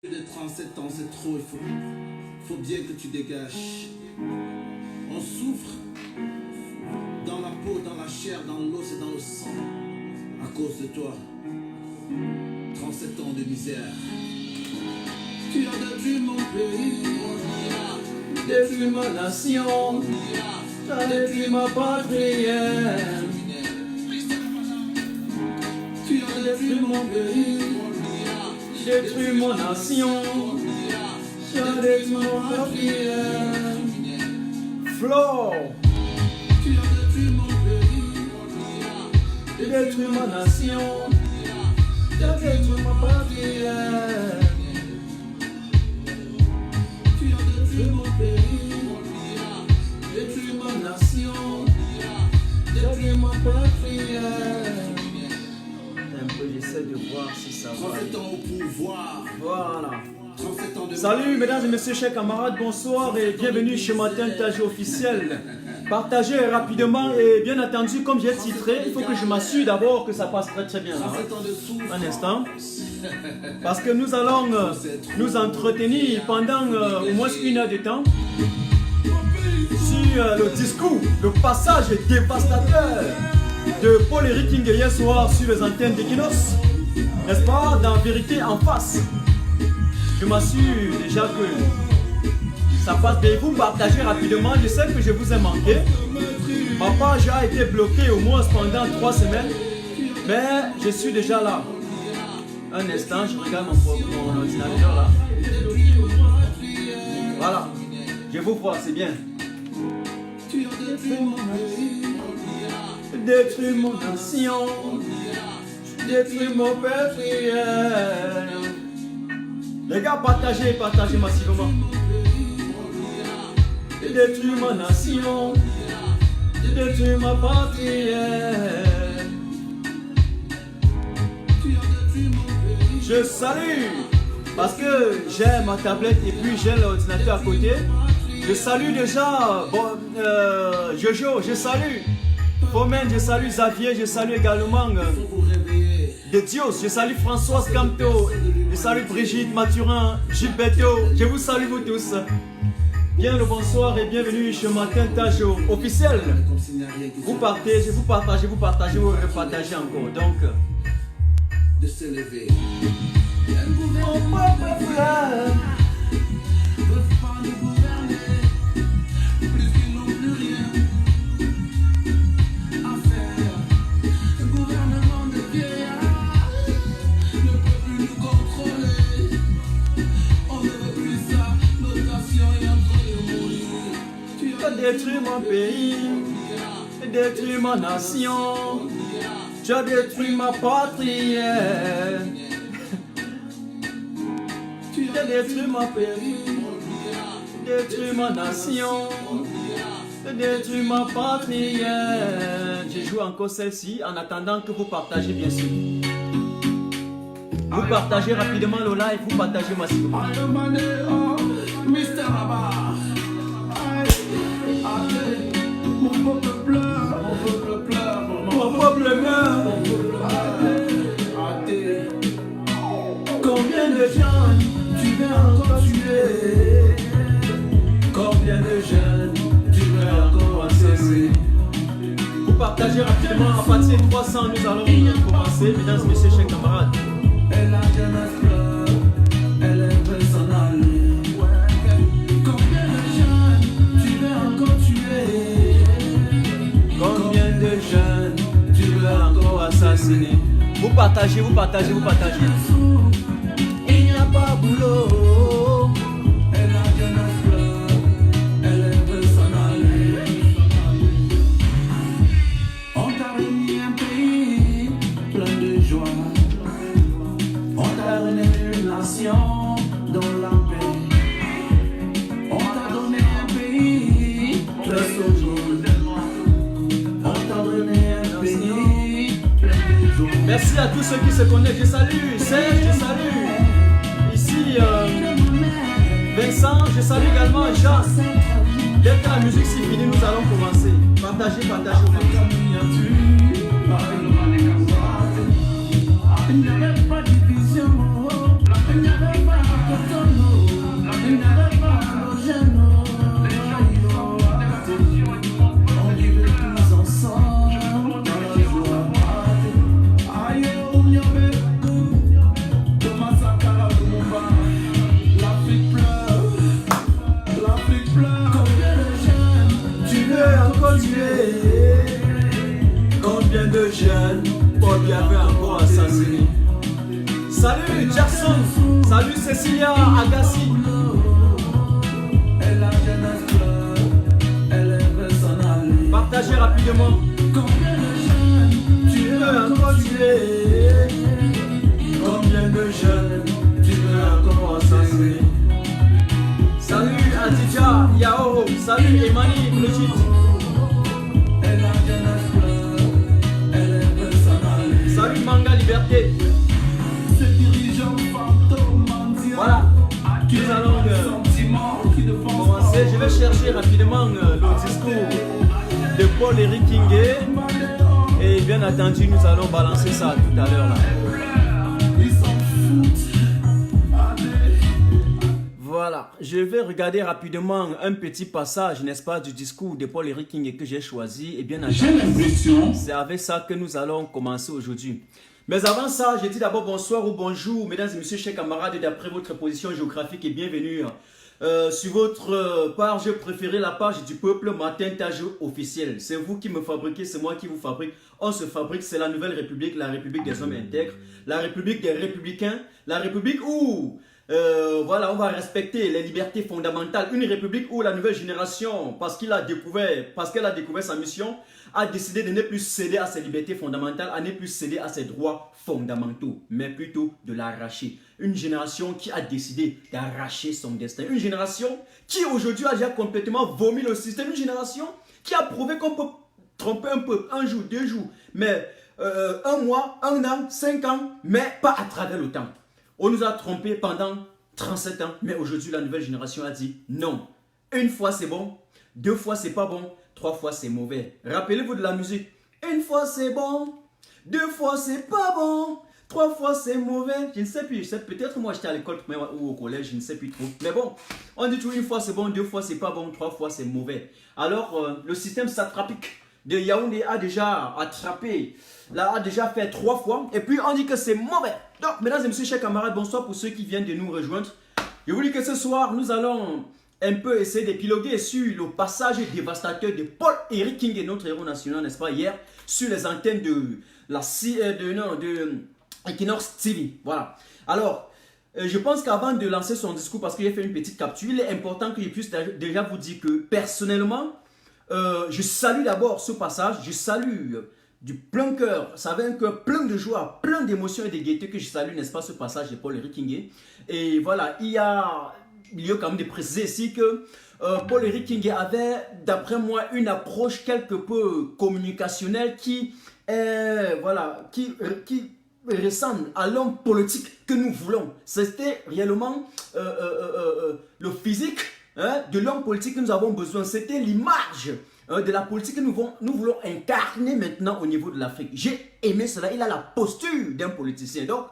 De 37 ans, c'est trop, il faut bien que tu dégages. On souffre dans la peau, dans la chair, dans l'os et dans le sang à cause de toi. 37 ans de misère. Tu as détruit mon pays, détruit ma nation, tu as détruit ma patrie. Tu as détruit mon pays, détruis mon nation, tu as détruit ma patrie. Flo, tu as détruit mon pays, détruis ma nation, tu as détruit ma patrie. Tu as détruit mon pays, détruis ma nation, détruis ma patrie. Un peu, j'essaie de voir si ça va. 37 ans au pouvoir. Voilà. 37 ans de... Salut mesdames et messieurs, chers camarades, bonsoir et bienvenue chez Matin Tajo officiel. Partagez rapidement et bien entendu, comme j'ai titré, il faut que je m'assure d'abord que ça passe très bien. 37 ans de souffle. Un instant. Parce que nous allons nous entretenir pendant au moins 1 heure de temps sur le discours, le passage dévastateur de Paul-Éric King hier soir sur les antennes d'Equinos, n'est-ce pas, dans Vérité en face. Je m'assure déjà que ça passe bien. Vous partagez rapidement, je sais que je vous ai manqué. Ma page a été bloquée au moins pendant 3 semaines, mais je suis déjà là. Un instant, je regarde mon ordinateur là. Voilà, je vous vois, c'est bien. Détruis mon nation, détruis mon patrie. Les gars, partagez massivement. Détruis ma nation, détruis ma patrie. Je salue, parce que j'ai ma tablette et puis j'ai l'ordinateur à côté. Je salue déjà Jojo, je salue Fomen, je salue Xavier, je salue également De Dios, je salue Françoise Camto, je salue Brigitte Mathurin, Gilberto, je vous salue vous tous. Bien le bonsoir et bienvenue chez Matin Tajo officiel. Vous partagez, vous repartagez encore. Donc, de se lever. mon peuple pleure. Peuvent pas nous gouverner, plus qu'ils n'ont plus rien à faire. Le gouvernement de vieillards ne peut plus nous contrôler. On ne veut plus ça, notre nation est en train de mourir. Tu Tu as détruit mon pays, détruit ma nation, tu as détruit ma patrie. Tu as détruit mon pays, détruit ma nation, détruit ma patrie. Je joue encore celle-ci en attendant que vous partagez bien sûr. Vous partagez rapidement le live, vous partagez massivement. Mr. Baba. Mon peuple pleure, mon peuple pleure, Mon peuple meurt. combien de gens tu veux encore tuer? Combien de jeunes tu veux encore assassiner? Vous partagez rapidement, à partir de 300, nous allons commencer, mesdames et messieurs, chers camarades. Et la jeunesse pleure, elle veut s'en aller. Combien de jeunes tu veux encore tuer? Combien de jeunes tu veux encore assassiner? Vous partagez, vous partagez, vous partagez. Il n'y a pas boulot. Et la jeunesse pleure, elle veut s'en aller. On t'a remis un pays plein de joie. On t'a donné une nation dans la paix. On t'a donné un pays plein de joie. On t'a donné un pays plein de joie. Merci à tous ceux qui se connectent. Je salue Serge, je salue ici Vincent, je salue également Jean. Dès que la musique s'est finie, nous allons commencer. Partagez, partagez. Il n'y avait pas de division, il n'y avait pas Cecilia Agassi. Partagez rapidement. Combien de jeunes tu veux encore tuer? Combien de jeunes tu veux encore assassiner? Salut Adidja Yao, salut Emani Brigitte. Salut Manga Liberté. Voilà, nous allons commencer. Je vais chercher rapidement le discours de Paul-Éric Kingé. Et bien entendu, nous allons balancer ça tout à l'heure là. Voilà, je vais regarder rapidement un petit passage, n'est-ce pas, du discours de Paul-Éric Kingé que j'ai choisi. Et bien entendu, c'est avec ça que nous allons commencer aujourd'hui. Mais avant ça, je dis d'abord bonsoir ou bonjour, mesdames et messieurs, chers camarades, d'après votre position géographique et bienvenue sur votre page préférée, la page du peuple Martin Tajou officiel. C'est vous qui me fabriquez, c'est moi qui vous fabrique. On se fabrique, c'est la nouvelle république, la république des hommes intègres, la république des républicains, la république où voilà, on va respecter les libertés fondamentales. Une république où la nouvelle génération, parce qu'elle a découvert sa mission, a décidé de ne plus céder à ses libertés fondamentales, à ne plus céder à ses droits fondamentaux, mais plutôt de l'arracher. Une génération qui a décidé d'arracher son destin. Une génération qui aujourd'hui a déjà complètement vomi le système. Une génération qui a prouvé qu'on peut tromper un peuple, un jour, 2 jours, mais un mois, 1 an, 5 ans, mais pas à travers le temps. On nous a trompés pendant 37 ans, mais aujourd'hui la nouvelle génération a dit non. 1 fois c'est bon, 2 fois c'est pas bon, 3 fois c'est mauvais. Rappelez-vous de la musique. 1 fois c'est bon, 2 fois c'est pas bon, 3 fois c'est mauvais. Je ne sais plus, peut-être moi j'étais à l'école ou au collège, je ne sais plus trop. Mais bon, on dit toujours 1 fois c'est bon, 2 fois c'est pas bon, 3 fois c'est mauvais. Alors le système satrapique de Yaoundé a déjà attrapé, là a déjà fait 3 fois et puis on dit que c'est mauvais. Donc mesdames et messieurs, chers camarades, bonsoir pour ceux qui viennent de nous rejoindre. Je vous dis que ce soir nous allons un peu essayer d'épiloguer sur le passage dévastateur de Paul-Éric Kingé, notre héros national, n'est-ce pas, hier, sur les antennes de Equinox TV. Voilà. Alors, je pense qu'avant de lancer son discours, parce qu'il a fait une petite capture, il est important que je puisse déjà vous dire que, personnellement, je salue d'abord ce passage, je salue du plein cœur, vous savez, un cœur plein de joie, plein d'émotions et de gaieté que je salue, n'est-ce pas, ce passage de Paul-Éric Kingé. Et voilà, il y a quand même de préciser ici que Paul-Éric Kingé avait, d'après moi, une approche quelque peu communicationnelle qui ressemble à l'homme politique que nous voulons. C'était réellement le physique de l'homme politique que nous avons besoin. C'était l'image de la politique que nous voulons incarner maintenant au niveau de l'Afrique. J'ai aimé cela. Il a la posture d'un politicien. Donc,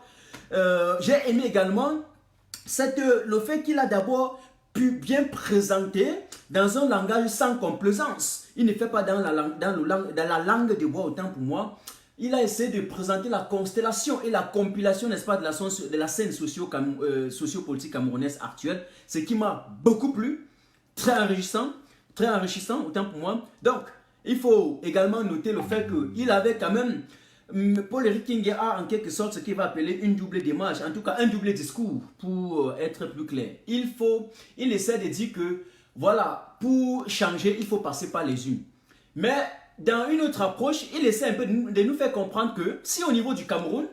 j'ai aimé également le fait qu'il a d'abord pu bien présenter dans un langage sans complaisance. Il ne fait pas dans la langue de bois, autant pour moi. Il a essayé de présenter la constellation et la compilation, n'est-ce pas, de la scène socio-politique camerounaise actuelle. Ce qui m'a beaucoup plu, très enrichissant, autant pour moi. Donc, il faut également noter le fait qu'il avait quand même, Paul-Éric Kingé a en quelque sorte ce qu'il va appeler une double démarche, en tout cas un double discours pour être plus clair. Il essaie de dire que, voilà, pour changer, il faut passer par les unes. Mais dans une autre approche, il essaie un peu de nous faire comprendre que si au niveau du Cameroun,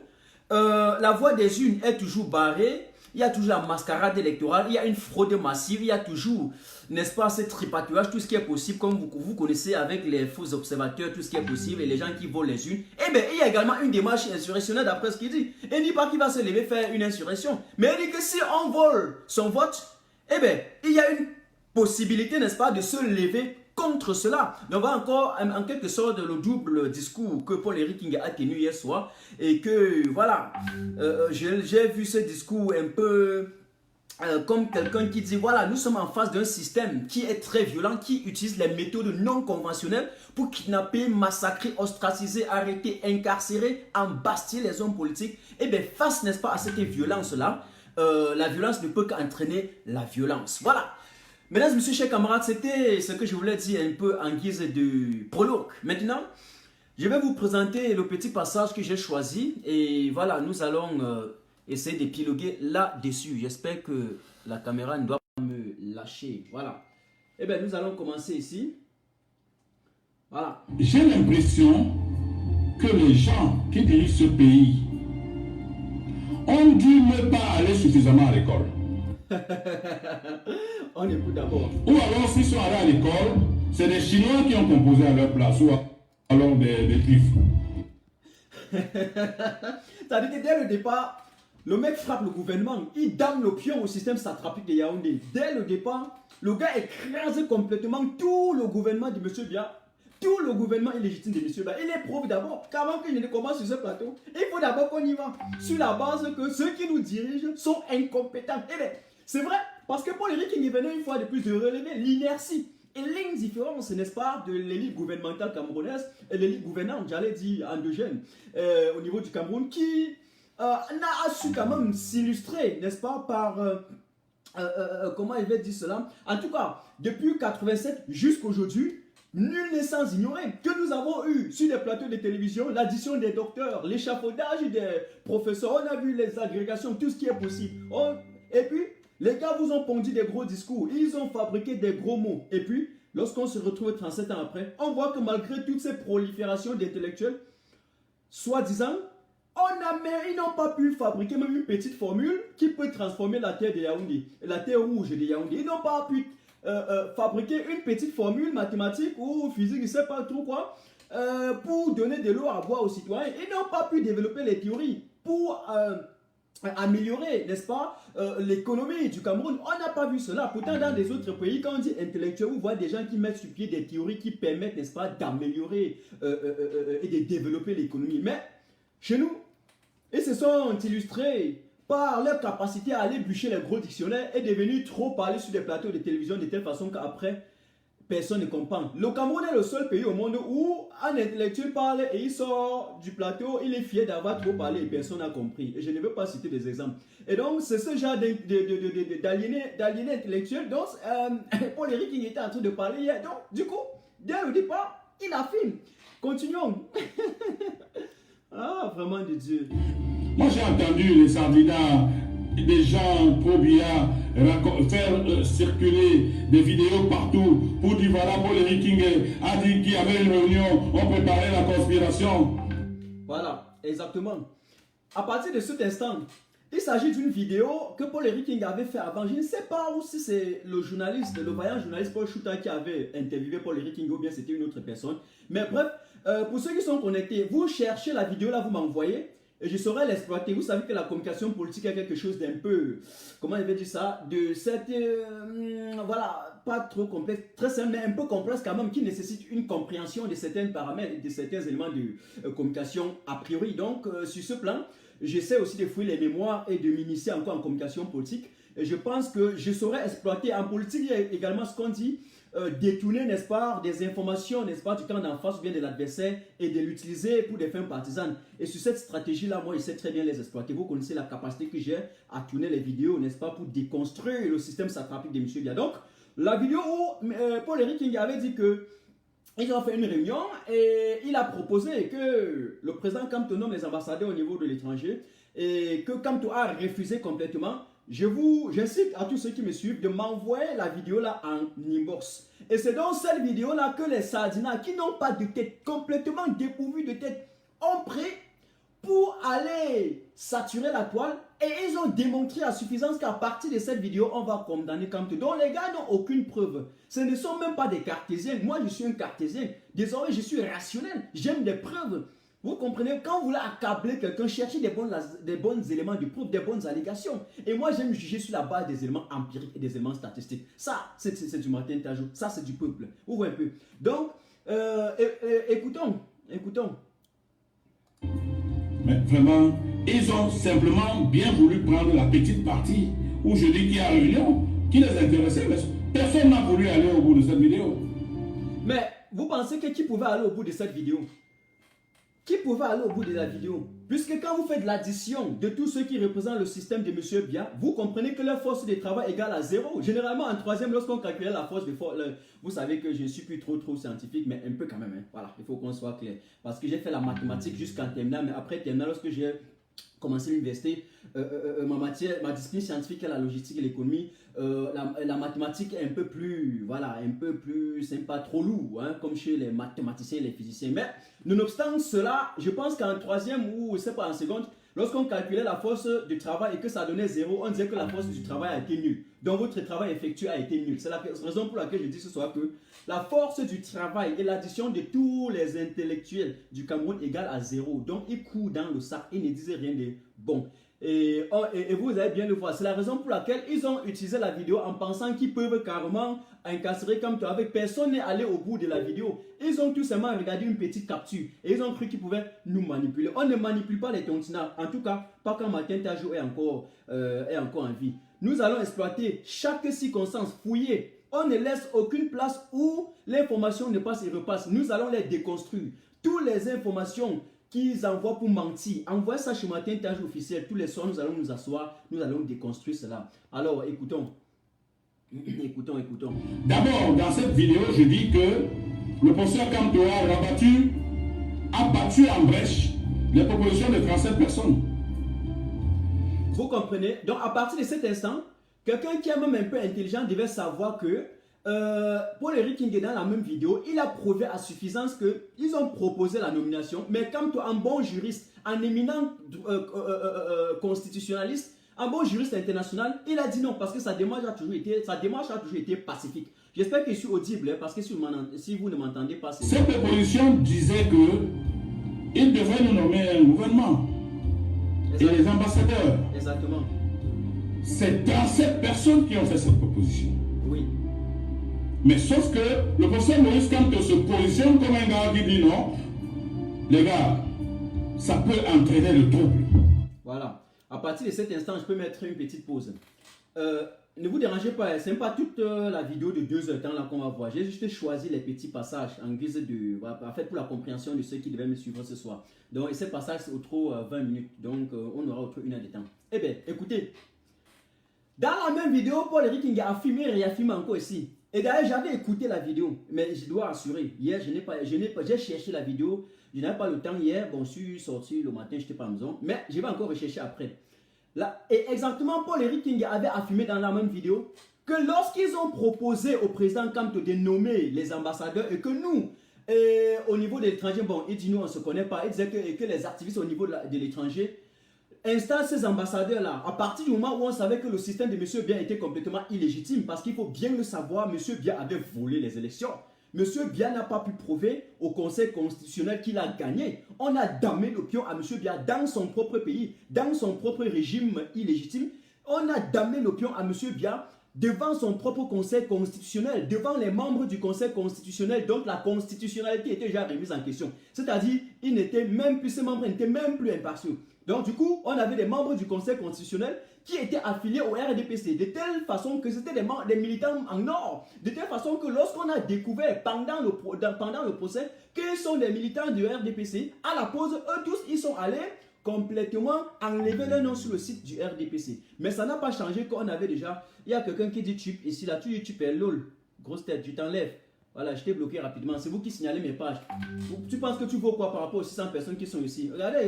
la voie des unes est toujours barrée, il y a toujours la mascarade électorale, il y a une fraude massive, il y a toujours, n'est-ce pas, ce tripatouillage, tout ce qui est possible, comme vous connaissez avec les faux observateurs, tout ce qui est possible, et les gens qui volent les unes. Eh bien, il y a également une démarche insurrectionnelle d'après ce qu'il dit. Il ne dit pas qu'il va se lever faire une insurrection, mais il dit que si on vole son vote, eh bien, il y a une possibilité, n'est-ce pas, de se lever contre cela. Donc, on va encore, en quelque sorte, le double discours que Paul-Éric Kingé a tenu hier soir. Et que, voilà, j'ai vu ce discours un peu comme quelqu'un qui dit, voilà, nous sommes en face d'un système qui est très violent, qui utilise les méthodes non conventionnelles pour kidnapper, massacrer, ostraciser, arrêter, incarcérer, embastiller les hommes politiques. Et bien, face, n'est-ce pas, à cette violence-là, la violence ne peut qu'entraîner la violence. Voilà. Mesdames et messieurs, chers camarades, c'était ce que je voulais dire un peu en guise de prologue. Maintenant, je vais vous présenter le petit passage que j'ai choisi. Et voilà, nous allons essayer d'épiloguer là-dessus. J'espère que la caméra ne doit pas me lâcher. Voilà. Eh bien, nous allons commencer ici. Voilà. J'ai l'impression que les gens qui dirigent ce pays ont dû ne pas aller suffisamment à l'école. On écoute d'abord. Ou alors, s'ils sont allés à l'école, c'est des Chinois qui ont composé à leur place, ou alors des Cliffs. C'est-à-dire que dès le départ, le mec frappe le gouvernement, il dame le pion au système satrapique de Yaoundé. Dès le départ, le gars écrase complètement tout le gouvernement de M. Bia. Tout le gouvernement illégitime de M. Bia. Il est prouve d'abord qu'avant qu'il ne commence sur ce plateau, il faut d'abord qu'on y va. Sur la base que ceux qui nous dirigent sont incompétents. Eh bien, c'est vrai, parce que Paul Henri King venait une fois de plus de relever l'inertie et l'indifférence, n'est-ce pas, de l'élite gouvernementale camerounaise et l'élite gouvernante, j'allais dire endogène, au niveau du Cameroun, qui n'a su quand même s'illustrer, n'est-ce pas, par, comment il va dire cela, en tout cas, depuis 87 jusqu'aujourd'hui, nul n'est sans ignorer que nous avons eu sur les plateaux de télévision l'addition des docteurs, l'échafaudage des professeurs, on a vu les agrégations, tout ce qui est possible. Et puis, les gars vous ont pondu des gros discours, ils ont fabriqué des gros mots. Et puis, lorsqu'on se retrouve 37 ans après, on voit que malgré toutes ces proliférations d'intellectuels, soi-disant, ils n'ont pas pu fabriquer même une petite formule qui peut transformer la terre de Yaoundé, la terre rouge de Yaoundé. Ils n'ont pas pu fabriquer une petite formule mathématique ou physique, je ne sais pas trop quoi, pour donner de l'eau à boire aux citoyens. Ils n'ont pas pu développer les théories pour améliorer, n'est-ce pas, l'économie du Cameroun. On n'a pas vu cela. Pourtant, dans des autres pays, quand on dit intellectuel, vous voyez des gens qui mettent sur pied des théories qui permettent, n'est-ce pas, d'améliorer et de développer l'économie. Mais chez nous, ils se sont illustrés par leur capacité à aller bûcher les gros dictionnaires et devenir trop parler sur des plateaux de télévision de telle façon qu'après, personne ne comprend. Le Cameroun est le seul pays au monde où un intellectuel parle et il sort du plateau, il est fier d'avoir trop parlé et personne n'a compris. Et je ne veux pas citer des exemples. Et donc, c'est ce genre d'aliéné intellectuel dont Paul Henri King était en train de parler hier. Donc, du coup, dès le départ, il affine. Continuons. Ah, vraiment de Dieu. Moi, j'ai entendu les candidats, des gens pro-Bia faire circuler des vidéos partout pour dire voilà, Paul Henri King a dit qu'il y avait une réunion, on préparait la conspiration. Voilà, exactement. À partir de cet instant, il s'agit d'une vidéo que Paul Henri King avait fait avant. Je ne sais pas si c'est le journaliste, le vaillant journaliste Paul Chouta qui avait interviewé Paul Henri King ou bien c'était une autre personne. Mais bref, pour ceux qui sont connectés, vous cherchez la vidéo là, vous m'envoyez. Et je saurais l'exploiter. Vous savez que la communication politique est quelque chose d'un peu, comment je vais dire ça, de cette, voilà, pas trop complexe, très simple, mais un peu complexe quand même, qui nécessite une compréhension de certains paramètres et de certains éléments de communication a priori. Donc, sur ce plan, j'essaie aussi de fouiller les mémoires et de m'initier encore en communication politique. Et je pense que je saurais exploiter en politique, il y a également ce qu'on dit, détourner, n'est-ce pas, des informations, n'est-ce pas, du camp d'en face ou bien de l'adversaire et de l'utiliser pour des fins partisanes. Et sur cette stratégie-là, moi, je sais très bien les exploiter. Vous connaissez la capacité que j'ai à tourner les vidéos, n'est-ce pas, pour déconstruire le système satrapique de M. Bia. Donc, la vidéo où Paul Henri King avait dit que ils ont fait une réunion et il a proposé que le président Kamto nomme les ambassadeurs au niveau de l'étranger et que Kamto a refusé complètement. J'incite à tous ceux qui me suivent de m'envoyer la vidéo là en inbox. Et c'est dans cette vidéo là que les Sardinas qui n'ont pas de tête, complètement dépourvus de tête, ont pris pour aller saturer la toile. Et ils ont démontré à suffisance qu'à partir de cette vidéo, on va condamner Kamto. Donc les gars n'ont aucune preuve. Ce ne sont même pas des cartésiens. Moi je suis un cartésien. Désormais je suis rationnel. J'aime des preuves. Vous comprenez, quand vous voulez accabler quelqu'un, cherchez des bons éléments de preuve, des bonnes allégations. Et moi, j'aime juger sur la base des éléments empiriques et des éléments statistiques. Ça, c'est du Martin Tajou. Ça, c'est du peuple. Vous voyez un peu. Donc, écoutons. Mais vraiment, ils ont simplement bien voulu prendre la petite partie où je dis qu'il y a réunion qui les intéressait. Mais personne n'a voulu aller au bout de cette vidéo. Mais vous pensez que qui pouvait aller au bout de cette vidéo? Qui pouvait aller au bout de la vidéo? Puisque quand vous faites l'addition de tous ceux qui représentent le système de M. Bia, vous comprenez que leur force de travail égale à 0. Généralement, en troisième, lorsqu'on calculait la force de vous savez que je ne suis plus trop scientifique, mais un peu quand même. Hein. Voilà, il faut qu'on soit clair. Parce que j'ai fait la mathématique jusqu'en terminale, mais après terminale, lorsque j'ai commencé l'université, ma discipline scientifique est la logistique et l'économie. La mathématique est un peu plus, voilà, un peu plus, c'est pas trop lourd, hein, comme chez les mathématiciens et les physiciens. Mais nonobstant cela, je pense qu'en troisième ou c'est pas en seconde, lorsqu'on calculait la force du travail et que ça donnait 0, on disait que la force du travail a été nulle. Donc votre travail effectué a été nul. C'est la raison pour laquelle je dis ce soir que la force du travail et l'addition de tous les intellectuels du Cameroun égale à 0. Donc ils courent dans le sac, ils ne disent rien de bon. Et vous allez bien le voir. C'est la raison pour laquelle ils ont utilisé la vidéo en pensant qu'ils peuvent carrément incarcérer comme toi. Avec personne n'est allé au bout de la vidéo. Ils ont tout simplement regardé une petite capture et ils ont cru qu'ils pouvaient nous manipuler. On ne manipule pas les tontinards. En tout cas, pas quand Martin Tajou est encore en vie. Nous allons exploiter chaque circonstance, fouiller. On ne laisse aucune place où l'information ne passe et repasse. Nous allons les déconstruire. Toutes les informations qu'ils envoient pour mentir, envoyez ça chez Martin Tajou officiel. Tous les soirs, nous allons nous asseoir, nous allons déconstruire cela. Alors, écoutons. Écoutons. D'abord, dans cette vidéo, je dis que le professeur Kamtoa a battu en brèche les propositions de 37 personnes. Vous comprenez? Donc, à partir de cet instant, quelqu'un qui est même un peu intelligent devait savoir que Paul-Éric Kingué, dans la même vidéo, il a prouvé à suffisance qu'ils ont proposé la nomination, mais comme toi, un bon juriste, un éminent constitutionnaliste, un bon juriste international, il a dit non parce que sa démarche a toujours été pacifique. J'espère que je suis audible, hein, parce que si vous ne m'entendez pas, c'est... Cette proposition disait qu'il devrait nous nommer un gouvernement. Exactement. Et les ambassadeurs. Exactement. C'est 37 personnes qui ont fait cette proposition. Oui. Mais sauf que le professeur Maurice Kamto se positionne comme un gars qui dit non, les gars, ça peut entraîner le trouble. Voilà. À partir de cet instant, je peux mettre une petite pause. Ne vous dérangez pas, ce n'est pas toute la vidéo de 2 heures de temps là qu'on va voir. J'ai juste choisi les petits passages en guise de... En fait, pour la compréhension de ceux qui devaient me suivre ce soir. Donc, ces passages, c'est au trop 20 minutes. Donc, on aura au trop 1 heure de temps. Eh bien, écoutez. Dans la même vidéo, Paul-Éric Kingué a affirmé et réaffirmé encore ici. Et d'ailleurs, j'avais écouté la vidéo, mais je dois assurer, hier, j'ai cherché la vidéo, je n'avais pas le temps hier, bon, je suis sorti le matin, je n'étais pas à la maison, mais je vais encore rechercher après. Là, et exactement, Paul-Éric Kingué avait affirmé dans la même vidéo que lorsqu'ils ont proposé au président Kamto de nommer les ambassadeurs et que nous, au niveau de l'étranger, bon, il dit nous, on ne se connaît pas, il disait que les activistes au niveau de l'étranger installent ces ambassadeurs-là, à partir du moment où on savait que le système de M. Biya était complètement illégitime, parce qu'il faut bien le savoir, M. Biya avait volé les élections. M. Biya n'a pas pu prouver au Conseil constitutionnel qu'il a gagné. On a damé le pion à M. Biya dans son propre pays, dans son propre régime illégitime. On a damé le pion à M. Biya devant son propre Conseil constitutionnel, devant les membres du Conseil constitutionnel. Donc la constitutionnalité était déjà remise en question. C'est-à-dire, ces membres n'étaient même plus impartiaux. Donc du coup, on avait des membres du Conseil constitutionnel qui étaient affiliés au RDPC, de telle façon que c'était des militants en or, de telle façon que lorsqu'on a découvert pendant le procès qu'ils sont des militants du RDPC, à la pause, eux tous, ils sont allés complètement enlever leur nom sur le site du RDPC. Mais ça n'a pas changé qu'on avait déjà, il y a quelqu'un qui dit chip ici, là, tu dis chip, lol, grosse tête, tu t'enlèves. Voilà, je t'ai bloqué rapidement, c'est vous qui signalez mes pages. Tu penses que tu vaux quoi par rapport aux 600 personnes qui sont ici? Regardez,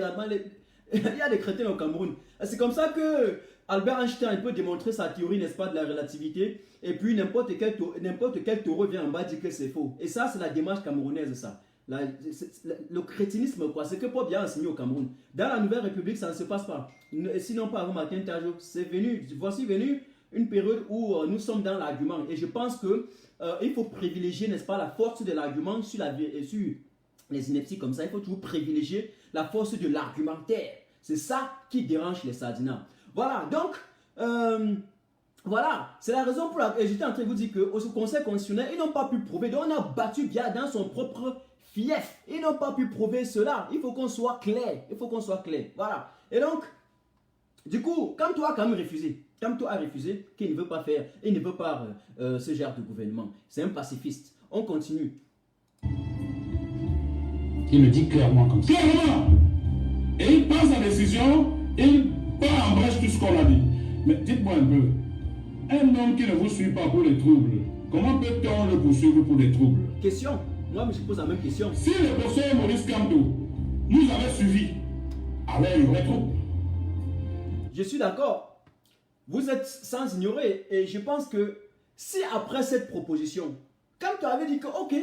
il y a des crétins au Cameroun. C'est comme ça que Albert Einstein peut démontrer sa théorie, n'est-ce pas, de la relativité. Et puis n'importe quel taureau vient en bas dire que c'est faux. Et ça, c'est la démarche camerounaise, ça. Le crétinisme, quoi. C'est que Paul Biya a enseigné au Cameroun. Dans la Nouvelle République, ça ne se passe pas. Sinon, pas avant Martin Tajou. Voici venu une période où nous sommes dans l'argument. Et je pense qu'il faut privilégier, n'est-ce pas, la force de l'argument sur les inepties comme ça. Il faut toujours privilégier la force de l'argumentaire. C'est ça qui dérange les sardinats. Voilà, donc, voilà, c'est la raison pour laquelle j'étais en train de vous dire qu'au Conseil constitutionnel, ils n'ont pas pu prouver. Donc, on a battu Biya dans son propre fief. Ils n'ont pas pu prouver cela. Il faut qu'on soit clair. Il faut qu'on soit clair. Voilà. Et donc, du coup, Kamto a quand même refusé. Kamto a refusé qu'il ne veut pas faire, il ne veut pas ce genre de gouvernement. C'est un pacifiste. On continue. Il le dit clairement comme ça. Clairement. Et il prend sa décision, il part en brèche tout ce qu'on a dit. Mais dites-moi un peu, un homme qui ne vous suit pas pour les troubles, comment peut-on le poursuivre pour les troubles? Question. Moi, je pose la même question. Si le professeur Maurice Kamto nous avait suivis, alors il y aurait trouble. je suis d'accord. Vous êtes sans ignorer. Et je pense que si après cette proposition, quand tu avais dit que, ok,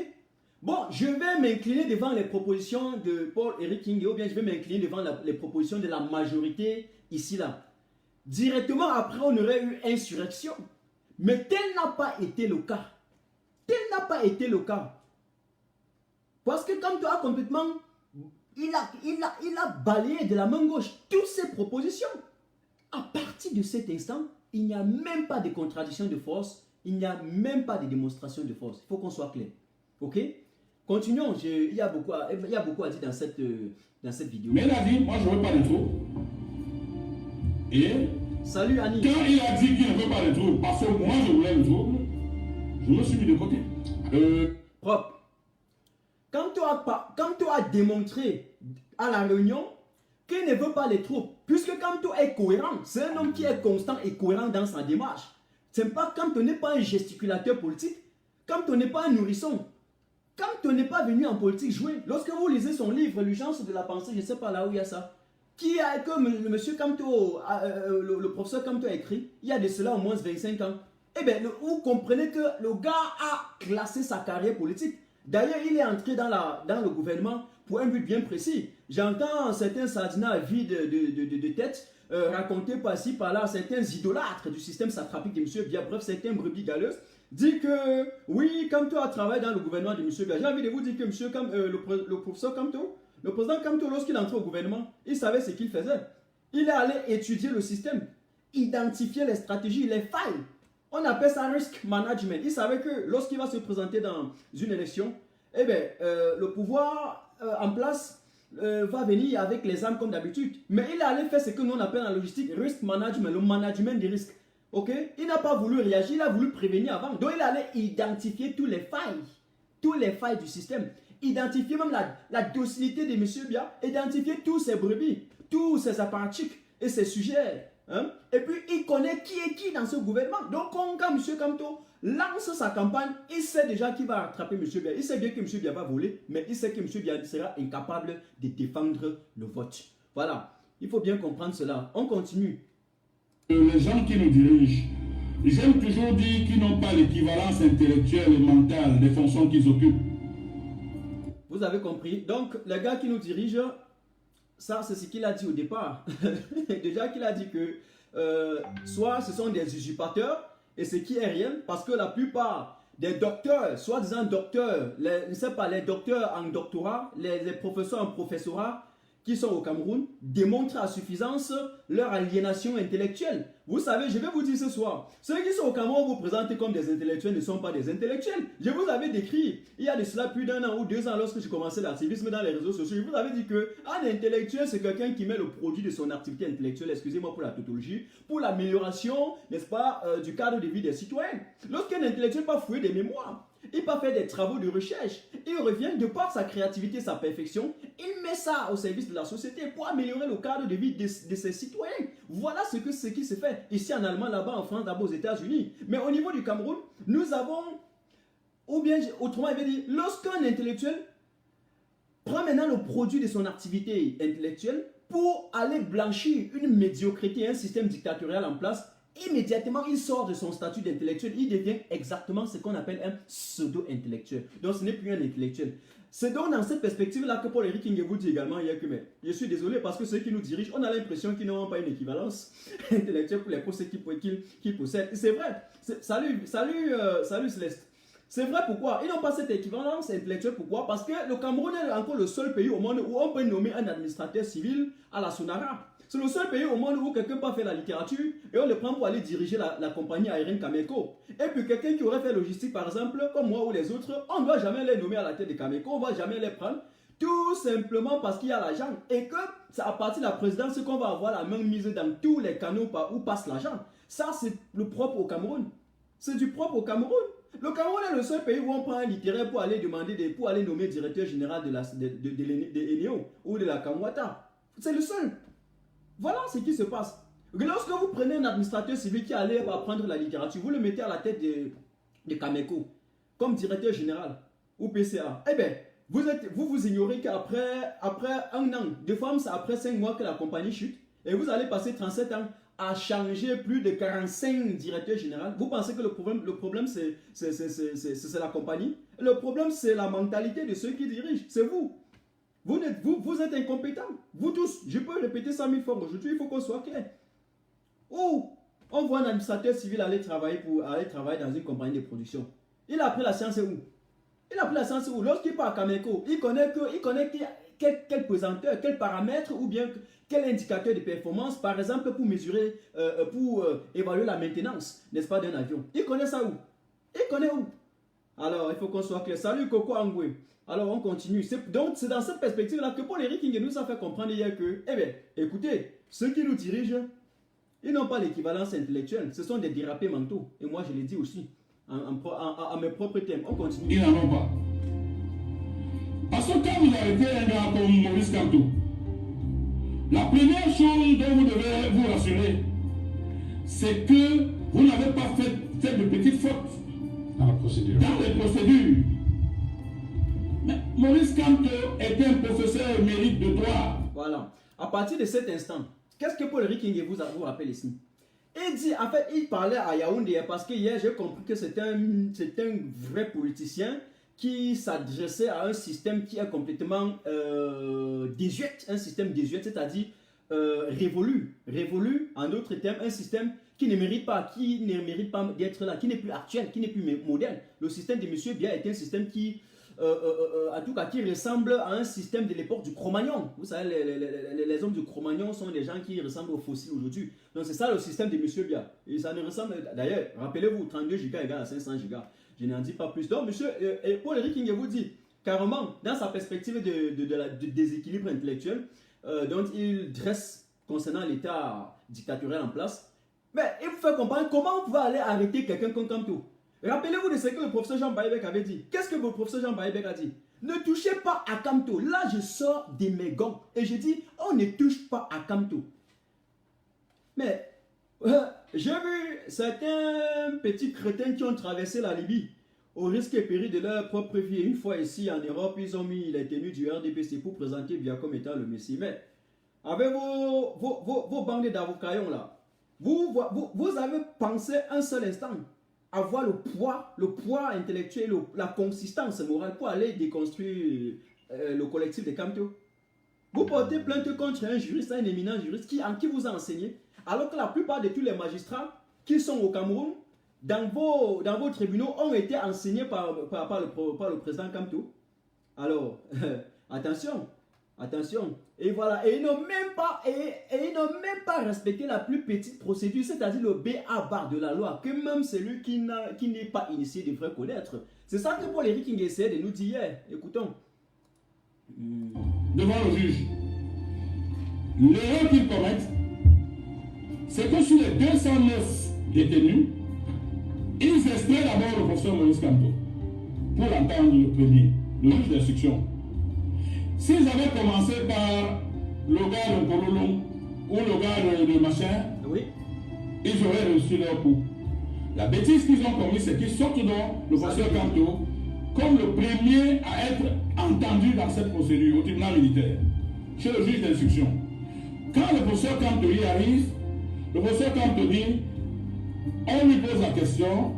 bon, je vais m'incliner devant les propositions de Paul-Éric Kingué, ou bien je vais m'incliner devant les propositions de la majorité ici, là. Directement après, on aurait eu insurrection. Mais tel n'a pas été le cas. Tel n'a pas été le cas. Parce que comme tu as complètement, il a balayé de la main gauche toutes ces propositions. À partir de cet instant, il n'y a même pas de contradiction de force, il n'y a même pas de démonstration de force. Il faut qu'on soit clair. Ok? Continuons. Il y a beaucoup à dire dans cette vidéo. Mais il a dit, moi je ne veux pas de trop. Et salut Annie. Quand il a dit qu'il ne veut pas de troubles, parce que moi je voulais le trouble, je me suis mis de côté. Propre. Quand tu as démontré à la réunion qu'il ne veut pas les troupes, puisque quand tu es cohérent, c'est un homme qui est constant et cohérent dans sa démarche. C'est pas quand tu n'es pas un gesticulateur politique, quand tu n'es pas un nourrisson, quand tu n'es pas venu en politique jouer. Lorsque vous lisez son livre, L'urgence de la pensée, je ne sais pas là où il y a ça, comme le monsieur Camto, le professeur Camto a écrit, il y a de cela au moins 25 ans. Eh bien, vous comprenez que le gars a classé sa carrière politique. D'ailleurs, il est entré dans le gouvernement pour un but bien précis. J'entends certains sardinats vides de tête raconter par-ci, par-là, certains idolâtres du système satrapique de M. Biya, bref, certains brebis galeuses, dit que oui, Camto a travaillé dans le gouvernement de M. Biya. J'ai envie de vous dire que le professeur Camto, le président Camto, lorsqu'il entrait au gouvernement, il savait ce qu'il faisait. Il est allé étudier le système, identifier les stratégies, les failles. On appelle ça risk management. Il savait que lorsqu'il va se présenter dans une élection, eh bien, le pouvoir en place va venir avec les armes comme d'habitude. Mais il est allé faire ce que nous on appelle en logistique risk management, le management des risques. Ok? Il n'a pas voulu réagir, il a voulu prévenir avant. Donc il allait identifier toutes les failles du système. Identifier même la docilité de M. Biya, identifier tous ses brebis, tous ses apparatchiks et ses sujets. Hein? Et puis il connaît qui est qui dans ce gouvernement. Donc quand M. Camto lance sa campagne, il sait déjà qu'il va rattraper M. Biya. Il sait bien que M. Biya va voler, mais il sait que M. Biya sera incapable de défendre le vote. Voilà, il faut bien comprendre cela. On continue. Les gens qui nous dirigent, j'aime toujours dire qu'ils n'ont pas l'équivalence intellectuelle et mentale des fonctions qu'ils occupent. Vous avez compris. Donc, le gars qui nous dirige, ça c'est ce qu'il a dit au départ. Déjà qu'il a dit que soit ce sont des usurpateurs, et ce qui est réel, parce que la plupart des docteurs, soi-disant docteurs, les docteurs en doctorat, les professeurs en professorat, qui sont au Cameroun, démontrent à suffisance leur aliénation intellectuelle. Vous savez, je vais vous dire ce soir, ceux qui sont au Cameroun vous présentent comme des intellectuels ne sont pas des intellectuels. Je vous avais décrit, il y a de cela plus d'1 an ou 2 ans, lorsque j'ai commencé l'activisme dans les réseaux sociaux, je vous avais dit qu'un intellectuel, c'est quelqu'un qui met le produit de son activité intellectuelle, excusez-moi pour la tautologie, pour l'amélioration, n'est-ce pas, du cadre de vie des citoyens. Lorsqu'un intellectuel pas fouiller des mémoires, il peut faire des travaux de recherche, il revient de par sa créativité, sa perfection, il met ça au service de la société pour améliorer le cadre de vie de ses citoyens. Voilà ce qui se fait ici en Allemagne, là-bas en France, là-bas aux États-Unis. Mais au niveau du Cameroun, nous avons, ou bien autrement, il veut dire, lorsqu'un intellectuel prend maintenant le produit de son activité intellectuelle pour aller blanchir une médiocrité, un système dictatorial en place, immédiatement, il sort de son statut d'intellectuel, il devient exactement ce qu'on appelle un pseudo-intellectuel. Donc, ce n'est plus un intellectuel. C'est donc dans cette perspective-là que Paul-Éric Kingué vous dit également hier que, mais je suis désolé parce que ceux qui nous dirigent, on a l'impression qu'ils n'ont pas une équivalence intellectuelle pour les postes qu'ils possèdent. C'est vrai. Salut Céleste. C'est vrai pourquoi? Ils n'ont pas cette équivalence intellectuelle. Pourquoi? Parce que le Cameroun est encore le seul pays au monde où on peut nommer un administrateur civil à la Sonara. C'est le seul pays au monde où quelqu'un peut faire la littérature et on le prend pour aller diriger la compagnie aérienne Cameco. Et puis quelqu'un qui aurait fait logistique par exemple, comme moi ou les autres, on ne doit jamais les nommer à la tête de Cameco, on ne va jamais les prendre. Tout simplement parce qu'il y a l'argent et que c'est à partir de la présidence qu'on va avoir la main mise dans tous les canaux où passe l'argent. Ça c'est le propre au Cameroun. C'est du propre au Cameroun. Le Cameroun est le seul pays où on prend un littéraire pour aller nommer directeur général de l'ENEO ou de la Kamwata. C'est le seul. Voilà ce qui se passe. Lorsque vous prenez un administrateur civil qui allait apprendre la littérature, vous le mettez à la tête de Cameco comme directeur général ou PCA, eh bien, vous ignorez qu'après un an, des fois c'est après 5 mois que la compagnie chute et vous allez passer 37 ans a changé plus de 45 directeurs généraux. Vous pensez que le problème c'est la compagnie? Le problème, c'est la mentalité de ceux qui dirigent. C'est vous. Vous êtes incompétents. Vous tous. Je peux répéter 100 000 fois aujourd'hui. Il faut qu'on soit clair. Oh, on voit un administrateur civil aller travailler dans une compagnie de production. Il a appris la science où? Il a appris la science où? Lorsqu'il part à Cameco, il connaît quel pesanteur, quel paramètre ou bien quel indicateur de performance, par exemple, pour mesurer, pour évaluer la maintenance, n'est-ce pas, d'un avion. Il connaît ça où? Il connaît où? Alors, il faut qu'on soit clair. Salut Coco Angwe. Alors, on continue. Donc, c'est dans cette perspective-là que Paul-Éric Kinge nous a fait comprendre hier que, eh bien, écoutez, ceux qui nous dirigent, ils n'ont pas l'équivalence intellectuelle. Ce sont des dérapés mentaux. Et moi, je l'ai dit aussi, à mes propres termes. On continue. Ils n'en ont pas. Parce que quand vous arrêtez un gars comme Maurice Kamto, la première chose dont vous devez vous rassurer, c'est que vous n'avez pas fait de petites fautes Dans la procédure. dans les procédures. Mais Maurice Kamto était un professeur émérite de droit. Voilà. À partir de cet instant, qu'est-ce que Paul-Éric Kinge vous rappelle ici? Il dit, en fait, il parlait à Yaoundé parce que hier, j'ai compris que c'est un vrai politicien qui s'adressait à un système qui est complètement désuet, un système désuet, c'est-à-dire révolu, en d'autres termes, un système qui ne mérite pas d'être là, qui n'est plus actuel, qui n'est plus moderne. Le système de M. Biya est un système qui, en tout cas, qui ressemble à un système de l'époque du Cro-Magnon. Vous savez, les hommes du Cro-Magnon sont des gens qui ressemblent aux fossiles aujourd'hui. Donc c'est ça le système de M. Biya. Et ça ne ressemble, d'ailleurs, rappelez-vous, 32 gigas égale à 500 gigas. Je n'en dis pas plus. Donc, Paul-Éric Kinge vous dit, carrément, dans sa perspective de déséquilibre intellectuel dont il dresse concernant l'état dictatorial en place, mais il vous fait comprendre comment vous allez arrêter quelqu'un comme Kamto. Rappelez-vous de ce que le professeur Jean Baïbek avait dit. Qu'est-ce que le professeur Jean Baïbek a dit? Ne touchez pas à Kamto. Là, je sors de mes gants et je dis, on ne touche pas à Kamto. Mais j'ai vu certains petits crétins qui ont traversé la Libye au risque et péril de leur propre vie. Une fois ici en Europe, ils ont mis les tenues du RDPC pour présenter Biya comme étant le Messie. Mais avec vos bandes d'avocats là, vous avez pensé un seul instant avoir le poids intellectuel, la consistance morale pour aller déconstruire le collectif de Kamto. Vous portez plainte contre un juriste, un éminent juriste qui vous a enseigné, alors que la plupart de tous les magistrats qui sont au Cameroun, dans vos tribunaux, ont été enseignés par le président Kamto. Alors, attention. Et voilà, et ils n'ont même pas respecté la plus petite procédure, c'est-à-dire le BA de la loi, que même celui qui n'est pas initié devrait connaître. C'est ça que Paul-Éric Kinge essayait de nous dire hier. Écoutons. Devant le juge, l'erreur qu'ils commettent, c'est que sur les 209 détenus, ils extraient d'abord le professeur Maurice Kamto pour l'entendre le premier, le juge d'instruction. S'ils avaient commencé par le gars de Kololong ou le gars de machin, Oui. ils auraient reçu leur coup. La bêtise qu'ils ont commise, c'est qu'ils sortent donc le professeur Kamto comme le premier à être entendu dans cette procédure au tribunal militaire, chez le juge d'instruction. Quand le professeur Kamto y arrive, le professeur Kamto dit, on lui pose la question,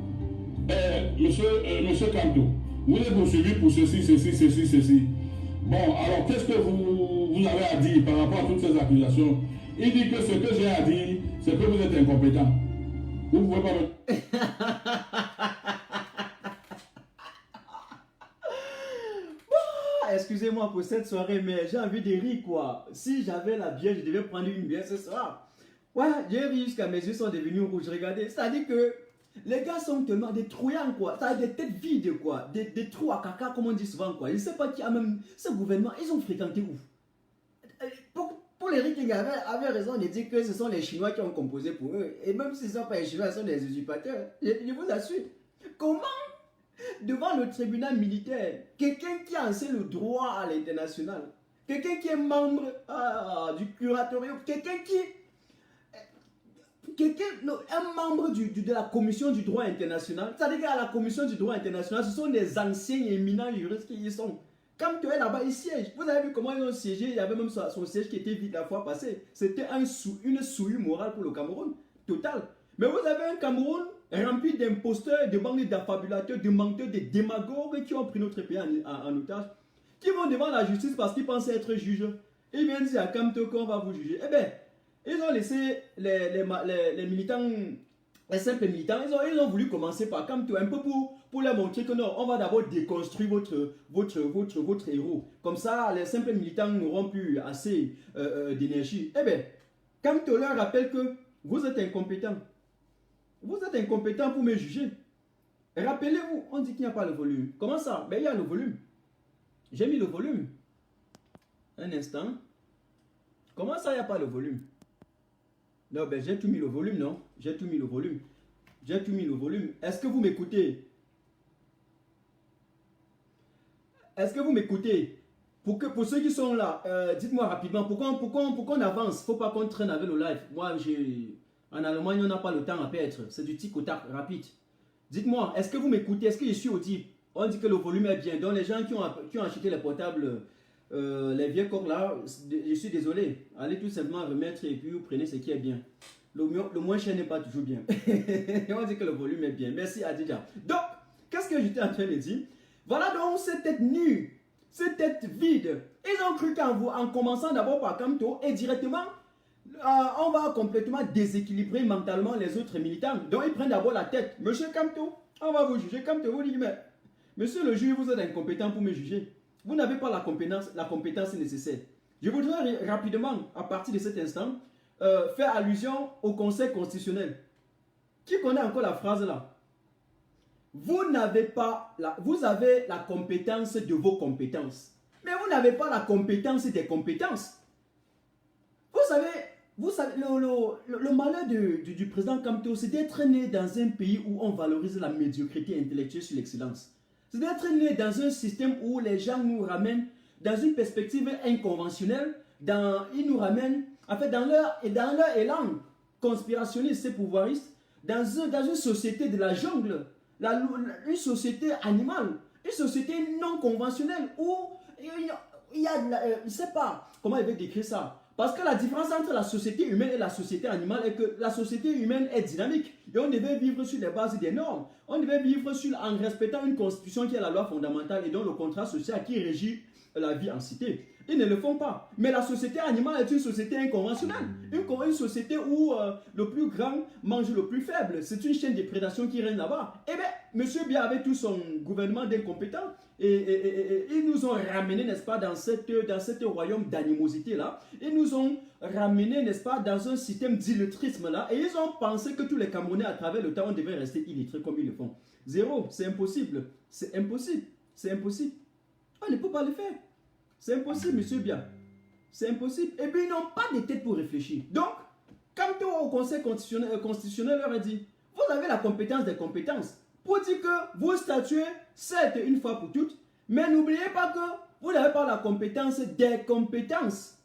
monsieur Kamto, vous êtes poursuivi pour ceci. Bon, alors qu'est-ce que vous avez à dire par rapport à toutes ces accusations? Il dit que ce que j'ai à dire, c'est que vous êtes incompétent. Vous ne pouvez pas me... Excusez-moi pour cette soirée, mais j'ai envie de rire quoi. Si j'avais la bière, je devais prendre une bière ce soir. Ouais, j'ai ri jusqu'à mes yeux sont devenus rouges. Regardez, c'est-à-dire que les gars sont tellement des trouillants quoi. Ça a des têtes vides quoi. Des trous à caca comme on dit souvent quoi. Je ne sais pas qui a même... Ce gouvernement, ils ont fréquenté où? Pour les Kinge avait raison de dire que ce sont les Chinois qui ont composé pour eux. Et même si ce ne sont pas les Chinois, ce sont des usurpateurs. Je vous assure. Comment, devant le tribunal militaire, quelqu'un qui enseigne le droit à l'international, quelqu'un qui est membre du curatorium, un membre de la commission du droit international, c'est-à-dire qu'à la commission du droit international, ce sont des anciens et éminents juristes qui y sont. Quand tu es là-bas, il siège. Vous avez vu comment ils ont siégé? Il y avait même son siège qui était vide la fois passée. C'était une souillure morale pour le Cameroun. Total. Mais vous avez un Cameroun rempli d'imposteurs, de bandits, d'affabulateurs, de menteurs, de démagogues qui ont pris notre pays en otage, qui vont devant la justice parce qu'ils pensaient être juges. Ils viennent dire à Kamto qu'on va vous juger. Eh bien, ils ont laissé les militants, les simples militants, ils ont voulu commencer par Kamto, un peu pour leur montrer que non, on va d'abord déconstruire votre héros. Comme ça, les simples militants n'auront plus assez d'énergie. Eh bien, Kamto leur rappelle que vous êtes incompétents. Vous êtes incompétents pour me juger. Rappelez-vous, on dit qu'il n'y a pas le volume. Comment ça? Ben, il y a le volume. J'ai mis le volume. Un instant. Comment ça, il n'y a pas le volume? Non, ben j'ai tout mis le volume, non? J'ai tout mis le volume. J'ai tout mis le volume. Est-ce que vous m'écoutez? Est-ce que vous m'écoutez? Pour ceux qui sont là, dites-moi rapidement, pourquoi on avance? Il ne faut pas qu'on traîne avec le live. Moi, en Allemagne, on n'a pas le temps à perdre. C'est du tic au tac rapide. Dites-moi, est-ce que vous m'écoutez? Est-ce que je suis audible? On dit que le volume est bien. Donc les gens qui ont acheté les portables, les vieux coques là, je suis désolé. Allez tout simplement remettre et puis vous prenez ce qui est bien. Le moins cher n'est pas toujours bien. On dit que le volume est bien. Merci Adidja. Donc, qu'est-ce que j'étais en train de dire? Voilà donc cette tête nue, cette tête vide. Ils ont cru en commençant d'abord par Kamto et directement, on va complètement déséquilibrer mentalement les autres militants. Donc ils prennent d'abord la tête. Monsieur Kamto, on va vous juger. Kamto vous dit, mais monsieur le juge, vous êtes incompétent pour me juger. Vous n'avez pas la compétence nécessaire. Je voudrais rapidement, à partir de cet instant, faire allusion au Conseil constitutionnel. Qui connaît encore la phrase là? Vous avez la compétence de vos compétences. Mais vous n'avez pas la compétence des compétences. Vous savez le malheur du président Kamto, c'est d'être né dans un pays où on valorise la médiocrité intellectuelle sur l'excellence. C'est d'être né dans un système où les gens nous ramènent dans une perspective inconventionnelle, ils nous ramènent, en fait, dans leur élan conspirationniste et pouvoiriste, dans une société de la jungle, une société animale, une société non conventionnelle où il y a, je ne sais pas comment il veut décrire ça. Parce que la différence entre la société humaine et la société animale est que la société humaine est dynamique. Et on devait vivre sur les bases des normes. On devait vivre en respectant une constitution qui est la loi fondamentale et donc le contrat social qui régit la vie en cité. Ils ne le font pas. Mais la société animale est une société inconventionnelle. Une société où le plus grand mange le plus faible. C'est une chaîne de prédation qui règne là-bas. Eh bien, M. Biya avec tout son gouvernement d'incompétents, et ils nous ont ramenés, n'est-ce pas, dans cet royaume d'animosité-là. Ils nous ont ramenés, n'est-ce pas, dans un système d'illettrisme-là. Et ils ont pensé que tous les Camerounais, à travers le temps, on devait rester illettrés comme ils le font. Zéro, c'est impossible. C'est impossible. C'est impossible. On ne peut pas le faire. C'est impossible, monsieur Biya. C'est impossible. Et puis, ils n'ont pas de tête pour réfléchir. Donc, quand au Conseil constitutionnel leur a dit, vous avez la compétence des compétences, pour dire que vous statuez, certes, une fois pour toutes, mais n'oubliez pas que vous n'avez pas la compétence des compétences.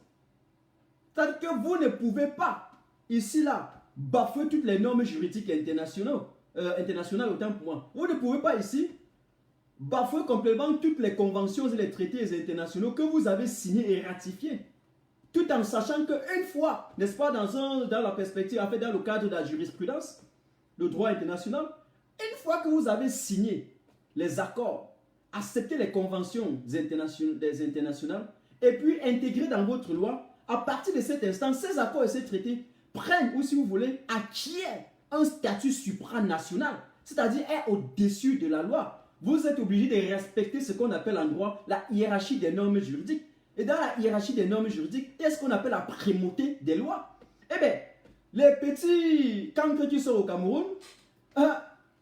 C'est-à-dire que vous ne pouvez pas, ici, là, bafouer toutes les normes juridiques internationales, autant pour moi. Vous ne pouvez pas, ici, bafouer complètement toutes les conventions et les traités internationaux que vous avez signés et ratifiés. Tout en sachant qu'une fois, n'est-ce pas, dans la perspective, en fait, dans le cadre de la jurisprudence, le droit international, une fois que vous avez signé les accords, accepté les conventions des internationales, et puis intégré dans votre loi, à partir de cet instant, ces accords et ces traités prennent, ou si vous voulez, acquièrent un statut supranational, c'est-à-dire est au-dessus de la loi. Vous êtes obligé de respecter ce qu'on appelle en droit la hiérarchie des normes juridiques. Et dans la hiérarchie des normes juridiques, qu'est-ce qu'on appelle la primauté des lois? Eh bien, les petits cancres qui sont au Cameroun,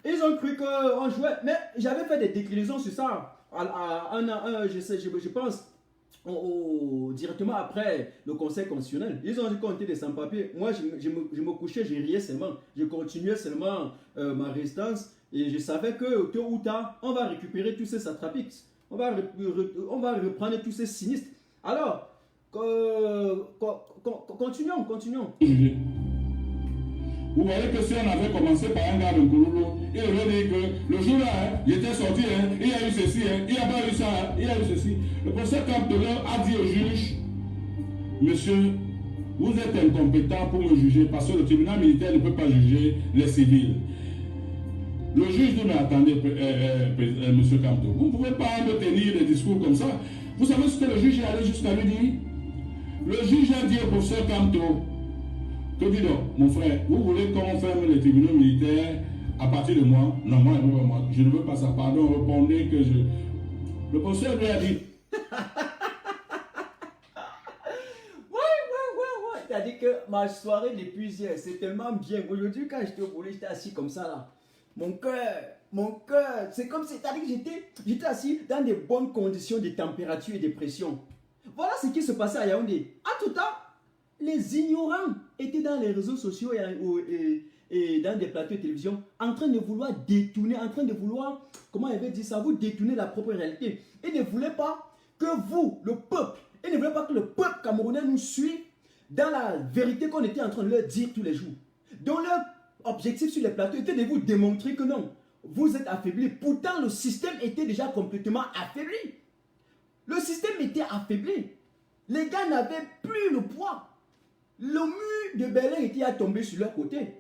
ils ont cru qu'on jouait. Mais j'avais fait des déclinaisons sur ça. Je pense, directement après le Conseil constitutionnel. Ils ont dit qu'on était des sans-papiers. Moi, je me couchais, je riais seulement. Je continuais seulement ma résistance. Et je savais que tôt ou tard, on va récupérer tous ces satrapiques. On va reprendre tous ces sinistres. Alors, continuons. Vous voyez que si on avait commencé par un gars de Kouloulou, il aurait dit que le jour-là, hein, il était sorti, hein, il y a eu ceci, hein, il n'y a pas eu ça, hein, il y a eu ceci. Le professeur Campteleur a dit au juge, monsieur, vous êtes incompétent pour me juger parce que le tribunal militaire ne peut pas juger les civils. Le juge dit, mais attendez, monsieur Campteleur, vous ne pouvez pas me tenir des discours comme ça. Vous savez ce que le juge est allé jusqu'à lui dire? Le juge a dit au professeur Campteleur, que dit donc, mon frère, vous voulez qu'on ferme les tribunaux militaires à partir de moi? Non, moi, je ne veux pas ça. Pardon, répondez que je... Le professeur lui a dit... Ouais. C'est-à-dire que ma soirée depuis hier, c'est tellement bien. Aujourd'hui, quand j'étais au boulot, j'étais assis comme ça là. Mon cœur, c'est comme si, c'est-à-dire que j'étais assis dans des bonnes conditions de température et de pression. Voilà ce qui se passait à Yaoundé. En tout cas, les ignorants étaient dans les réseaux sociaux et dans des plateaux de télévision en train de vouloir détourner, en train de vouloir, comment il avait dit ça, vous détourner la propre réalité. Ils ne voulaient pas que vous, le peuple, ils ne voulaient pas que le peuple camerounais nous suive dans la vérité qu'on était en train de leur dire tous les jours. Donc leur objectif sur les plateaux était de vous démontrer que non, vous êtes affaiblis. Pourtant, le système était déjà complètement affaibli. Le système était affaibli. Les gars n'avaient plus le poids. Le mur de Berlin était à tomber sur leur côté.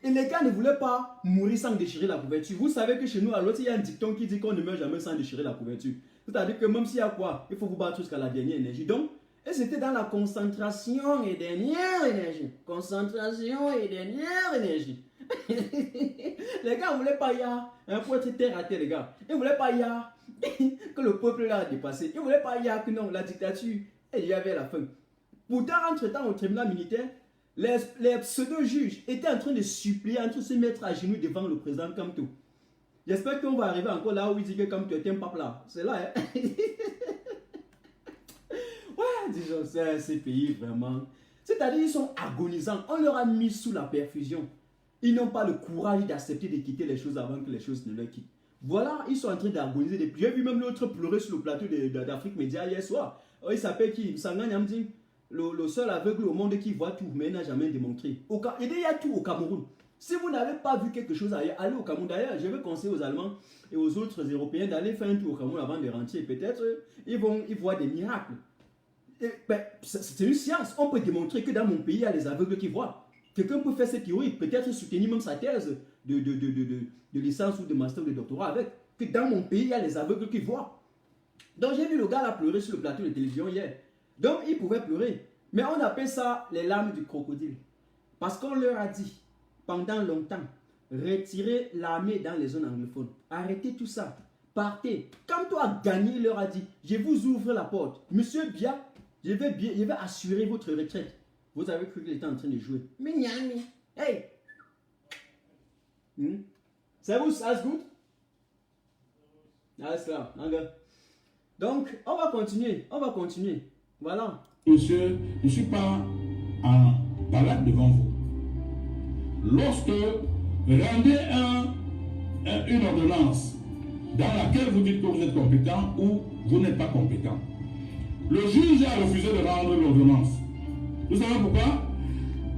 Et les gars ne voulaient pas mourir sans déchirer la couverture. Vous savez que chez nous, à l'autre, il y a un dicton qui dit qu'on ne meurt jamais sans déchirer la couverture. C'est-à-dire que même s'il y a quoi, il faut vous battre jusqu'à la dernière énergie. Donc, et c'était dans la concentration et dernière énergie. Concentration et dernière énergie. Les gars ne voulaient pas y avoir un pour être terre à terre, les gars. Ils ne voulaient pas y avoir que le peuple là a dépassé. Ils ne voulaient pas y avoir que non, la dictature, elle y avait la fin. Pourtant, entre-temps, au tribunal militaire, les pseudo-juges étaient en train de supplier, en train de se mettre à genoux devant le président Kamto. J'espère qu'on va arriver encore là où il dit que Kamto est un pape là. C'est là, hein. Ouais, disons, c'est ces pays vraiment. C'est-à-dire, ils sont agonisants. On leur a mis sous la perfusion. Ils n'ont pas le courage d'accepter de quitter les choses avant que les choses ne leur quittent. Voilà, ils sont en train d'agoniser. J'ai vu même l'autre pleurer sur le plateau d'Afrique Média hier soir. Il s'appelle qui? Sangan Yamding. Le seul aveugle au monde qui voit tout, mais il n'a jamais démontré. Il y a tout au Cameroun. Si vous n'avez pas vu quelque chose ailleurs, allez au Cameroun. D'ailleurs, je vais conseiller aux Allemands et aux autres Européens d'aller faire un tour au Cameroun avant de rentrer. Peut-être ils voient des miracles. C'est une science. On peut démontrer que dans mon pays, il y a les aveugles qui voient. Quelqu'un peut faire cette théorie, peut-être soutenir même sa thèse de licence ou de master ou de doctorat avec. Que dans mon pays, il y a les aveugles qui voient. Donc j'ai vu le gars là pleurer sur le plateau de télévision hier. Donc il pouvait pleurer. Mais on appelle ça les larmes du crocodile. Parce qu'on leur a dit, pendant longtemps, retirez l'armée dans les zones anglophones. Arrêtez tout ça. Partez. Quand toi as gagné, il leur a dit, je vous ouvre la porte. Monsieur Bia, je vais assurer votre retraite. Vous avez cru qu'il était en train de jouer. Mais hey! C'est vous, that's good? That's là, donc, on va continuer. Voilà. Monsieur, je ne suis pas en balade devant vous. Lorsque vous rendez une ordonnance dans laquelle vous dites que vous êtes compétent ou vous n'êtes pas compétent, le juge a refusé de rendre l'ordonnance. Vous savez pourquoi?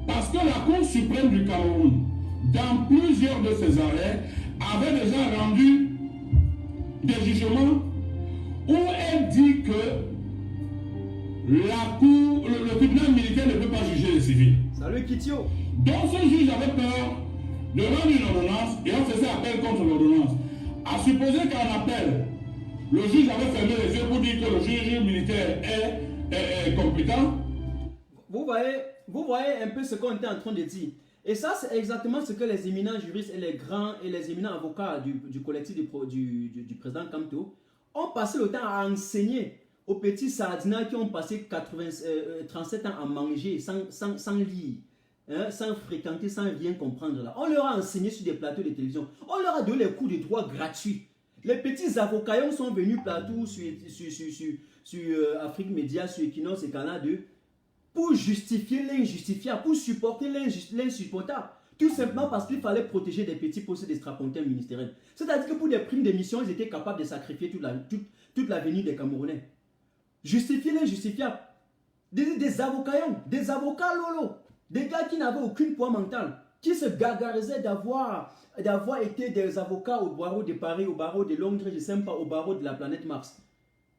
Parce que la Cour suprême du Cameroun, dans plusieurs de ses arrêts, avait déjà rendu des jugements où elle dit que le tribunal militaire ne peut pas juger les civils. Salut Kitio. Donc ce juge avait peur de rendre une ordonnance et on faisait appel contre l'ordonnance. À supposer qu'en appel, le juge avait fermé les yeux pour dire que le juge militaire est compétent. Vous voyez un peu ce qu'on était en train de dire. Et ça, c'est exactement ce que les éminents juristes et les grands et les éminents avocats du collectif du président Kamto ont passé le temps à enseigner aux petits sardinats qui ont passé 37 ans à manger sans lire, hein, sans fréquenter, sans rien comprendre. Là. On leur a enseigné sur des plateaux de télévision. On leur a donné les cours de droit gratuits. Les petits avocats sont venus partout sur Afrique Média, sur Equinox et Canal 2 pour justifier l'injustifiable, pour supporter l'insupportable. Tout simplement parce qu'il fallait protéger des petits postes de strapontins ministériels. C'est-à-dire que pour des primes d'émission, ils étaient capables de sacrifier toute l'avenir des Camerounais. Justifier l'injustifiable. Des avocats lolo. Des gars qui n'avaient aucune poids mentale. qui se gargarisaient d'avoir été des avocats au barreau de Paris, au barreau de Londres, je ne sais pas, au barreau de la planète Mars.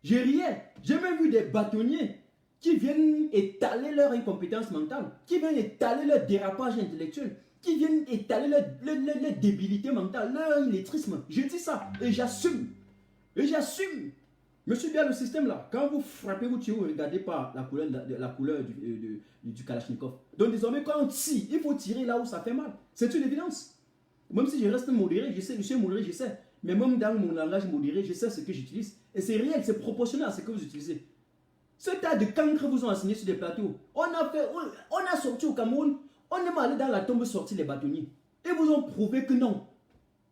Je riais. J'ai même vu des bâtonniers qui viennent étaler leur incompétence mentale, qui viennent étaler leur dérapage intellectuel, qui viennent étaler leur débilité mentale, leur illettrisme. Je dis ça et j'assume. Et j'assume. Je suis bien le système là. Quand vous frappez, vous tuez, vous ne regardez pas la couleur du Kalachnikov. Donc désormais, quand on tire, il faut tirer là où ça fait mal. C'est une évidence. Même si je reste modéré, je sais, je suis modéré, je sais. Mais même dans mon langage modéré, je sais ce que j'utilise. Et c'est réel, c'est proportionnel à ce que vous utilisez. Ce tas de cancres vous ont enseigné sur des plateaux. On a sorti au Cameroun, on est allé dans la tombe sortir les bâtonniers. Et vous ont prouvé que non.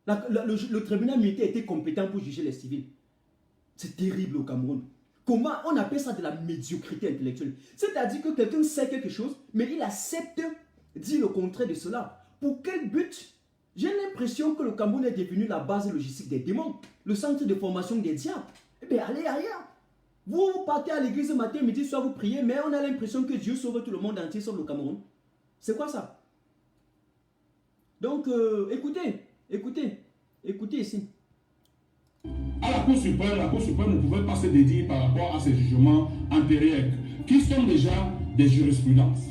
Le tribunal militaire était compétent pour juger les civils. C'est terrible au Cameroun. Comment on appelle ça de la médiocrité intellectuelle? C'est-à-dire que quelqu'un sait quelque chose, mais il accepte dire le contraire de cela. Pour quel but? J'ai l'impression que le Cameroun est devenu la base logistique des démons, le centre de formation des diables. Eh bien, allez ailleurs. Vous partez à l'église matin, midi, soir, vous priez, mais on a l'impression que Dieu sauve tout le monde entier, sauf le Cameroun. C'est quoi ça? Donc, écoutez ici. À la Cour suprême ne pouvait pas se dédier par rapport à ces jugements antérieurs, qui sont déjà des jurisprudences.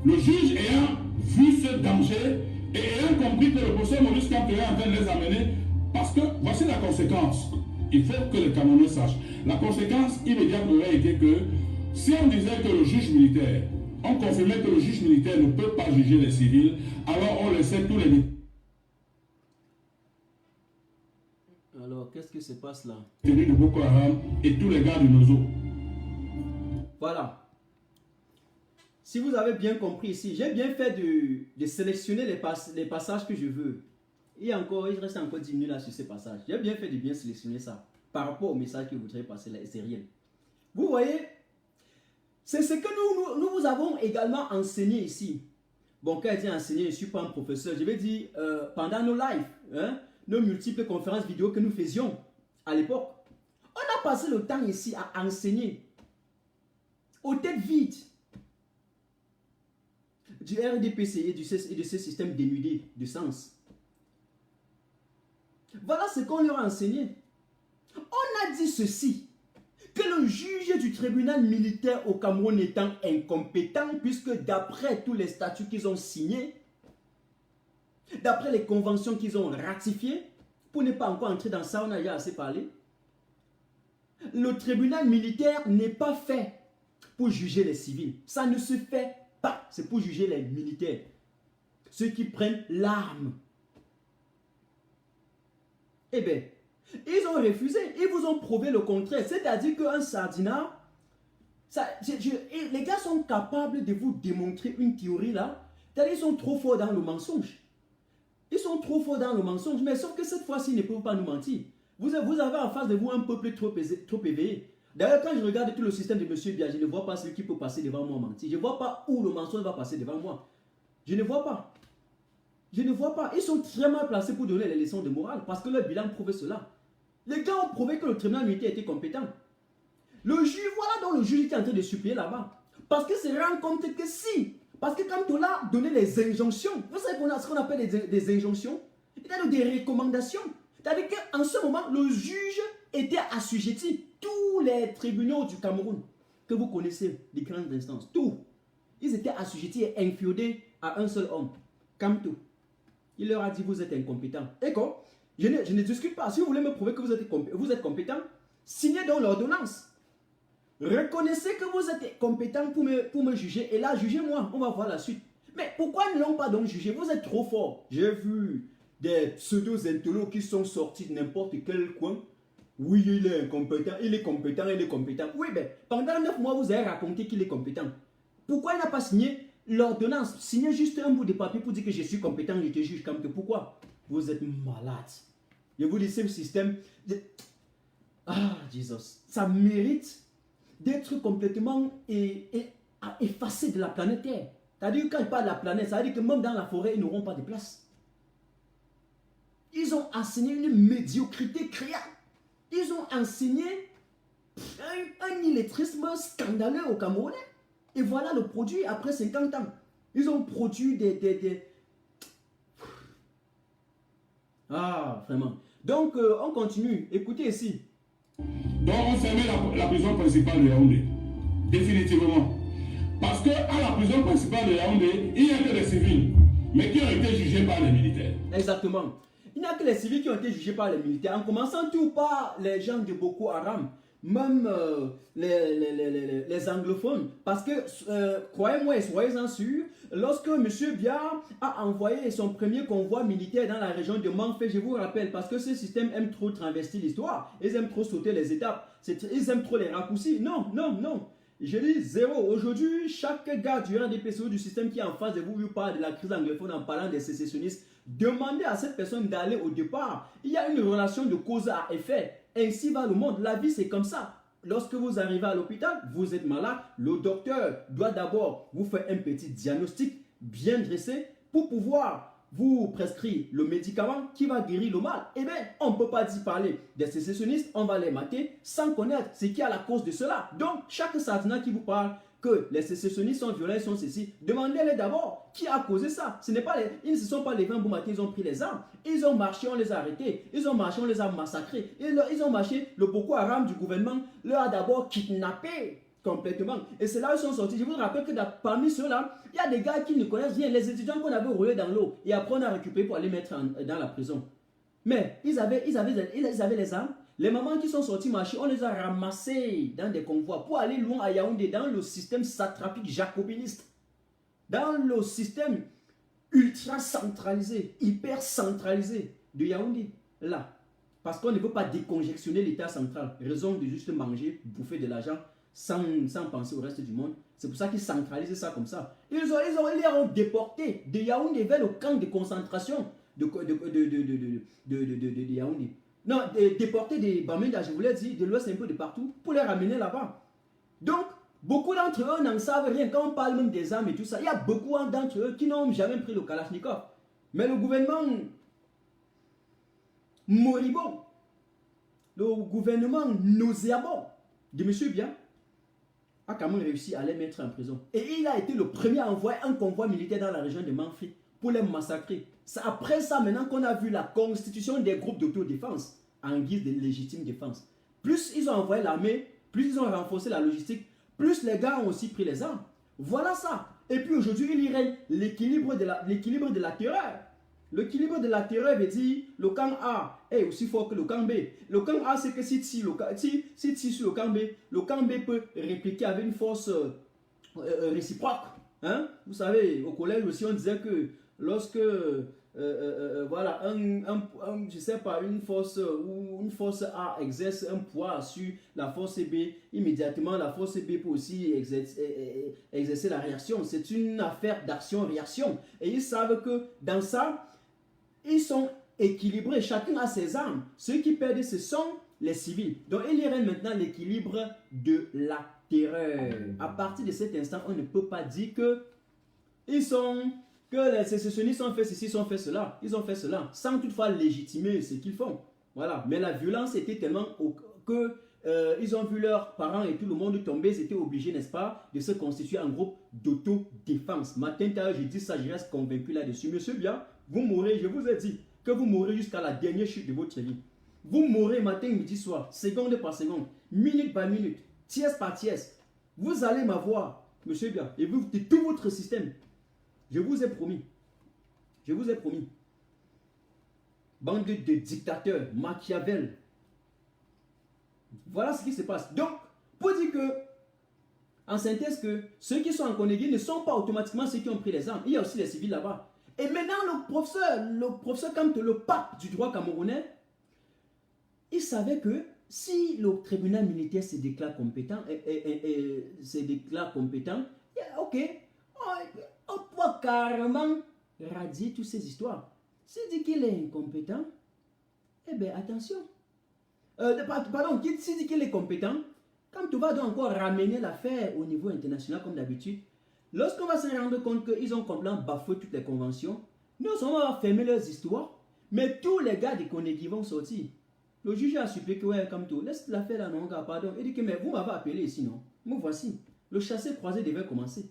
Le juge ayant vu ce danger et ayant compris que le professeur Maurice Kamto est en train de les amener, parce que voici la conséquence. Il faut que les Camerounais sachent. La conséquence immédiate aurait été que si on disait que le juge militaire, on confirmait que le juge militaire ne peut pas juger les civils, alors on laissait tous les... Alors, qu'est-ce qui se passe là? de Boko Haram et tous les gars du Nozo. Voilà. Si vous avez bien compris ici, j'ai bien fait de sélectionner les passages que je veux. Il reste encore 10 minutes là sur ces passages. J'ai bien fait de bien sélectionner ça par rapport au message que vous voudrez passer là, et c'est réel. Vous voyez, c'est ce que nous vous avons également enseigné ici. Bon, quand je dis enseigner, je ne suis pas un professeur. Je vais dire, pendant nos lives, nos multiples conférences vidéo que nous faisions à l'époque, on a passé le temps ici à enseigner aux têtes vides du RDPC et de ces systèmes dénudés de sens. Voilà ce qu'on leur a enseigné. On a dit ceci, que le juge du tribunal militaire au Cameroun étant incompétent, puisque d'après tous les statuts qu'ils ont signés, d'après les conventions qu'ils ont ratifiées, pour ne pas encore entrer dans ça, on a déjà assez parlé, le tribunal militaire n'est pas fait pour juger les civils. Ça ne se fait pas. C'est pour juger les militaires. Ceux qui prennent l'arme. Eh bien, ils ont refusé. Ils vous ont prouvé le contraire. C'est-à-dire qu'un sardinat, les gars sont capables de vous démontrer une théorie là. C'est-à-dire qu'ils sont trop forts dans le mensonge. Ils sont trop forts dans le mensonge. Mais sauf que cette fois-ci, ils ne peuvent pas nous mentir. Vous avez en face de vous un peuple trop éveillé. D'ailleurs, quand je regarde tout le système de M. Biya, je ne vois pas celui qui peut passer devant moi mentir. Je ne vois pas où le mensonge va passer devant moi. Je ne vois pas. Je ne vois pas. Ils sont très mal placés pour donner les leçons de morale parce que leur bilan prouve cela. Les gars ont prouvé que le tribunal militaire était compétent. Le juge, voilà donc le juge était en train de supplier là-bas. Parce qu'il se rend compte que si, parce que quand on a donné les injonctions, vous savez qu'on a ce qu'on appelle des injonctions, c'est-à-dire des recommandations. C'est-à-dire qu'en ce moment, le juge était assujetti. Tous les tribunaux du Cameroun que vous connaissez, les grandes instances, tous, ils étaient assujettis et inféodés à un seul homme, Kamto. Il leur a dit, vous êtes incompétent. Et quoi? Je ne discute pas. Si vous voulez me prouver que vous êtes compétent, signez donc l'ordonnance. Reconnaissez que vous êtes compétent pour me juger. Et là, jugez-moi. On va voir la suite. Mais pourquoi ils ne l'ont pas donc jugé? Vous êtes trop fort. J'ai vu des pseudo-intellos qui sont sortis de n'importe quel coin. Oui, il est incompétent, il est compétent, il est compétent. Oui, mais pendant 9 mois, vous avez raconté qu'il est compétent. Pourquoi il n'a pas signé l'ordonnance? Signez juste un bout de papier pour dire que je suis compétent, je te juge comme que. Pourquoi? Vous êtes malade. Je vous dis, ce système... Ah, Jesus. Ça mérite d'être complètement effacé de la planète Terre. C'est-à-dire que quand il parle de la planète, ça veut dire que même dans la forêt, ils n'auront pas de place. Ils ont enseigné une médiocrité créale. Ils ont enseigné un illettrisme scandaleux aux Camerounais. Et voilà le produit après 50 ans. Ils ont produit des... Ah, vraiment. Donc, on continue. Écoutez ici. Donc, on fermait la prison principale de Yaoundé. Définitivement. Parce qu'à la prison principale de Yaoundé, il n'y a que des civils, mais qui ont été jugés par les militaires. Exactement. Il n'y a que les civils qui ont été jugés par les militaires, en commençant tout par les gens de Boko Haram, même les anglophones. Parce que, croyez-moi et soyez-en sûrs, lorsque M. Bia a envoyé son premier convoi militaire dans la région de Manfé, je vous rappelle, parce que ce système aime trop travestir l'histoire, ils aiment trop sauter les étapes, ils aiment trop les raccourcis. Non, non, non. Je dis zéro. Aujourd'hui, chaque gars du RDPCO du système qui est en face de vous parle de la crise anglophone en parlant des sécessionnistes. Demandez à cette personne d'aller au départ. Il y a une relation de cause à effet. Ainsi va le monde. La vie, c'est comme ça. Lorsque vous arrivez à l'hôpital, vous êtes malade. Le docteur doit d'abord vous faire un petit diagnostic bien dressé pour pouvoir vous prescrit le médicament qui va guérir le mal. Eh bien, on ne peut pas y parler des sécessionnistes, on va les mater sans connaître ce qui est à la cause de cela. Donc, chaque sardinat qui vous parle que les sécessionnistes sont violents, sont ceci, demandez-les d'abord qui a causé ça. Ils ne se sont pas levés un bon matin, ils ont pris les armes, ils ont marché, on les a arrêtés, ils ont marché, on les a massacrés, ils ont marché, le Boko Haram du gouvernement leur a d'abord kidnappé complètement. Et c'est là où ils sont sortis. Je vous rappelle que parmi ceux-là, il y a des gars qui ne connaissent rien. Les étudiants qu'on avait roulés dans l'eau et après on a récupéré pour aller mettre dans la prison. Mais ils avaient les armes. Les mamans qui sont sortis marcher, on les a ramassés dans des convois pour aller loin à Yaoundé, dans le système satrapique jacobiniste. Dans le système ultra centralisé, hyper centralisé de Yaoundé. Là. Parce qu'on ne veut pas déconjectionner l'État central. Raison de juste manger, bouffer de l'argent sans penser au reste du monde. C'est pour ça qu'ils centralisent ça comme ça. Ils les ont déportés de Yaoundé vers le camp de concentration de Yaoundé. Non, déportés des Bamenda, je vous l'ai dit, de l'Ouest un peu de partout, pour les ramener là-bas. Donc, beaucoup d'entre eux n'en savent rien. Quand on parle même des armes et tout ça, il y a beaucoup d'entre eux qui n'ont jamais pris le Kalachnikov. Mais le gouvernement moribond, le gouvernement nauséabond de M. Bia, a quand même réussi à les mettre en prison. Et il a été le premier à envoyer un convoi militaire dans la région de Manfri pour les massacrer. C'est après ça maintenant qu'on a vu la constitution des groupes d'autodéfense en guise de légitime défense. Plus ils ont envoyé l'armée, plus ils ont renforcé la logistique, plus les gars ont aussi pris les armes. Voilà ça. Et puis aujourd'hui, il y règne l'équilibre de la terreur. L'équilibre de la terreur veut dire le camp A est aussi fort que le camp B. Le camp A, c'est que si tu sur le camp B peut répliquer avec une force réciproque. Hein? Vous savez, au collège aussi, on disait que lorsque voilà, je sais pas, une force A exerce un poids sur la force B, immédiatement la force B peut aussi exercer la réaction. C'est une affaire d'action-réaction. Et ils savent que dans ça, ils sont équilibrés, chacun a ses armes. Ceux qui perdent, ce sont les civils. Donc il y a maintenant l'équilibre de la terreur. À partir de cet instant, on ne peut pas dire que les sécessionnistes ont fait ceci, ont fait cela. Ils ont fait cela, sans toutefois légitimer ce qu'ils font. Voilà. Mais la violence était tellement que ils ont vu leurs parents et tout le monde tomber, ils étaient obligés, n'est-ce pas, de se constituer en groupe d'autodéfense. Matin, je dis ça, je reste convaincu là-dessus. Monsieur Bia, vous mourrez, je vous ai dit que vous mourrez jusqu'à la dernière chute de votre vie. Vous mourrez matin, midi, soir, seconde par seconde, minute par minute, tiers par tiers. Vous allez m'avoir, monsieur Bia, et vous, de tout votre système. Je vous ai promis. Je vous ai promis. Bande de dictateurs, Machiavel. Voilà ce qui se passe. Donc, pour dire que, en synthèse, que ceux qui sont en Konegi ne sont pas automatiquement ceux qui ont pris les armes. Il y a aussi les civils là-bas. Et maintenant, le professeur Kamto, le pape du droit camerounais, il savait que si le tribunal militaire se déclare compétent, ok, on peut carrément radier toutes ces histoires. S'il dit qu'il est incompétent, eh bien attention. Pardon, s'il dit qu'il est compétent, quand tu vas donc encore ramener l'affaire au niveau international comme d'habitude, lorsqu'on va se rendre compte qu'ils ont complètement bafoué toutes les conventions, nous on va fermer leurs histoires, mais tous les gars des Konegi vont sortir. Le juge a supplié que, ouais, comme tout, laisse l'affaire là, non, gars, pardon. Il dit que, mais vous m'avez appelé ici, non? Moi, voici. Le chassé croisé devait commencer.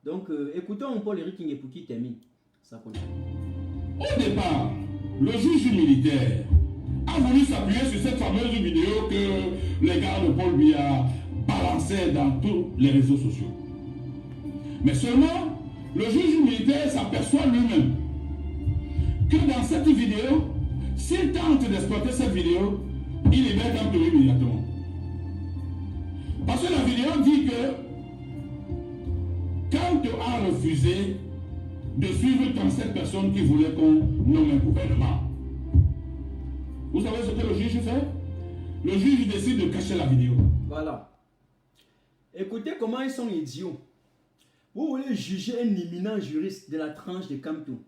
Donc, écoutons Paul-Éric Kingué pour qu'il termine. Ça compte. Au départ, le juge militaire a voulu s'appuyer sur cette fameuse vidéo que les gars de Paul Biya balançaient dans tous les réseaux sociaux. Mais seulement, le juge militaire s'aperçoit lui-même que dans cette vidéo, s'il tente d'exploiter cette vidéo, il est bien capturé immédiatement. Parce que la vidéo dit que quand tu as refusé de suivre 37 personnes qui voulaient qu'on nomme un gouvernement, vous savez ce que le juge fait? Le juge décide de cacher la vidéo. Voilà. Écoutez comment ils sont idiots. Vous voulez juger un éminent juriste de la tranche de Kamto.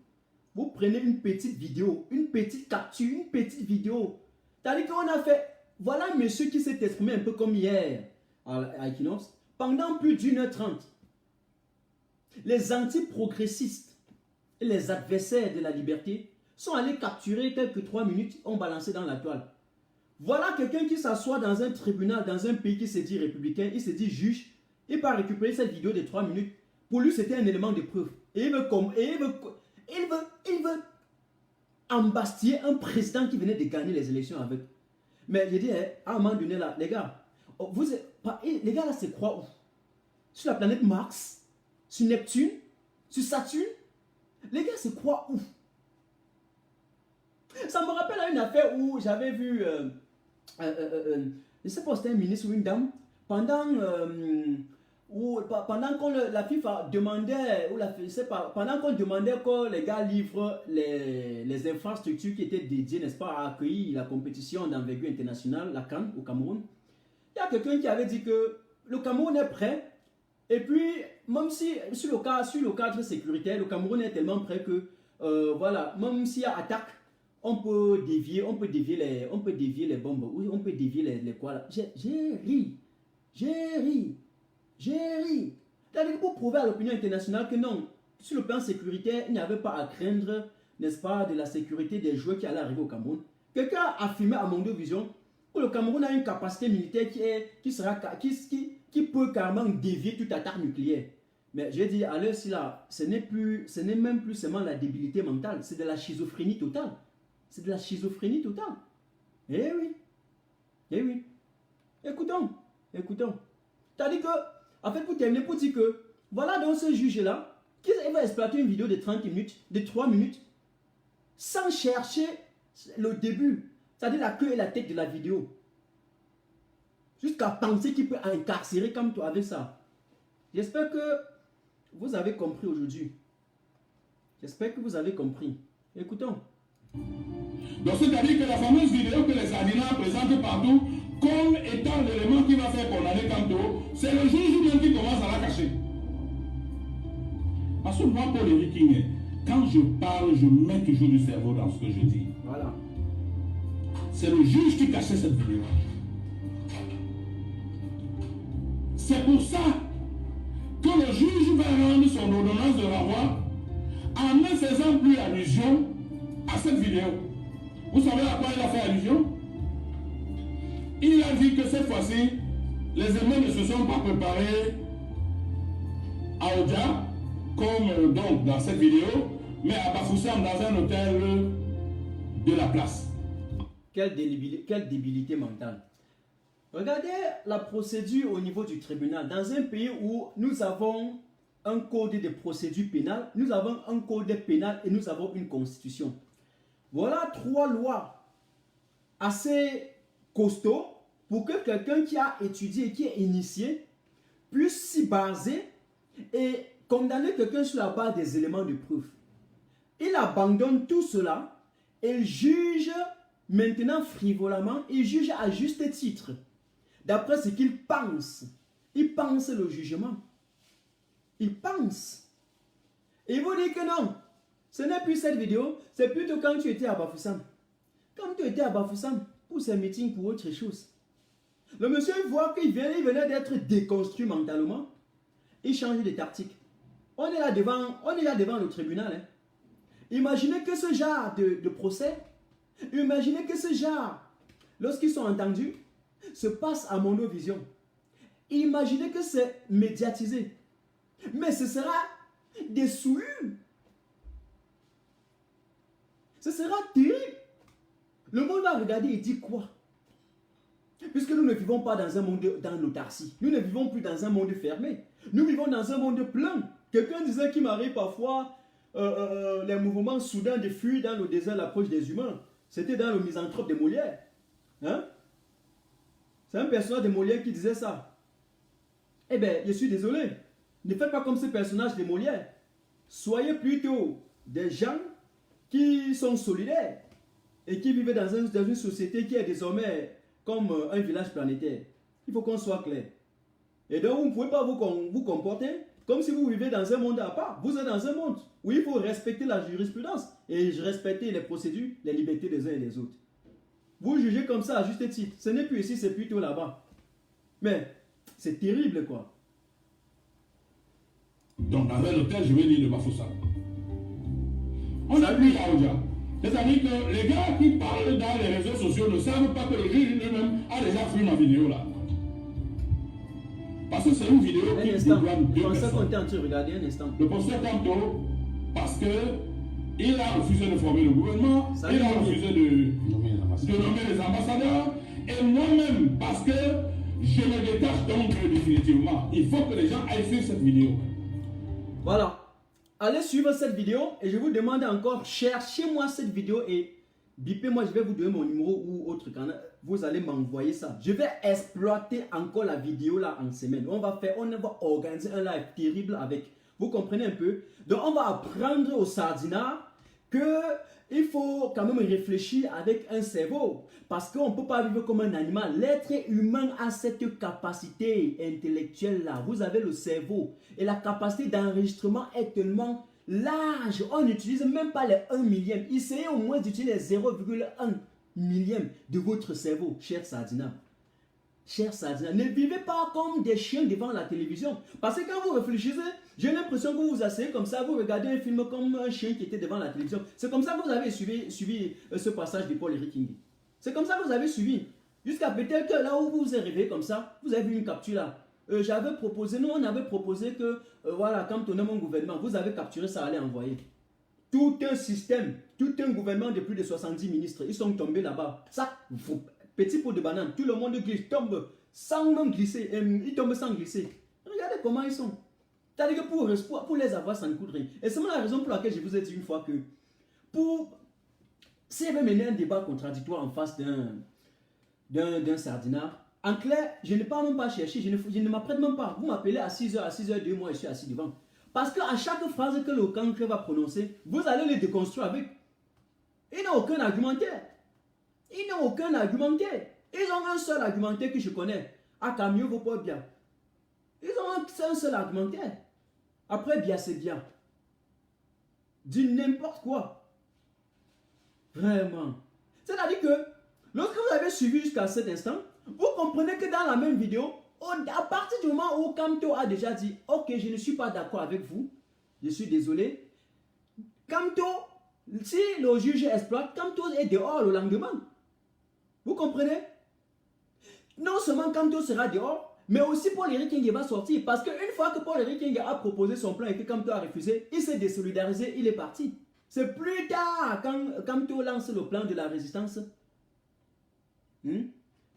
Vous prenez une petite vidéo, une petite capture, une petite vidéo. C'est-à-dire qu'on a fait, voilà un monsieur qui s'est exprimé un peu comme hier à Equinox, pendant plus d'1h30. Les anti-progressistes et les adversaires de la liberté sont allés capturer quelques 3 minutes, ont balancé dans la toile. Voilà quelqu'un qui s'assoit dans un tribunal, dans un pays qui se dit républicain, il se dit juge, il va récupérer cette vidéo de 3 minutes. Pour lui, c'était un élément de preuve. Et il veut embastiller un président qui venait de gagner les élections avec. Mais je dis, à un moment donné, là, les gars, les gars là, c'est quoi où? Sur la planète Mars? Sur Neptune? Sur Saturne? Les gars, c'est quoi où? Ça me rappelle à une affaire où j'avais vu, je ne sais pas si c'était un ministre ou une dame, pendant qu'on la FIFA demandait, ou je sais pas, pendant qu'on demandait que les gars livrent les infrastructures qui étaient dédiées, n'est-ce pas, à accueillir la compétition d'envergure internationale, la CAN au Cameroun, il y a quelqu'un qui avait dit que le Cameroun est prêt, et puis même si sur le cadre sécuritaire, le Cameroun est tellement prêt que, voilà, même s'il y a attaque, on peut dévier les bombes, ou on peut dévier les quoi là. J'ai ri. C'est-à-dire pour prouver à l'opinion internationale que non, sur le plan sécuritaire, il n'y avait pas à craindre, n'est-ce pas, de la sécurité des joueurs qui allaient arriver au Cameroun. Quelqu'un a affirmé à Mondo Vision que le Cameroun a une capacité militaire qui peut carrément dévier toute attaque nucléaire. Mais je dis à l'heure ci là, ce n'est même plus seulement la débilité mentale, c'est de la schizophrénie totale. C'est de la schizophrénie totale. Eh oui. Écoutons. C'est-à-dire que, en fait, pour terminer, pour dire que, voilà donc ce juge-là, qui va exploiter une vidéo de 30 minutes, de 3 minutes, sans chercher le début, c'est-à-dire la queue et la tête de la vidéo. Jusqu'à penser qu'il peut incarcérer comme toi avec ça. J'espère que vous avez compris aujourd'hui. J'espère que vous avez compris. Écoutons. Donc c'est-à-dire que la fameuse vidéo que les Sardinats présentent partout comme étant l'élément qui va faire condamner Kamto, c'est le juge même qui commence à la cacher. Parce que moi, Paul-Éric Kingué, quand je parle, je mets toujours du cerveau dans ce que je dis. Voilà. C'est le juge qui cachait cette vidéo. C'est pour ça que le juge va rendre son ordonnance de renvoi en ne faisant plus allusion à cette vidéo. Vous savez à quoi il a fait allusion? Il a dit que cette fois-ci, les émeutes ne se sont pas préparés à Odia, comme donc dans cette vidéo, mais à Bafoussam dans un hôtel de la place. Quelle débilité mentale. Regardez la procédure au niveau du tribunal. Dans un pays où nous avons un code de procédure pénale, nous avons un code pénal et nous avons une constitution. Voilà 3 lois assez costauds pour que quelqu'un qui a étudié, qui est initié, puisse s'y baser et condamner quelqu'un sur la base des éléments de preuve. Il abandonne tout cela et juge maintenant frivolement, il juge à juste titre. D'après ce qu'il pense. Il pense le jugement. Il pense. Et il vous dit que non. Ce n'est plus cette vidéo, c'est plutôt quand tu étais à Bafoussam. Quand tu étais à Bafoussam, pour ces meetings, pour autre chose. Le monsieur voit qu'il venait d'être déconstruit mentalement. Il change de tactique. On est là devant le tribunal. Hein. Imaginez que ce genre de procès, imaginez que ce genre, lorsqu'ils sont entendus, se passe à Mondo Vision. Imaginez que c'est médiatisé. Mais ce sera des souillures. Ce sera terrible. Le monde va regarder et dire quoi? Puisque nous ne vivons pas dans un monde dans l'autarcie. Nous ne vivons plus dans un monde fermé. Nous vivons dans un monde plein. Quelqu'un disait qu'il m'arrive parfois les mouvements soudains de fuir dans le désert à l'approche des humains. C'était dans le Misanthrope de Molière. Hein? C'est un personnage de Molière qui disait ça. Eh bien, je suis désolé. Ne faites pas comme ce personnage de Molière. Soyez plutôt des gens qui sont solidaires et qui vivent dans une société qui est désormais comme un village planétaire. Il faut qu'on soit clair. Et donc, vous ne pouvez pas vous comporter comme si vous vivez dans un monde à part. Vous êtes dans un monde où il faut respecter la jurisprudence et respecter les procédures, les libertés des uns et des autres. Vous jugez comme ça à juste titre. Ce n'est plus ici, c'est plutôt là-bas. Mais c'est terrible, quoi. Donc, dans un hôtel, je vais lire le Bafoussam. On a vu Aoudia. C'est-à-dire que les gars qui parlent dans les réseaux sociaux ne savent pas que le juge lui-même a déjà vu ma vidéo là. Parce que c'est une vidéo qui dédouane deux personnes. Le professeur Kanto, parce que il a refusé de former le gouvernement, il a refusé de nommer les ambassadeurs, et moi-même, parce que je me détache donc définitivement. Il faut que les gens aillent suivre cette vidéo. Voilà. Allez suivre cette vidéo et je vous demande encore, cherchez-moi cette vidéo et bipez-moi, je vais vous donner mon numéro ou autre canal. Vous allez m'envoyer ça. Je vais exploiter encore la vidéo là en semaine. On va organiser un live terrible avec. Vous comprenez un peu? Donc on va apprendre au Sardinat que il faut quand même réfléchir avec un cerveau. Parce qu'on ne peut pas vivre comme un animal. L'être humain a cette capacité intellectuelle là. Vous avez le cerveau. Et la capacité d'enregistrement est tellement large. On n'utilise même pas les 1 millième. Essayez au moins d'utiliser les 0,1 millième de votre cerveau, cher Sardina. Cher Sardina, ne vivez pas comme des chiens devant la télévision. Parce que quand vous réfléchissez, j'ai l'impression que vous vous asseyez comme ça, vous regardez un film comme un chien qui était devant la télévision. C'est comme ça que vous avez suivi ce passage de Paul-Éric Kingi. C'est comme ça que vous avez suivi. Jusqu'à peut-être que là où vous vous êtes réveillé comme ça, vous avez vu une capture là. J'avais proposé, nous on avait proposé que, voilà, quand on a mon gouvernement, vous avez capturé ça, allez envoyer. Tout un système, tout un gouvernement de plus de 70 ministres, ils sont tombés là-bas. Ça, petit pot de banane, tout le monde glisse, tombe sans même glisser, ils tombent sans glisser. Regardez comment ils sont. C'est-à-dire que pour les avoir, ça ne coûte rien. Et c'est la raison pour laquelle je vous ai dit une fois que, s'il y avait mené un débat contradictoire en face d'un Sardinat, en clair, je n'ai pas même pas cherché, je ne m'apprête même pas. Vous m'appelez à 6h, à 6h02, moi je suis assis devant. Parce qu'à chaque phrase que le cancre va prononcer, vous allez les déconstruire avec. Ils n'ont aucun argumentaire. Ils n'ont aucun argumentaire. Ils ont un seul argumentaire que je connais. Ah, camion vaut pas bien. Ils ont un seul argumentaire. Après, bien, c'est bien. Dis n'importe quoi. Vraiment. C'est-à-dire que, lorsque vous avez suivi jusqu'à cet instant, vous comprenez que dans la même vidéo, à partir du moment où Kamto a déjà dit « Ok, je ne suis pas d'accord avec vous, je suis désolé », Kamto, si le juge exploite, Kamto est dehors le lendemain. Vous comprenez? Non seulement Kamto sera dehors, mais aussi Paul-Éric Kingi va sortir. Parce qu'une fois que Paul-Éric Kingi a proposé son plan et que Kamto a refusé, il s'est désolidarisé, il est parti. C'est plus tard, quand Kamto lance le plan de la résistance,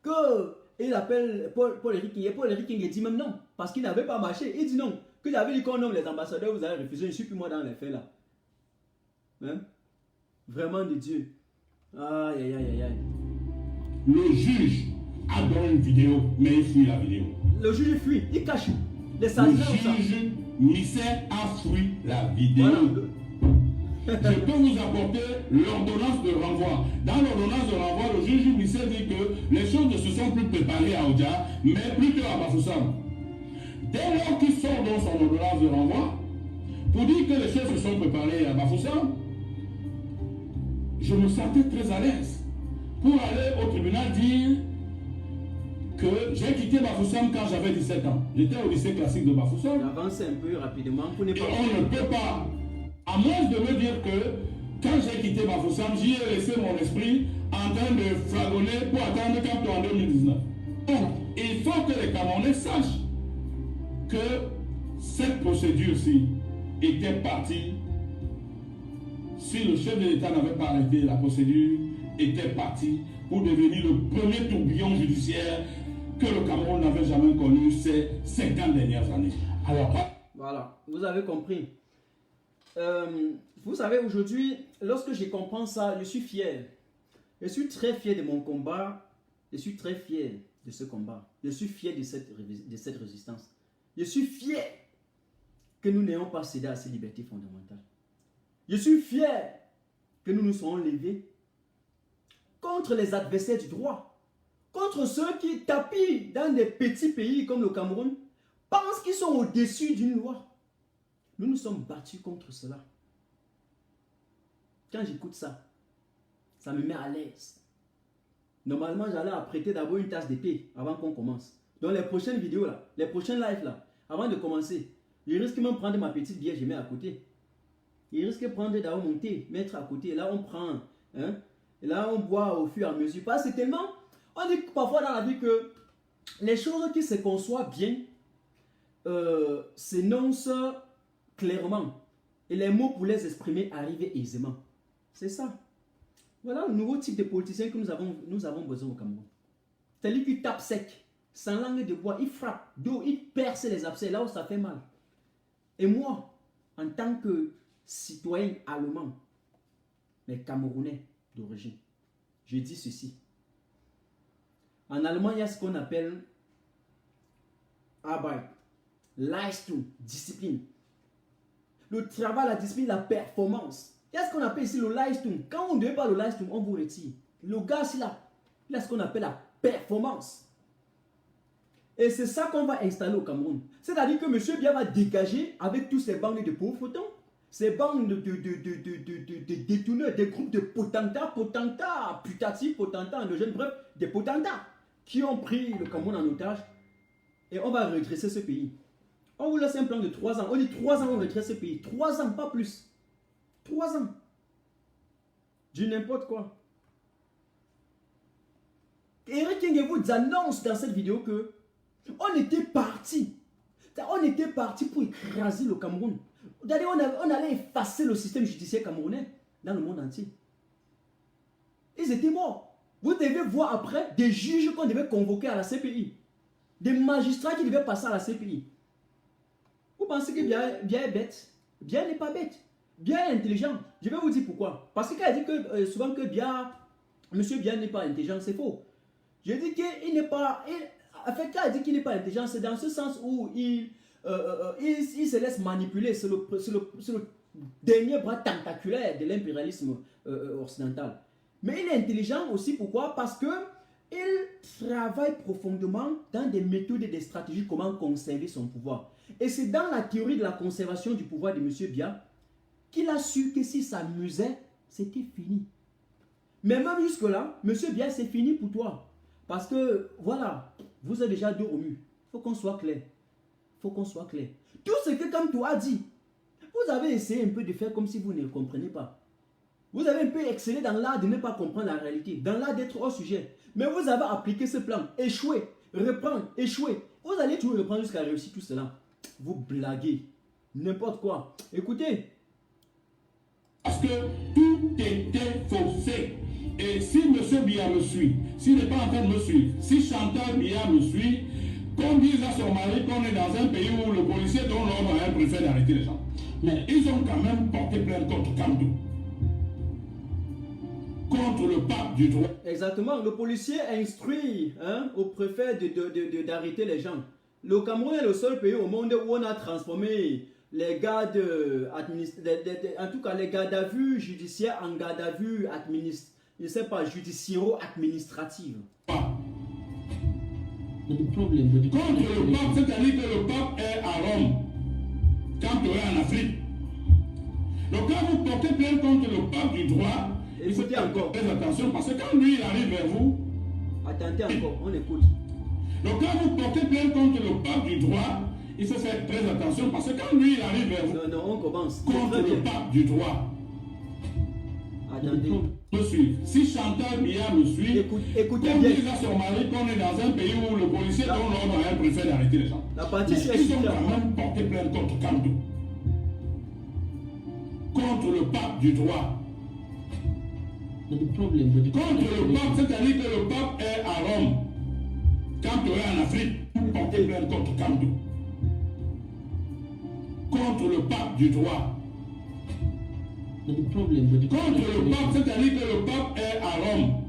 que il appelle Paul-Éric Kingi. Paul-Éric Kingi dit même non, parce qu'il n'avait pas marché. Il dit non, que j'avais dit qu'on nomme les ambassadeurs, vous avez refusé, je ne suis plus moi dans les faits là. Hein? Vraiment de Dieu. Aïe, aïe, aïe, aïe. Le juge a donné une vidéo, mais il fuit la vidéo. Le juge fuit, il cache. Les Sardinats. Le juge Misset a fui la vidéo. Voilà. Je peux vous apporter l'ordonnance de renvoi. Dans l'ordonnance de renvoi, le juge Misset dit que les choses ne se sont plus préparées à Odia, mais plutôt à Bafoussam. Dès lors qu'il sort dans son ordonnance de renvoi, pour dire que les choses se sont préparées à Bafoussam, je me sentais très à l'aise pour aller au tribunal dire que j'ai quitté Bafoussam quand j'avais 17 ans. J'étais au lycée classique de Bafoussam. Avancez un peu rapidement pour ne pas... Et on ne peut pas, à moins de me dire que quand j'ai quitté Bafoussam, j'y ai laissé mon esprit en train de flagonner pour attendre Kamto en 2019. Donc, il faut que les Camerounais sachent que cette procédure-ci était partie, si le chef de l'État n'avait pas arrêté la procédure, était parti pour devenir le premier tourbillon judiciaire que le Cameroun n'avait jamais connu ces 50 dernières années. Alors, voilà, vous avez compris. Vous savez, aujourd'hui, lorsque je comprends ça, je suis fier. Je suis très fier de mon combat. Je suis très fier de ce combat. Je suis fier de cette résistance. Je suis fier que nous n'ayons pas cédé à ces libertés fondamentales. Je suis fier que nous nous soyons levés contre les adversaires du droit, contre ceux qui tapis dans des petits pays comme le Cameroun, pensent qu'ils sont au-dessus d'une loi. Nous nous sommes battus contre cela. Quand j'écoute ça, ça me met à l'aise. Normalement, j'allais apprêter d'abord une tasse de thé avant qu'on commence. Dans les prochaines vidéos, là, les prochains lives, là, avant de commencer, je risque même de prendre ma petite bière, je mets à côté. Je risque de prendre d'abord mon thé, mettre à côté. Là, on prend, hein, et là, on boit au fur et à mesure. Parce que c'est tellement, on dit parfois dans la vie que les choses qui se conçoivent bien s'énoncent clairement. Et les mots pour les exprimer arrivent aisément. C'est ça. Voilà le nouveau type de politicien que nous avons besoin au Cameroun. C'est-à-dire qu'il tape sec, sans langue de bois, il frappe d'eau, il perce les abcès là où ça fait mal. Et moi, en tant que citoyen allemand, mais camerounais d'origine, je dis ceci. En allemand, il y a ce qu'on appelle Arbeit, Leistung, discipline. Le travail, la discipline, la performance. Il y a ce qu'on appelle ici le Leistung. Quand on ne devait pas le Leistung, on vous retire. Le gars, il a ce qu'on appelle la performance. Et c'est ça qu'on va installer au Cameroun. C'est-à-dire que M. Biya va dégager avec tous ces bandes de pauvres, ces bandes de détourneurs, des groupes de potentats, putatifs, potentats, endogènes, bref, des potentats qui ont pris le Cameroun en otage. Et on va redresser ce pays. On vous laisse un plan de 3 ans. On dit 3 ans, on redresse ce pays. 3 ans, pas plus. 3 ans. Du n'importe quoi. Eric King vous annonce dans cette vidéo que on était parti. On était parti pour écraser le Cameroun. D'ailleurs, on allait effacer le système judiciaire camerounais dans le monde entier. Ils étaient morts. Vous devez voir après des juges qu'on devait convoquer à la CPI. Des magistrats qui devaient passer à la CPI. Vous pensez que Biya est bête? Biya n'est pas bête. Biya est intelligent. Je vais vous dire pourquoi. Parce qu'il a dit que souvent que M. Biya n'est pas intelligent, c'est faux. Je dis qu'il n'est pas... En fait, quand il dit qu'il n'est pas intelligent, c'est dans ce sens où il se laisse manipuler. C'est le dernier bras tentaculaire de l'impérialisme occidental. Mais il est intelligent aussi, pourquoi? Parce que il travaille profondément dans des méthodes et des stratégies comment conserver son pouvoir. Et c'est dans la théorie de la conservation du pouvoir de M. Biya qu'il a su que s'il s'amusait, c'était fini. Mais même jusque-là, M. Biya, c'est fini pour toi. Parce que, voilà, vous êtes déjà deux au mur. Il faut qu'on soit clair. Il faut qu'on soit clair. Tout ce que Kamto a dit, vous avez essayé un peu de faire comme si vous ne le comprenez pas. Vous avez un peu excellé dans l'art de ne pas comprendre la réalité, dans l'art d'être hors sujet. Mais vous avez appliqué ce plan, échoué, reprendre, échoué. Vous allez toujours reprendre jusqu'à réussir tout cela. Vous blaguez. N'importe quoi. Écoutez. Parce que tout était faussé. Et si M. Biya me suit, s'il n'est pas en train de me suivre, si Chantal Biya me suit, qu'on dise à son mari qu'on est dans un pays où le policier donne l'ordre à un préfet d'arrêter les gens. Mais ils ont quand même porté plainte contre Kamdou. Contre le pape du droit. Exactement, le policier instruit au préfet d'arrêter les gens. Le Cameroun est le seul pays au monde où on a transformé les gardes en tout cas les gardes à vue judiciaires en gardes à vue je sais pas, judiciairo-administrative. Contre le pape, c'est-à-dire que le pape est à Rome, quand tu es en Afrique. Donc quand vous portez plainte contre le pape du droit, il faut faire très attention parce que quand lui il arrive vers vous, attendez encore, on écoute. Donc quand vous portez plainte contre le pape du droit, il faut faire très attention parce que quand lui il arrive vers vous, non, on commence. Contre le pape du droit. Attendez. Me suivre. Si Chantal Biya me suit, Écoutez comme bien. dit à son mari qu'on est dans un pays où le policier donne l'ordre à un préfet d'arrêter les gens. La partie Mais c'est ils ont super. quand même porté plainte contre Kamto. Contre le pape du droit. Contre le pape, c'est-à-dire que le pape est à Rome. Kamto est en Afrique. Porté plainte contre Kamto. Contre le pape du droit. Contre le pape, c'est-à-dire que le pape est à Rome.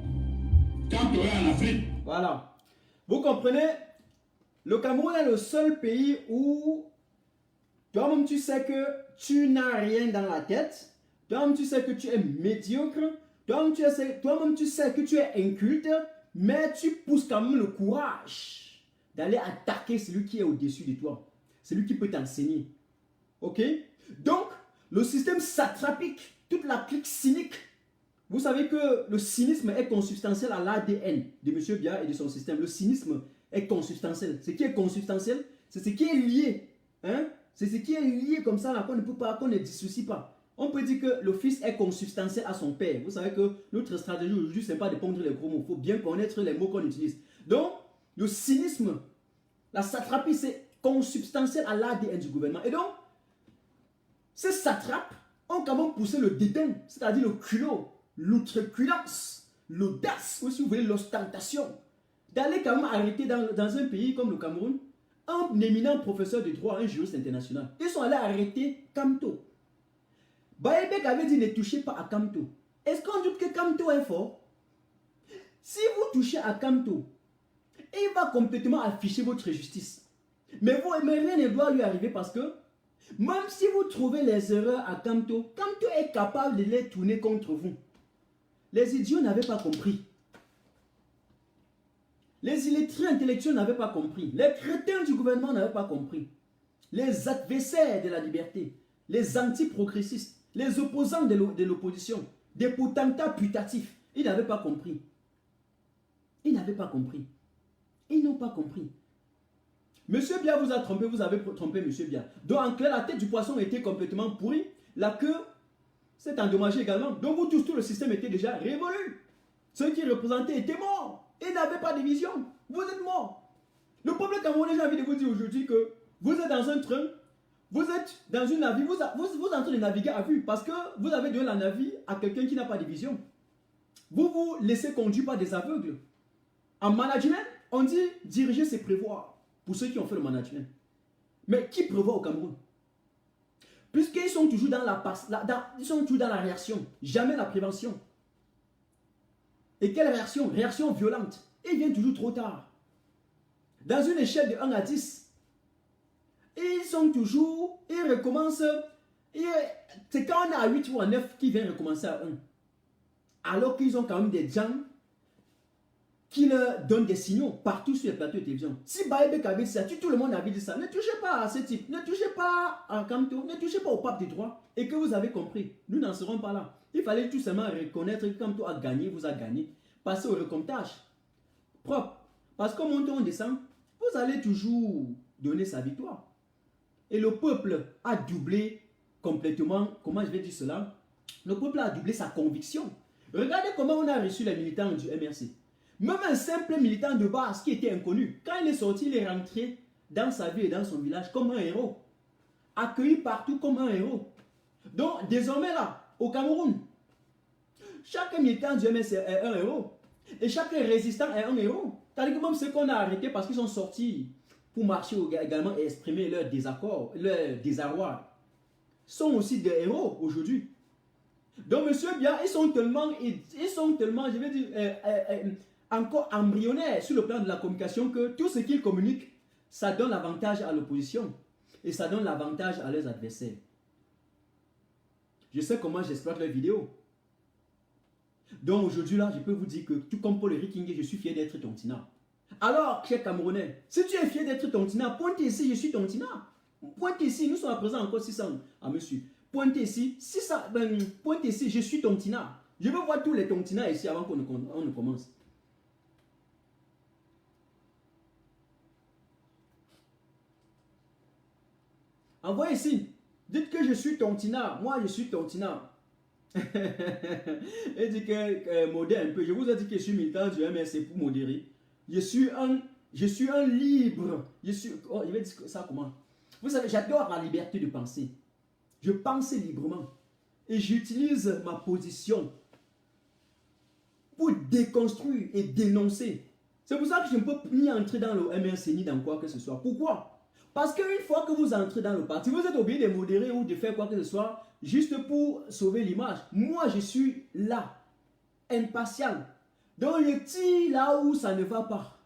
Kamto est en Afrique. Voilà. Vous comprenez? Le Cameroun est le seul pays où toi-même tu sais que tu n'as rien dans la tête. Toi-même tu sais que tu es médiocre. Toi-même tu sais que tu es inculte. Mais tu pousses quand même le courage d'aller attaquer celui qui est au-dessus de toi. Celui qui peut t'enseigner. Ok? Donc, le système satrapique, toute la clique cynique. Vous savez que le cynisme est consubstantiel à l'ADN de M. Biya et de son système. Le cynisme est consubstantiel. Ce qui est consubstantiel, c'est ce qui est lié. Hein? C'est ce qui est lié comme ça, qu'on ne peut pas, qu'on ne dissocie pas. On peut dire que le fils est consubstantiel à son père. Vous savez que notre stratégie aujourd'hui, ce n'est pas de pondre les gros mots. Il faut bien connaître les mots qu'on utilise. Donc, le cynisme, la satrapie, c'est consubstantiel à l'ADN du gouvernement. Et donc, ces satrapes ont quand même poussé le dédain, c'est-à-dire le culot, l'outrecuidance, l'audace, ou si vous voulez, l'ostentation, d'aller quand même arrêter dans un pays comme le Cameroun un éminent professeur de droit, un juriste international. Ils sont allés arrêter Kamto. Baebek avait dit ne touchez pas à Kamto. Est-ce qu'on doute que Kamto est fort? Si vous touchez à Kamto, il va complètement afficher votre justice. Mais rien ne doit lui arriver parce que même si vous trouvez les erreurs à Kamto, Kamto est capable de les tourner contre vous. Les idiots n'avaient pas compris. Les illettrés intellectuels n'avaient pas compris. Les crétins du gouvernement n'avaient pas compris. Les adversaires de la liberté, les anti-progressistes, les opposants de l'opposition, des potentats putatifs, ils n'avaient pas compris. Ils n'avaient pas compris. Ils n'ont pas compris. Monsieur Biya vous a trompé, vous avez trompé Monsieur Biya. Donc en clair, la tête du poisson était complètement pourrie. La queue s'est endommagée également. Donc vous tous, tout le système était déjà révolu. Ceux qui représentaient étaient morts. Ils n'avaient pas de vision. Vous êtes morts. Le peuple camerounais, j'ai envie de vous dire aujourd'hui que vous êtes dans un train, vous êtes dans une navire, vous êtes en train de naviguer à vue parce que vous avez donné la navire à quelqu'un qui n'a pas de vision. Vous vous laissez conduire par des aveugles. En management, on dit diriger c'est prévoir pour ceux qui ont fait le management. Mais qui prévoit au Cameroun? Puisqu'ils sont toujours dans ils sont toujours dans la réaction, jamais la prévention. Et quelle réaction? Réaction violente. Ils viennent toujours trop tard. Dans une échelle de 1 à 10, ils recommencent. C'est quand on est à 8 ou à 9 qu'ils viennent recommencer à 1. Alors qu'ils ont quand même des gens qui leur donnent des signaux partout sur les plateaux de télévision. Si Baebek avait dit ça, tout le monde avait dit ça. Ne touchez pas à ce type, ne touchez pas à Kamto, ne touchez pas au pape des droits. Et que vous avez compris, nous n'en serons pas là. Il fallait tout simplement reconnaître que Kamto a gagné, vous a gagné. Passez au recomptage. Propre. Parce qu'au montant on descend, vous allez toujours donner sa victoire. Et le peuple a doublé complètement, comment je vais dire cela? Le peuple a doublé sa conviction. Regardez comment on a reçu les militants du MRC. Même un simple militant de base qui était inconnu, quand il est sorti, il est rentré dans sa ville et dans son village comme un héros. Accueilli partout comme un héros. Donc, désormais là, au Cameroun, chaque militant du MRC est un héros. Et chaque résistant est un héros. C'est-à-dire que même ceux qu'on a arrêtés parce qu'ils sont sortis pour marcher également et exprimer leur désaccord, leur désarroi, sont aussi des héros aujourd'hui. Donc, monsieur Biya, ils sont tellement, je vais dire, encore embryonnaires sur le plan de la communication que tout ce qu'ils communiquent, ça donne l'avantage à l'opposition et ça donne l'avantage à leurs adversaires. Je sais comment j'exploite leurs vidéos. Donc aujourd'hui là, je peux vous dire que tout comme Paul Rikingue, je suis fier d'être Tontina. Alors, cher Camerounais, si tu es fier d'être Tontina, pointe ici, je suis Tontina. Pointe ici, nous sommes à présent encore 600. Ah monsieur, pointe ici, pointe ici, je suis Tontina. Je veux voir tous les Tontina ici avant qu'on ne commence. Envoyez ici. Dites que je suis Tontina. Moi, je suis Tontina. Il dit que modère un peu. Je vous ai dit que je suis militant du MRC pour modérer. Je suis un libre. Oh, il va dire ça comment? Vous savez, j'adore la liberté de penser. Je pense librement. Et j'utilise ma position pour déconstruire et dénoncer. C'est pour ça que je ne peux ni entrer dans le MRC ni dans quoi que ce soit. Pourquoi? Parce qu'une fois que vous entrez dans le parti, vous êtes obligé de modérer ou de faire quoi que ce soit juste pour sauver l'image. Moi, je suis là, impartial. Donc, je tire là où ça ne va pas.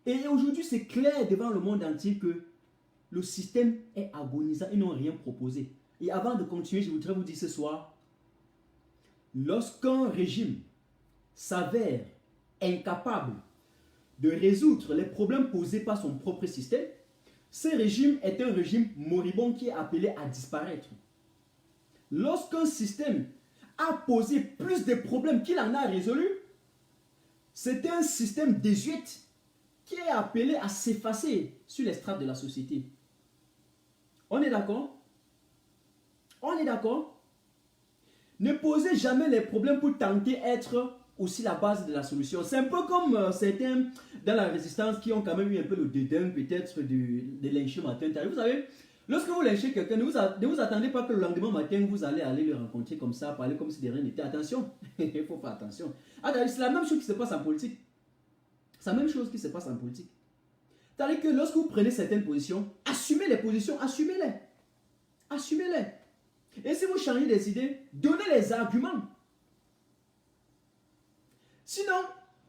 Et aujourd'hui, c'est clair devant le monde entier que le système est agonisant. Ils n'ont rien proposé. Et avant de continuer, je voudrais vous dire ce soir, lorsqu'un régime s'avère incapable de résoudre les problèmes posés par son propre système, ce régime est un régime moribond qui est appelé à disparaître. Lorsqu'un système a posé plus de problèmes qu'il en a résolus, c'est un système désuet qui est appelé à s'effacer sur les strates de la société. On est d'accord? On est d'accord? Ne posez jamais les problèmes pour tenter d'être aussi la base de la solution. C'est un peu comme certains dans la résistance qui ont quand même eu un peu le dédain peut-être de lyncher matin. Vous savez, lorsque vous lynchez quelqu'un, ne vous attendez pas que le lendemain matin vous allez aller le rencontrer comme ça, parler comme si de rien n'était. Attention, il faut faire attention. C'est la même chose qui se passe en politique. C'est la même chose qui se passe en politique. C'est-à-dire que lorsque vous prenez certaines positions, assumez les positions, assumez-les. Assumez-les. Et si vous changez des idées, donnez les arguments. Sinon,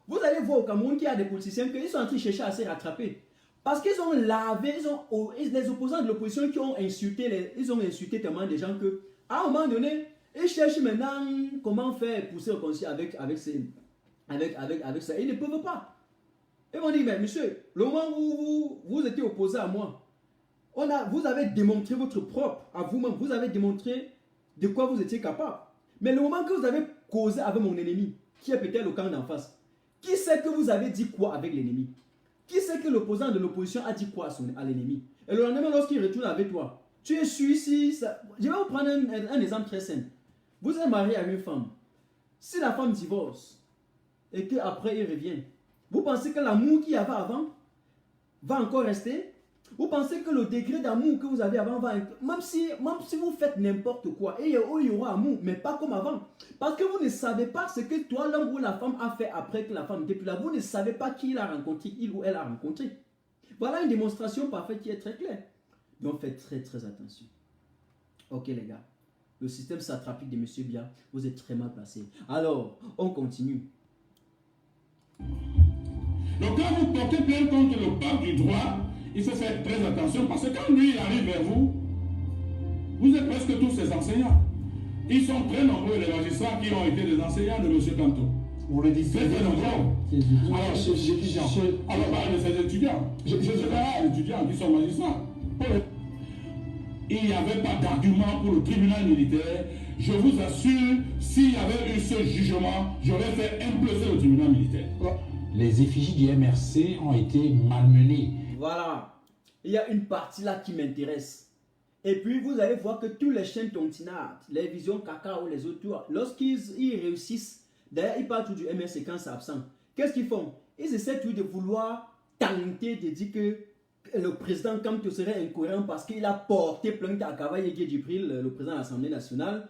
vous allez voir au Cameroun qu'il y a des politiciens qui sont en train de chercher à se rattraper. Parce qu'ils ont lavé, les opposants de l'opposition qui ont insulté, ils ont insulté tellement de gens que, à un moment donné, ils cherchent maintenant comment faire pousser le conseil avec ça. Ils ne peuvent pas. Ils vont dire, mais monsieur, le moment où vous étiez opposé à moi, vous avez démontré votre propre à vous-même, vous avez démontré de quoi vous étiez capable. Mais le moment que vous avez causé avec mon ennemi, qui est peut-être le camp d'en face, qui sait que vous avez dit quoi avec l'ennemi? Qui sait que l'opposant de l'opposition a dit quoi à l'ennemi? Et le lendemain, lorsqu'il retourne avec toi, tu es suicide. Je vais vous prendre un exemple très simple. Vous êtes marié à une femme. Si la femme divorce et qu'après il revient, vous pensez que l'amour qu'il y avait avant va encore rester? Vous pensez que le degré d'amour que vous avez avant va... Même si vous faites n'importe quoi, il y aura amour, mais pas comme avant. Parce que vous ne savez pas ce que toi, l'homme ou la femme a fait après que la femme n'était plus là. Vous ne savez pas qui il a rencontré, il ou elle a rencontré. Voilà une démonstration parfaite qui est très claire. Donc faites très très attention. Ok les gars, le système satrapique de M. Biya, vous êtes très mal placé. Alors, on continue. Donc quand vous portez plainte contre le parc du droit, il faut faire très attention parce que quand lui il arrive vers vous, vous êtes presque tous ses enseignants. Ils sont très nombreux les magistrats qui ont été des enseignants de M. Kanto. On le dit très nombreux. Alors chez les étudiants. Alors parle de ces étudiants. Je verrai les étudiants qui sont magistrats. Il n'y avait pas d'argument pour le tribunal militaire. Je vous assure, s'il y avait eu ce jugement, j'aurais fait imploser le tribunal militaire. Les effigies du MRC ont été malmenées. Voilà. Il y a une partie là qui m'intéresse. Et puis vous allez voir que tous les chaînes tontinards, les visions caca ou les autres, lorsqu'ils réussissent, d'ailleurs ils parlent tout du MRC quand c'est absent. Qu'est-ce qu'ils font? Ils essaient tout de vouloir tenter de dire que le président Kanto serait incohérent parce qu'il a porté plainte à Kavaye Djibril, le président de l'Assemblée nationale,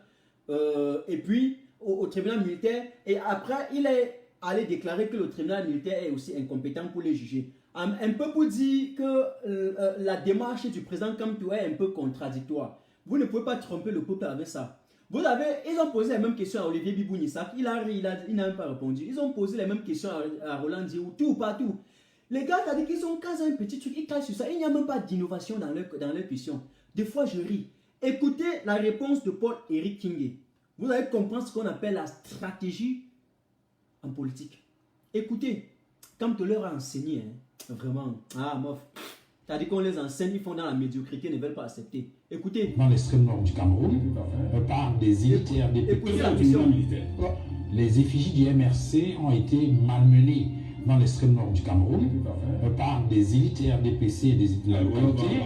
et puis au tribunal militaire. Et après, il est allé déclarer que le tribunal militaire est aussi incompétent pour les juger. Un peu pour dire que la démarche du président Kanto est un peu contradictoire. Vous ne pouvez pas tromper le peuple avec ça. Ils ont posé les mêmes questions à Olivier Bibou-Nissak, il n'a même pas répondu. Ils ont posé les mêmes questions à Roland Diou, tout ou pas tout. Les gars, t'as dit qu'ils ont casé un petit truc, ils cassent sur ça. Il n'y a même pas d'innovation dans leur question. Des fois, je ris. Écoutez la réponse de Paul-Éric Kingé. Vous allez comprendre ce qu'on appelle la stratégie en politique. Écoutez, quand on leur a enseigné, hein, vraiment, mof, t'as dit qu'on les enseigne, ils font dans la médiocrité, ne veulent pas accepter. Écoutez. Dans l'extrême nord du Cameroun, par des élites RDP. Écoutez la question. Les effigies du MRC ont été malmenées dans l'extrême nord du Cameroun par des élites RDPC et des élites de la localité.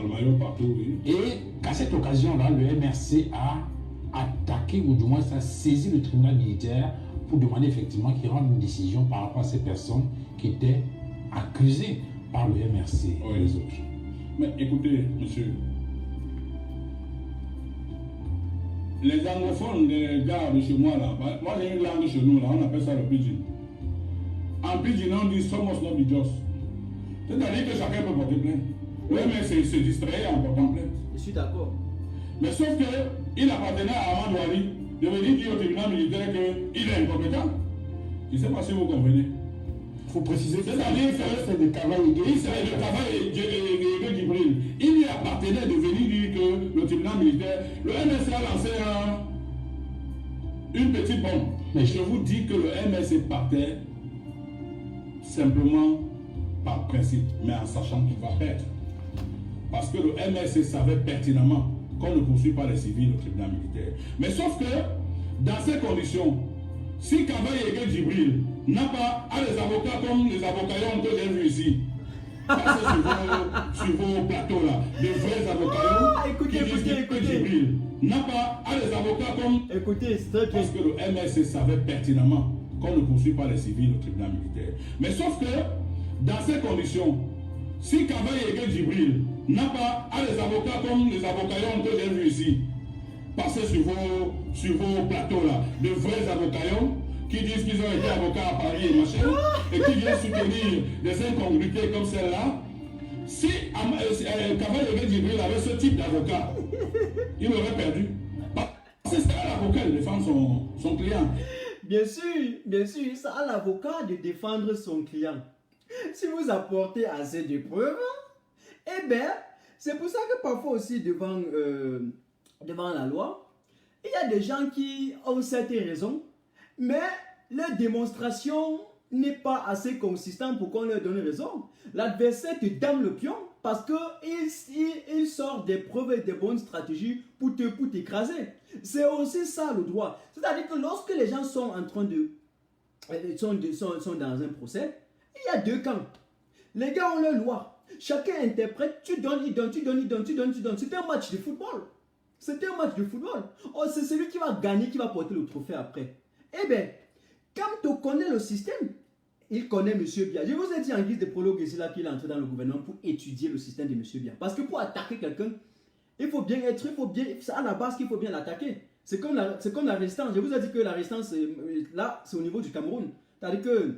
Et qu'à cette occasion-là, le MRC a attaqué attaqué ou du moins a saisi le tribunal militaire pour demander effectivement qu'il rende une décision par rapport à ces personnes qui étaient accusées par le MRC et les autres. Mais écoutez, monsieur, les anglophones, les gars de chez moi là, moi j'ai une langue chez nous là, on appelle ça le pidgin. En pidgin, on dit somos no bijos. C'est-à-dire que chacun peut porter plainte. Le MRC se distrayait en portant plainte. Je suis d'accord. Mais sauf qu'il appartenait à Ahmad Wali de venir dire au tribunal militaire qu'il est incompétent. Je ne sais pas si vous comprenez. Il faut préciser que c'est-à-dire que c'est de travail il serait le travail de Djibril. Il lui appartenait de venir dire que le tribunal militaire, le MRC a lancé une petite bombe. Mais je vous dis que le MRC partait simplement par principe, mais en sachant qu'il va perdre. Parce que le MRC savait pertinemment qu'on ne poursuit pas les civils au tribunal militaire. Mais sauf que, dans ces conditions, si Kavaye Ege Djibril n'a pas à des avocats comme les avocats que j'ai vus ici, passer sur vos plateaux là, de vrais avocats écoutez, qui disent que Djibril n'a pas à des avocats comme... Écoutez, c'est très bien. Parce que le MRC savait pertinemment qu'on ne poursuit pas les civils au tribunal militaire. Mais sauf que, dans ces conditions, si Kavaye Ege Djibril n'a pas à des avocats comme les avocats que j'ai vus ici, passer sur vos plateaux là, de vrais avocats qui disent qu'ils ont été avocats à Paris et machin, et qui viennent soutenir des incongruités comme celle-là, si Kavaye Ege Djibril avait ce type d'avocat, il aurait perdu. C'est ça l'avocat de défendre son client. Bien sûr, ça à l'avocat de défendre son client. Si vous apportez assez de preuves, eh bien, c'est pour ça que parfois aussi devant la loi, il y a des gens qui ont certaines raisons, mais leur démonstration n'est pas assez consistante pour qu'on leur donne raison. L'adversaire te dame le pion parce qu'il sort des preuves et des bonnes stratégies pour t'écraser. C'est aussi ça le droit. C'est-à-dire que lorsque les gens sont en train sont dans un procès, il y a deux camps. Les gars ont leur loi. Chacun interprète, tu donnes, il donne, tu donnes. C'est un match de football. Oh, c'est celui qui va gagner, qui va porter le trophée après. Eh bien, quand on connaît le système, il connaît M. Biya. Je vous ai dit en guise de prologue ici là qu'il est entré dans le gouvernement pour étudier le système de M. Biya. Parce que pour attaquer quelqu'un, c'est à la base qu'il faut bien l'attaquer. C'est comme la résistance. Je vous ai dit que la résistance, là, c'est au niveau du Cameroun. C'est-à-dire que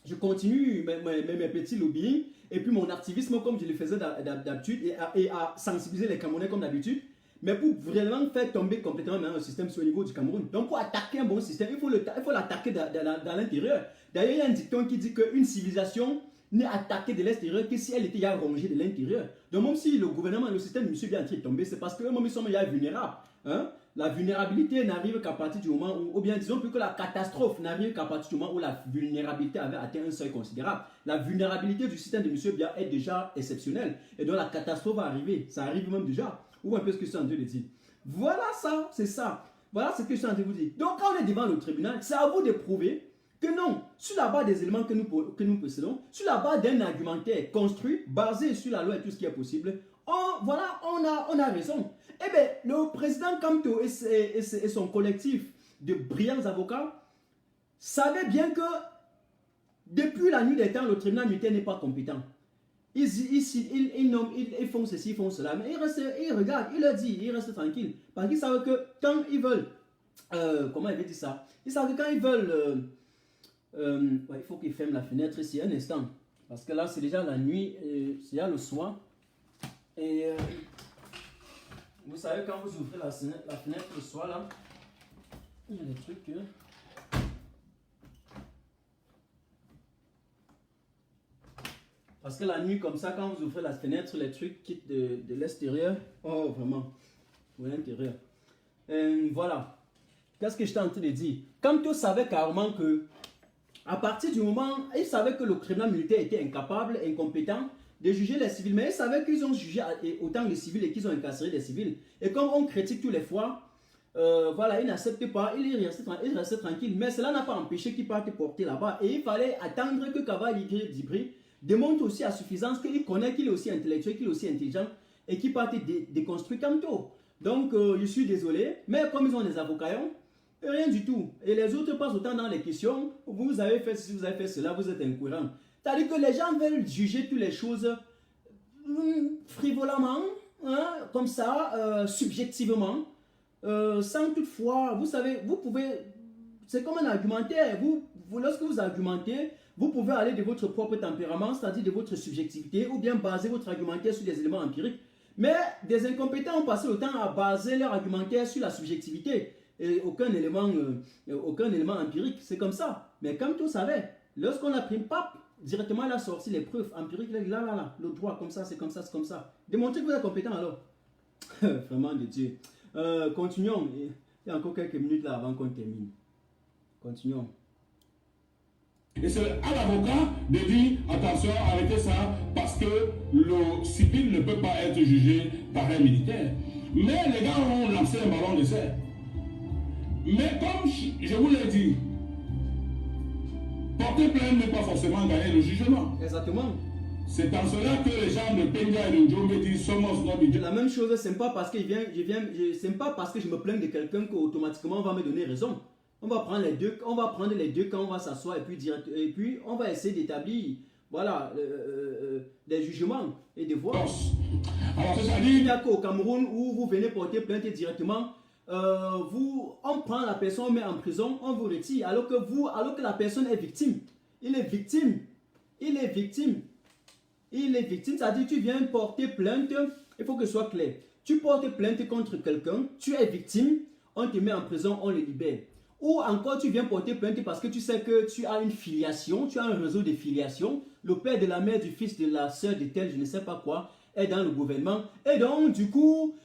je continue mes petits lobbying et puis mon activisme comme je le faisais d'habitude et à sensibiliser les Camerounais comme d'habitude. Mais pour vraiment faire tomber complètement le système sur le niveau du Cameroun. Donc pour attaquer un bon système, il faut l'attaquer dans l'intérieur. D'ailleurs, il y a un dicton qui dit qu'une civilisation n'est attaquée de l'extérieur que si elle était rongée de l'intérieur. Donc même si le gouvernement, le système de M. Biya est en train de tomber, c'est parce qu'eux-mêmes ils sont vulnérables. Hein? La vulnérabilité n'arrive qu'à partir du moment où, ou bien disons plus que la catastrophe n'arrive qu'à partir du moment où la vulnérabilité avait atteint un seuil considérable. La vulnérabilité du système de M. Biya est déjà exceptionnelle. Et donc la catastrophe va arriver. Ça arrive même déjà. Ou un peu ce que je suis en train de dire. Voilà ça, c'est ça. Voilà ce que je suis en train de vous dire. Donc quand on est devant le tribunal, c'est à vous de prouver que non, sur la base des éléments que nous possédons, sur la base d'un argumentaire construit, basé sur la loi et tout ce qui est possible, on a raison. Eh bien, le président Kamto et son collectif de brillants avocats savaient bien que depuis la nuit des temps, le tribunal militaire n'est pas compétent. Ils font ceci, ils font cela, mais ils regardent, ils leur disent, ils restent tranquilles. Parce qu'ils savent que quand ils veulent, comment il veut dire ça? Ils savent que quand ils veulent, il faut qu'ils ferment la fenêtre ici un instant. Parce que là, c'est déjà la nuit, c'est déjà le soir. Et vous savez, quand vous ouvrez la fenêtre le soir, là, il y a des trucs que... Parce que la nuit, comme ça, quand vous ouvrez la fenêtre, les trucs quittent de l'extérieur. Oh, vraiment. Ou l'intérieur. Voilà. Qu'est-ce que je t'ai en train de dire? Comme tu savais carrément que, à partir du moment, ils savaient que le tribunal militaire était incapable, incompétent de juger les civils. Mais ils savaient qu'ils ont jugé autant les civils et qu'ils ont incarcéré les civils. Et comme on critique tous les fois, voilà, ils n'acceptent pas, ils restent tranquilles. Mais cela n'a pas empêché qu'ils partent porter là-bas. Et il fallait attendre que Kavaye Djibril démontre aussi à suffisance qu'il connaît, qu'il est aussi intellectuel, qu'il est aussi intelligent et qu'il parte déconstruire Kamto. Donc, je suis désolé, mais comme ils ont des avocats, rien du tout. Et les autres passent autant dans les questions. Vous avez fait ceci, vous avez fait cela, vous êtes incohérent. C'est-à-dire que les gens veulent juger toutes les choses frivolement, hein, comme ça, subjectivement, sans toutefois, vous savez, vous pouvez, c'est comme un argumentaire. Lorsque vous argumentez, vous pouvez aller de votre propre tempérament, c'est-à-dire de votre subjectivité, ou bien baser votre argumentaire sur des éléments empiriques. Mais des incompétents ont passé le temps à baser leur argumentaire sur la subjectivité et aucun élément empirique. C'est comme ça. Mais comme tout savait, lorsqu'on a pris pape, directement il a sorti les preuves empiriques. Là, le droit, comme ça, c'est comme ça, c'est comme ça. Démontrez que vous êtes compétent alors. Vraiment de Dieu. Continuons. Il y a encore quelques minutes là avant qu'on termine. Continuons. Et c'est à l'avocat de dire, attention, arrêtez ça, parce que le civil ne peut pas être jugé par un militaire. Mais les gars ont lancé un ballon d'essai. Mais comme je vous l'ai dit, porter plainte n'est pas forcément gagner le jugement. Exactement. C'est en cela que les gens de Peña et de Djombe disent somos no. La même chose, c'est pas parce que c'est pas parce que je me plains de quelqu'un qu'automatiquement on va me donner raison. On va prendre les deux quand on va s'asseoir et puis on va essayer d'établir, voilà, des jugements et des voix. Alors il n'y a qu'au Cameroun où vous venez porter plainte directement, on prend la personne, on met en prison, on vous retire, alors que la personne est victime. Il est victime, c'est-à-dire tu viens porter plainte, il faut que ce soit clair. Tu portes plainte contre quelqu'un, tu es victime, on te met en prison, on le libère. Ou encore tu viens porter plainte parce que tu sais que tu as une filiation, tu as un réseau de filiation, le père de la mère, du fils, de la soeur, de tel, je ne sais pas quoi, est dans le gouvernement. Et donc du coup,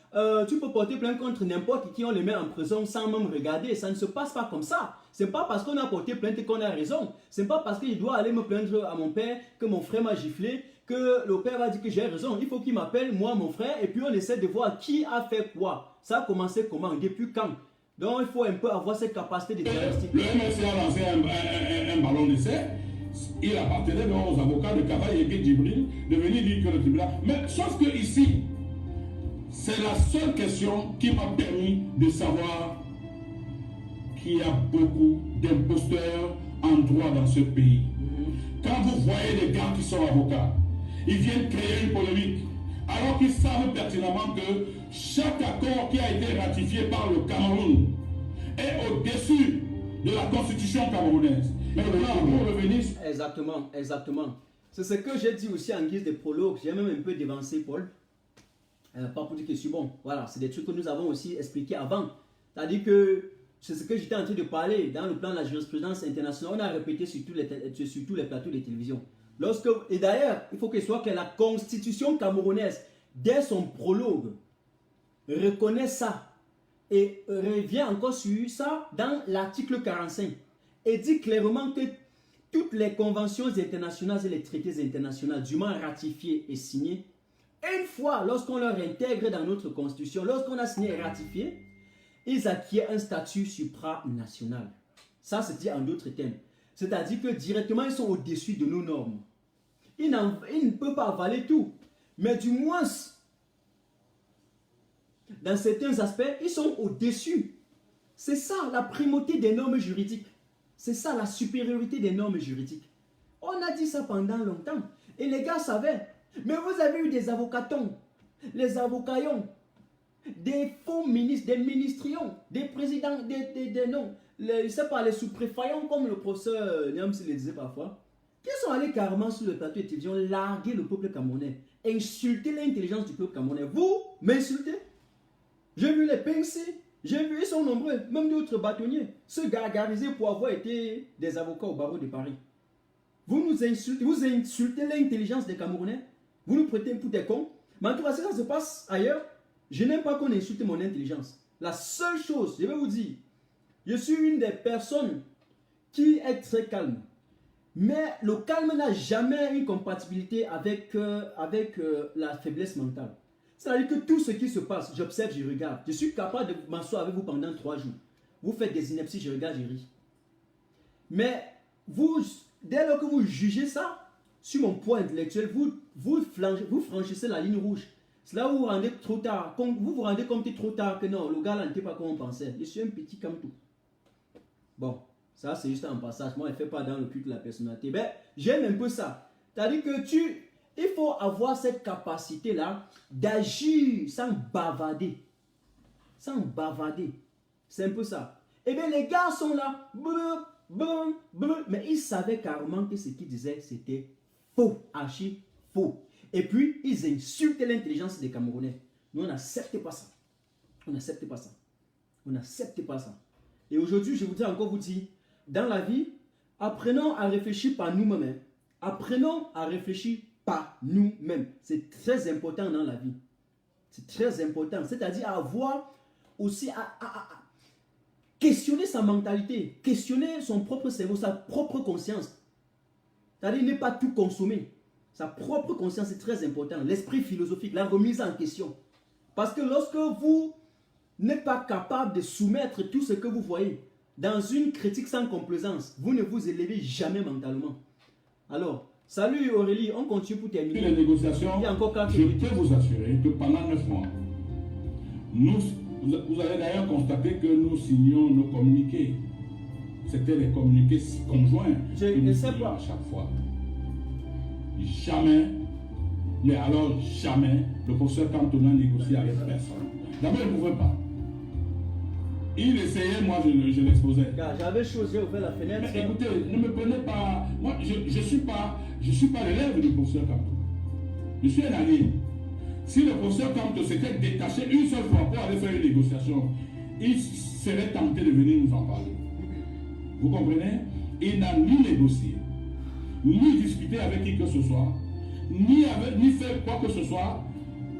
tu peux porter plainte contre n'importe qui, on le met en prison sans même regarder. Ça ne se passe pas comme ça. C'est pas parce qu'on a porté plainte qu'on a raison. C'est pas parce que je dois aller me plaindre à mon père que mon frère m'a giflé que le père va dire que j'ai raison. Il faut qu'il m'appelle, moi, mon frère, et puis on essaie de voir qui a fait quoi. Ça a commencé comment, depuis quand. Donc il faut un peu avoir cette capacité de diagnostic. Le MSC a lancé un ballon d'essai. Il appartenait donc aux avocats de Kavaï et de Djibril de venir dire que le tribunal. Mais sauf que ici, c'est la seule question qui m'a permis de savoir qu'il y a beaucoup d'imposteurs en droit dans ce pays. Quand vous voyez des gars qui sont avocats, ils viennent créer une polémique, alors qu'ils savent pertinemment que chaque accord qui a été ratifié par le Cameroun est au-dessus de la constitution camerounaise. Mais maintenant, pour revenir... Exactement. C'est ce que j'ai dit aussi en guise de prologue. J'ai même un peu dévancé Paul. Pas pour dire que je suis bon. Voilà, c'est des trucs que nous avons aussi expliqués avant. C'est-à-dire que c'est ce que j'étais en train de parler dans le plan de la jurisprudence internationale. On a répété sur tous les plateaux de télévision. Et d'ailleurs, il faut que ce soit que la constitution camerounaise, dès son prologue, reconnaît ça et revient encore sur ça dans l'article 45 et dit clairement que toutes les conventions internationales et les traités internationaux dûment ratifiés et signés, une fois lorsqu'on leur intègre dans notre constitution, lorsqu'on a signé et ratifié, ils acquièrent un statut supranational. Ça c'est dit en d'autres termes. C'est-à-dire que directement ils sont au-dessus de nos normes. Ils ne peuvent pas avaler tout, mais du moins dans certains aspects, ils sont au-dessus. C'est ça la primauté des normes juridiques. C'est ça la supériorité des normes juridiques. On a dit ça pendant longtemps. Et les gars savaient. Mais vous avez eu des avocatons, les avocaillons, des faux ministres, des ministrions, des présidents, je sais pas, les sous-préfets, comme le professeur Niams le disait parfois, qui sont allés carrément sur le plateau de télévision larguer le peuple camerounais, insulter l'intelligence du peuple camerounais. Vous m'insultez? J'ai vu les Pincy, j'ai vu, ils sont nombreux, même d'autres bâtonniers, se gargariser pour avoir été des avocats au barreau de Paris. Vous nous insultez, vous insultez l'intelligence des Camerounais, vous nous prenez pour des cons. Mais en tout cas, si ça se passe ailleurs, je n'aime pas qu'on insulte mon intelligence. La seule chose, je vais vous dire, je suis une des personnes qui est très calme. Mais le calme n'a jamais une compatibilité avec la faiblesse mentale. C'est-à-dire que tout ce qui se passe, j'observe, je regarde. Je suis capable de m'asseoir avec vous pendant 3 jours. Vous faites des inepties, je regarde, je ris. Mais vous, dès lors que vous jugez ça, sur mon point intellectuel, vous franchissez la ligne rouge. C'est là où vous vous rendez trop tard. Vous vous rendez compte trop tard que non, le gars là n'était pas comme on pensait. Je suis un petit comme tout. Bon, ça c'est juste un passage. Moi, je ne fais pas dans le culte de la personnalité. Ben, j'aime un peu ça. C'est-à-dire que il faut avoir cette capacité-là d'agir sans bavarder. Sans bavarder. C'est un peu ça. Et bien, les gars sont là. Mais ils savaient carrément que ce qu'ils disaient, c'était faux. Archi faux. Et puis, ils insultaient l'intelligence des Camerounais. Nous, on n'accepte pas ça. On n'accepte pas ça. On n'accepte pas ça. Et aujourd'hui, je voudrais encore vous dire, dans la vie, apprenons à réfléchir par nous-mêmes. Apprenons à réfléchir par nous-mêmes. C'est très important dans la vie. C'est très important. C'est-à-dire avoir aussi à questionner sa mentalité, questionner son propre cerveau, sa propre conscience. C'est-à-dire ne pas tout consommer. Sa propre conscience est très important. L'esprit philosophique, la remise en question. Parce que lorsque vous n'êtes pas capable de soumettre tout ce que vous voyez dans une critique sans complaisance, vous ne vous élevez jamais mentalement. Alors, salut Aurélie, on continue pour terminer. Les négociations, il y a encore 4 je peux vous assurer que pendant 9 mois, vous allez d'ailleurs constater que nous signions nos communiqués. C'était les communiqués conjoints que nous signions à chaque fois. Jamais, mais alors jamais, le professeur Cantona négociait avec personne. D'abord, il ne pouvait pas. Il essayait, moi je l'exposais. J'avais choisi ouvert la fenêtre. Mais écoutez, ne me prenez pas. Moi, je ne suis pas l'élève du professeur Cantona. Je suis un allié. Si le professeur Cantona s'était détaché une seule fois pour aller faire une négociation, il serait tenté de venir nous en parler. Vous comprenez? Il n'a ni négocié, ni discuté avec qui que ce soit, ni fait quoi que ce soit.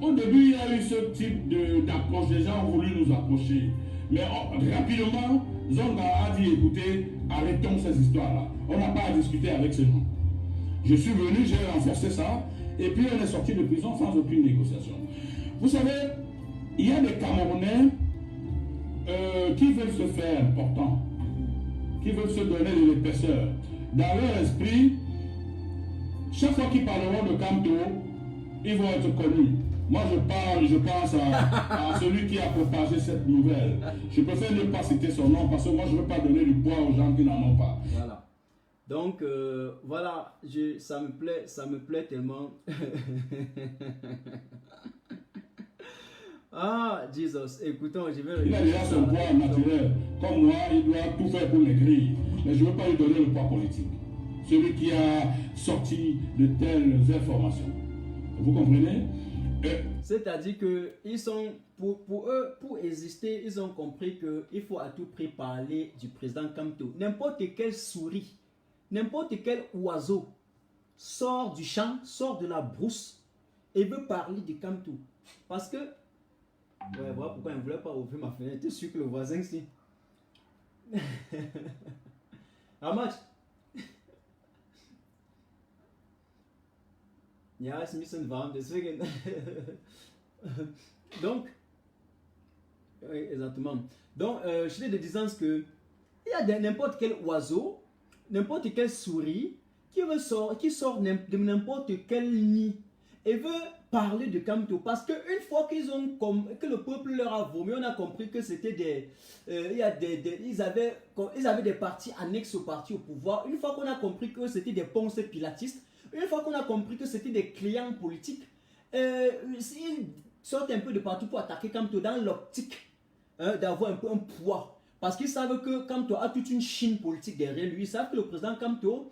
Au début, il y a eu ce type d'approche. Les gens ont voulu nous approcher. Mais rapidement, Zonga a dit, écoutez, arrêtons ces histoires-là. On n'a pas à discuter avec ces gens. Je suis venu, j'ai renforcé ça, et puis on est sorti de prison sans aucune négociation. Vous savez, il y a des Camerounais qui veulent se faire importants, qui veulent se donner de l'épaisseur. Dans leur esprit, chaque fois qu'ils parleront de Camto, ils vont être connus. Moi, je pense à celui qui a propagé cette nouvelle. Je préfère ne pas citer son nom parce que moi, je ne veux pas donner du poids aux gens qui n'en ont pas. Voilà. Donc, voilà, ça me plaît tellement. Ah, Jesus, écoutons, je vais... Il a déjà son poids naturel. Comme moi, il doit tout faire pour maigrir. Mais je ne veux pas lui donner le poids politique. Celui qui a sorti de telles informations. Vous comprenez? C'est-à-dire que ils sont, pour eux, pour exister, ils ont compris qu'il faut à tout prix parler du président Camto. N'importe quelle souris, n'importe quel oiseau sort du champ, sort de la brousse et veut parler de Camto. Parce que, ouais, voilà pourquoi il ne voulait pas ouvrir ma fenêtre. Tu es sûr que le voisin ici. Ramach. Ja, es ist ein bisschen warm, deswegen. Donc, oui, exactement. Donc, je te disant que il y a n'importe quel oiseau, n'importe quelle souris qui sort de n'importe quel nid et veut parler de Camto. Parce qu'une fois que le peuple leur a vomi, on a compris que c'était ils avaient des partis annexes au parti au pouvoir. Une fois qu'on a compris que c'était des ponces pilatistes, une fois qu'on a compris que c'était des clients politiques, ils sortent un peu de partout pour attaquer Camto dans l'optique d'avoir un peu un poids. Parce qu'ils savent que Camto a toute une Chine politique derrière lui. Ils savent que le président Camto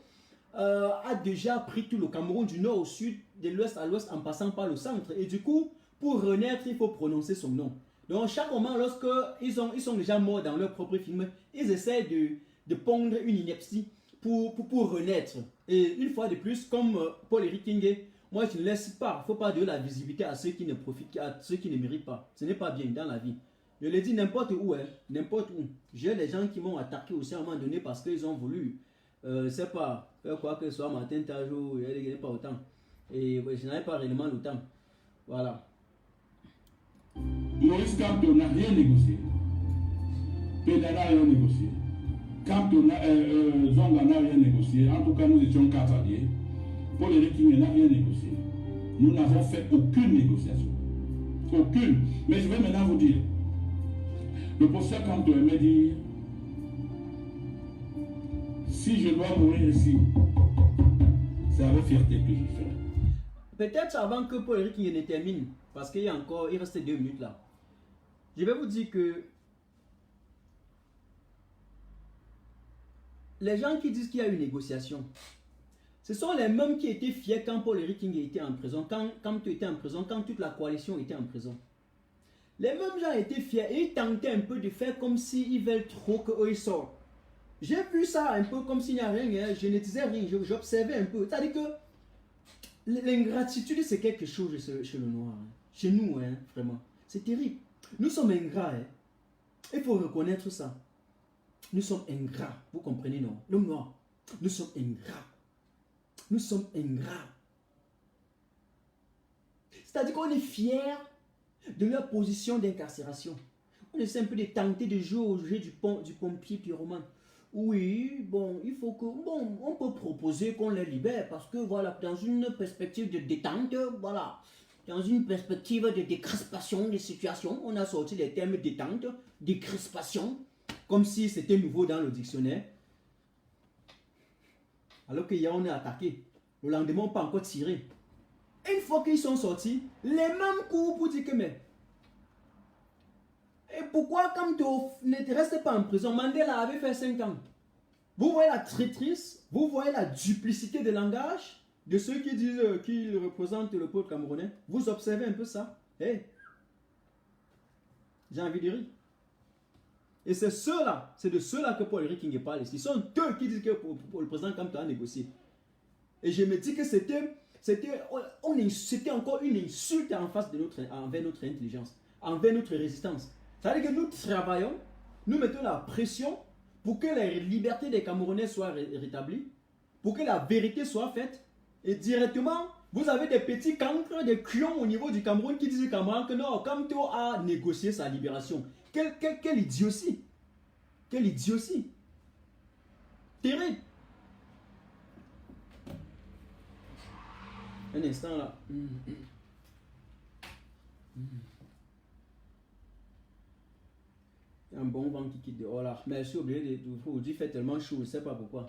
a déjà pris tout le Cameroun du nord au sud, de l'ouest à l'ouest, en passant par le centre. Et du coup, pour renaître, il faut prononcer son nom. Donc, chaque moment, lorsqu'ils sont déjà morts dans leur propre film, ils essaient de pondre une ineptie pour renaître. Et une fois de plus, comme Paul-Éric Kingué, moi je ne laisse pas, il ne faut pas donner la visibilité à ceux qui ne profitent, à ceux qui ne méritent pas. Ce n'est pas bien dans la vie. Je le dis n'importe où, n'importe où. J'ai des gens qui m'ont attaqué aussi à un moment donné parce qu'ils ont voulu, je ne sais pas, faire quoi que ce soit, Martin Tajou, il n'y a pas autant. Et ouais, je n'avais pas réellement le temps. Voilà. Maurice Camto n'a rien négocié. Pédala n'a rien négocié. Zonga n'a rien négocié. En tout cas, nous étions 4 alliés. Paul-Éric Kingué n'a rien négocié. Nous n'avons fait aucune négociation. qu'aucune. Mais je vais maintenant vous dire. Le professeur Kanto aimait dire, si je dois mourir ici, c'est avec fierté que je ferai. Peut-être avant que Paul King ne termine, parce qu'il reste 2 minutes là. Je vais vous dire que les gens qui disent qu'il y a une négociation, ce sont les mêmes qui étaient fiers quand Paul King était en prison, quand tu étais en prison, quand toute la coalition était en prison. Les mêmes gens étaient fiers et ils tentaient un peu de faire comme s'ils veulent trop qu'eux ils sortent. J'ai vu ça un peu comme s'il n'y a rien, hein. Je ne disais rien, j'observais un peu. C'est-à-dire que l'ingratitude, c'est quelque chose chez le noir. Hein. Chez nous, hein, vraiment. C'est terrible. Nous sommes ingrats. Hein. Il faut reconnaître ça. Nous sommes ingrats. Vous comprenez, non? L'homme noir. Nous sommes ingrats. Nous sommes ingrats. C'est-à-dire qu'on est fiers de leur position d'incarcération. On essaie un peu de tenter de jouer au jeu du pompier pyromane. Oui, bon, il faut que, bon, on peut proposer qu'on les libère parce que, voilà, dans une perspective de détente, voilà, dans une perspective de décrispation des situations, on a sorti les termes détente, décrispation, comme si c'était nouveau dans le dictionnaire. Alors qu'hier, on est attaqué. Le lendemain, on peut encore tirer. Une fois qu'ils sont sortis, les mêmes coups pour dire que, mais, et pourquoi, quand tu ne restes pas en prison, Mandela avait fait 5 ans. Vous voyez la traîtrise, vous voyez la duplicité de langage de ceux qui disent qu'ils représentent le peuple camerounais. Vous observez un peu ça. Hey. J'ai envie de rire. Et c'est ceux-là, c'est de ceux-là que Paul King parle ici. Ce sont eux qui disent que le président Kanto a négocié. Et je me dis que c'était encore une insulte envers notre intelligence, envers notre résistance. C'est-à-dire que nous travaillons, nous mettons la pression pour que les libertés des Camerounais soient rétablies, pour que la vérité soit faite. Et directement, vous avez des petits cancres, des cuons au niveau du Cameroun qui disent que non, Kanto a négocié sa libération. Quelle idiotie! Quelle idiotie! Terrible! Un instant là. Un bon vent qui quitte dehors là. Mais je suis obligé de vous dire, il fait tellement chaud, je ne sais pas pourquoi.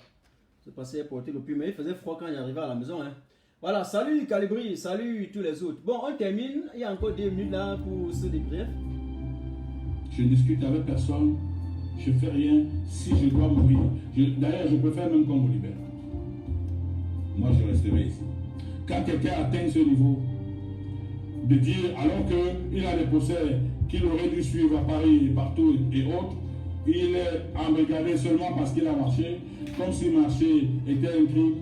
Je passais à porter le puits, mais il faisait froid quand j'arrivais à la maison. Hein. Voilà, salut Calibri, salut tous les autres. Bon, on termine. Il y a encore 2 minutes là pour ce débrief. Je ne discute avec personne. Je ne fais rien si je dois mourir. D'ailleurs, je préfère même qu'on me libère. Moi, je resterai ici. Quand quelqu'un atteint ce niveau, de dire, alors qu'il a des procès qu'il aurait dû suivre à Paris, partout et autres, il est embrigadé seulement parce qu'il a marché, comme si marcher était un crime,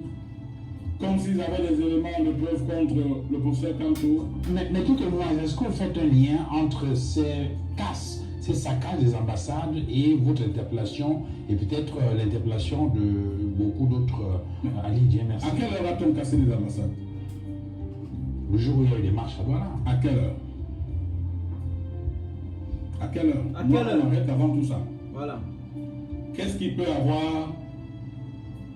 comme s'ils avaient des éléments de preuve contre le professeur Kanto. Mais tout au moins, est-ce que vous faites un lien entre ces casses, ces saccages des ambassades et votre interpellation et peut-être l'interpellation de beaucoup d'autres Ali Dieu merci. À quelle heure a-t-on cassé les ambassades? Le jour où il y a eu des marches à Douala. À quelle heure? À quelle heure? À quelle heure? On arrête avant tout ça. Voilà. Qu'est-ce qu'il peut avoir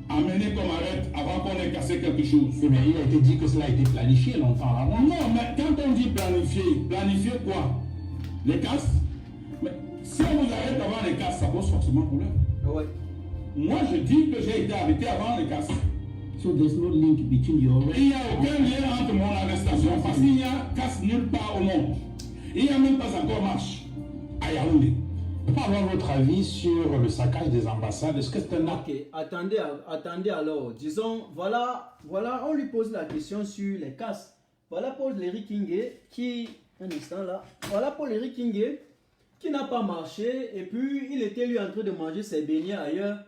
amené comme arrête avant qu'on ait cassé quelque chose? Mais il a été dit que cela a été planifié longtemps avant. Non, mais quand on dit planifier quoi? Les casses? Mais si on vous arrête avant les casses, ça pose forcément problème. Ouais. Moi, je dis que j'ai été arrêté avant les casses. So there's no link between your Il n'y a aucun lien entre mon arrestation parce qu'il n'y a casse nulle part au monde. Il n'y a même pas encore marche à Yaoundé. Je peux avoir votre avis sur le saccage des ambassades. Est-ce que c'est un acte? Ok, attendez alors. Disons, voilà, on lui pose la question sur les casses. Voilà Paul King qui, un instant là, voilà Paul King qui n'a pas marché et puis il était lui en train de manger ses beignets ailleurs.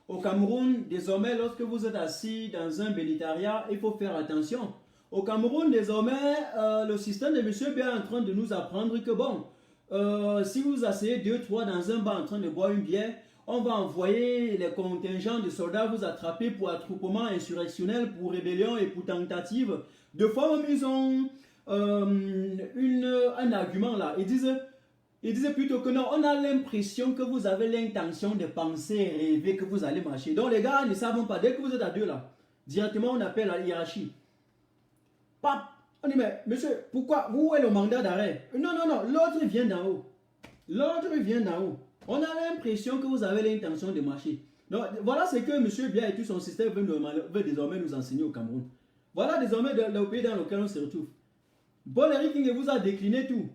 Au Cameroun, désormais, lorsque vous êtes assis dans un bénitariat, il faut faire attention. Au Cameroun, désormais, le système de monsieur est en train de nous apprendre que bon, si vous asseyez 2-3 dans un bar en train de boire une bière, on va envoyer les contingents de soldats vous attraper pour attroupement insurrectionnel, pour rébellion et pour tentative. De fois même, ils ont un argument là. Ils disaient plutôt que non, on a l'impression que vous avez l'intention de penser, rêver que vous allez marcher. Donc les gars ne savent pas, dès que vous êtes à 2 là, directement on appelle la hiérarchie. Pap, On dit, mais monsieur, pourquoi? Où est le mandat d'arrêt? Non, non, non, l'autre vient d'en haut. L'autre vient d'en haut. On a l'impression que vous avez l'intention de marcher. Donc, voilà ce que M. Biya et tout son système veut désormais nous enseigner au Cameroun. Voilà désormais le pays dans lequel on se retrouve. Paul-Henri King vous a décliné tout.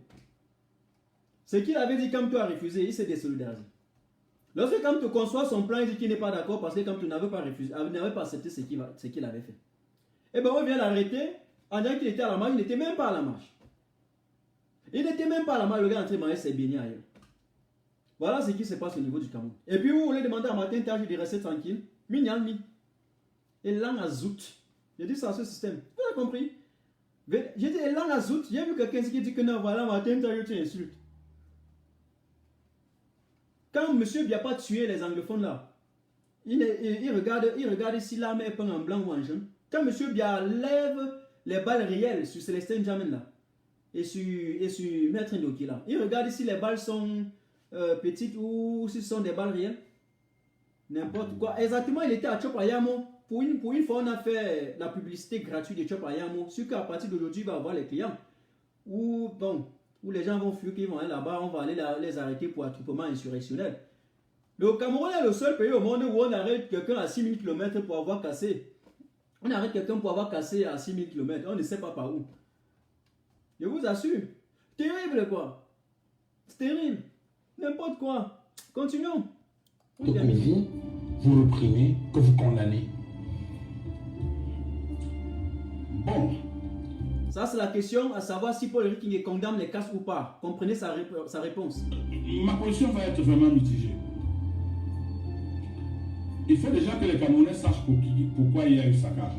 Ce qu'il avait dit, Kamto a refusé, il s'est désolidarisé. Lorsque Kamto conçoit son plan, il dit qu'il n'est pas d'accord parce que Kamto n'avait pas refusé, n'avait pas accepté ce qu'il avait fait. Et bien on vient l'arrêter en disant qu'il était à la marche, il n'était même pas à la marche. Il n'était même pas à la marche, le gars est en train de manger ses beignets ailleurs. Voilà ce qui se passe au niveau du Cameroun. Et puis vous voulez demander à Martin Taj de rester tranquille. Mignalmi. Et l'an à zout. J'ai dit ça à ce système. Vous avez compris? J'ai dit l'an à zout. J'ai vu quelqu'un qui dit que non, voilà, Martin Taj, tu insultes. Quand M. Biya pas tué les anglophones là, il regarde si l'arme est peinte en blanc ou en jaune. Quand M. Biya lève les balles réelles sur Célestin Jamin là, et sur Maître Ndoki là, il regarde si les balles sont petites ou si ce sont des balles réelles. N'importe quoi. Exactement, il était à Chop Ayamo. Pour une fois, on a fait la publicité gratuite de Chop Ayamo. Sûr qu'à partir d'aujourd'hui, il va avoir les clients. Ou bon. Où les gens vont fuir, qu'ils vont aller là-bas, on va aller les arrêter pour attroupement insurrectionnel. Le Cameroun est le seul pays au monde où on arrête quelqu'un à 6000 km pour avoir cassé. On arrête quelqu'un pour avoir cassé à 6000 km, on ne sait pas par où. Je vous assure, terrible quoi. C'est terrible. N'importe quoi. Continuons. Que vous reprenez, que vous condamnez. Bon. Ça, c'est la question à savoir si Paul-Henri King condamne les casses ou pas. Comprenez sa réponse. Ma position va être vraiment mitigée. Il faut déjà que les Camerounais sachent pourquoi il y a eu saccage.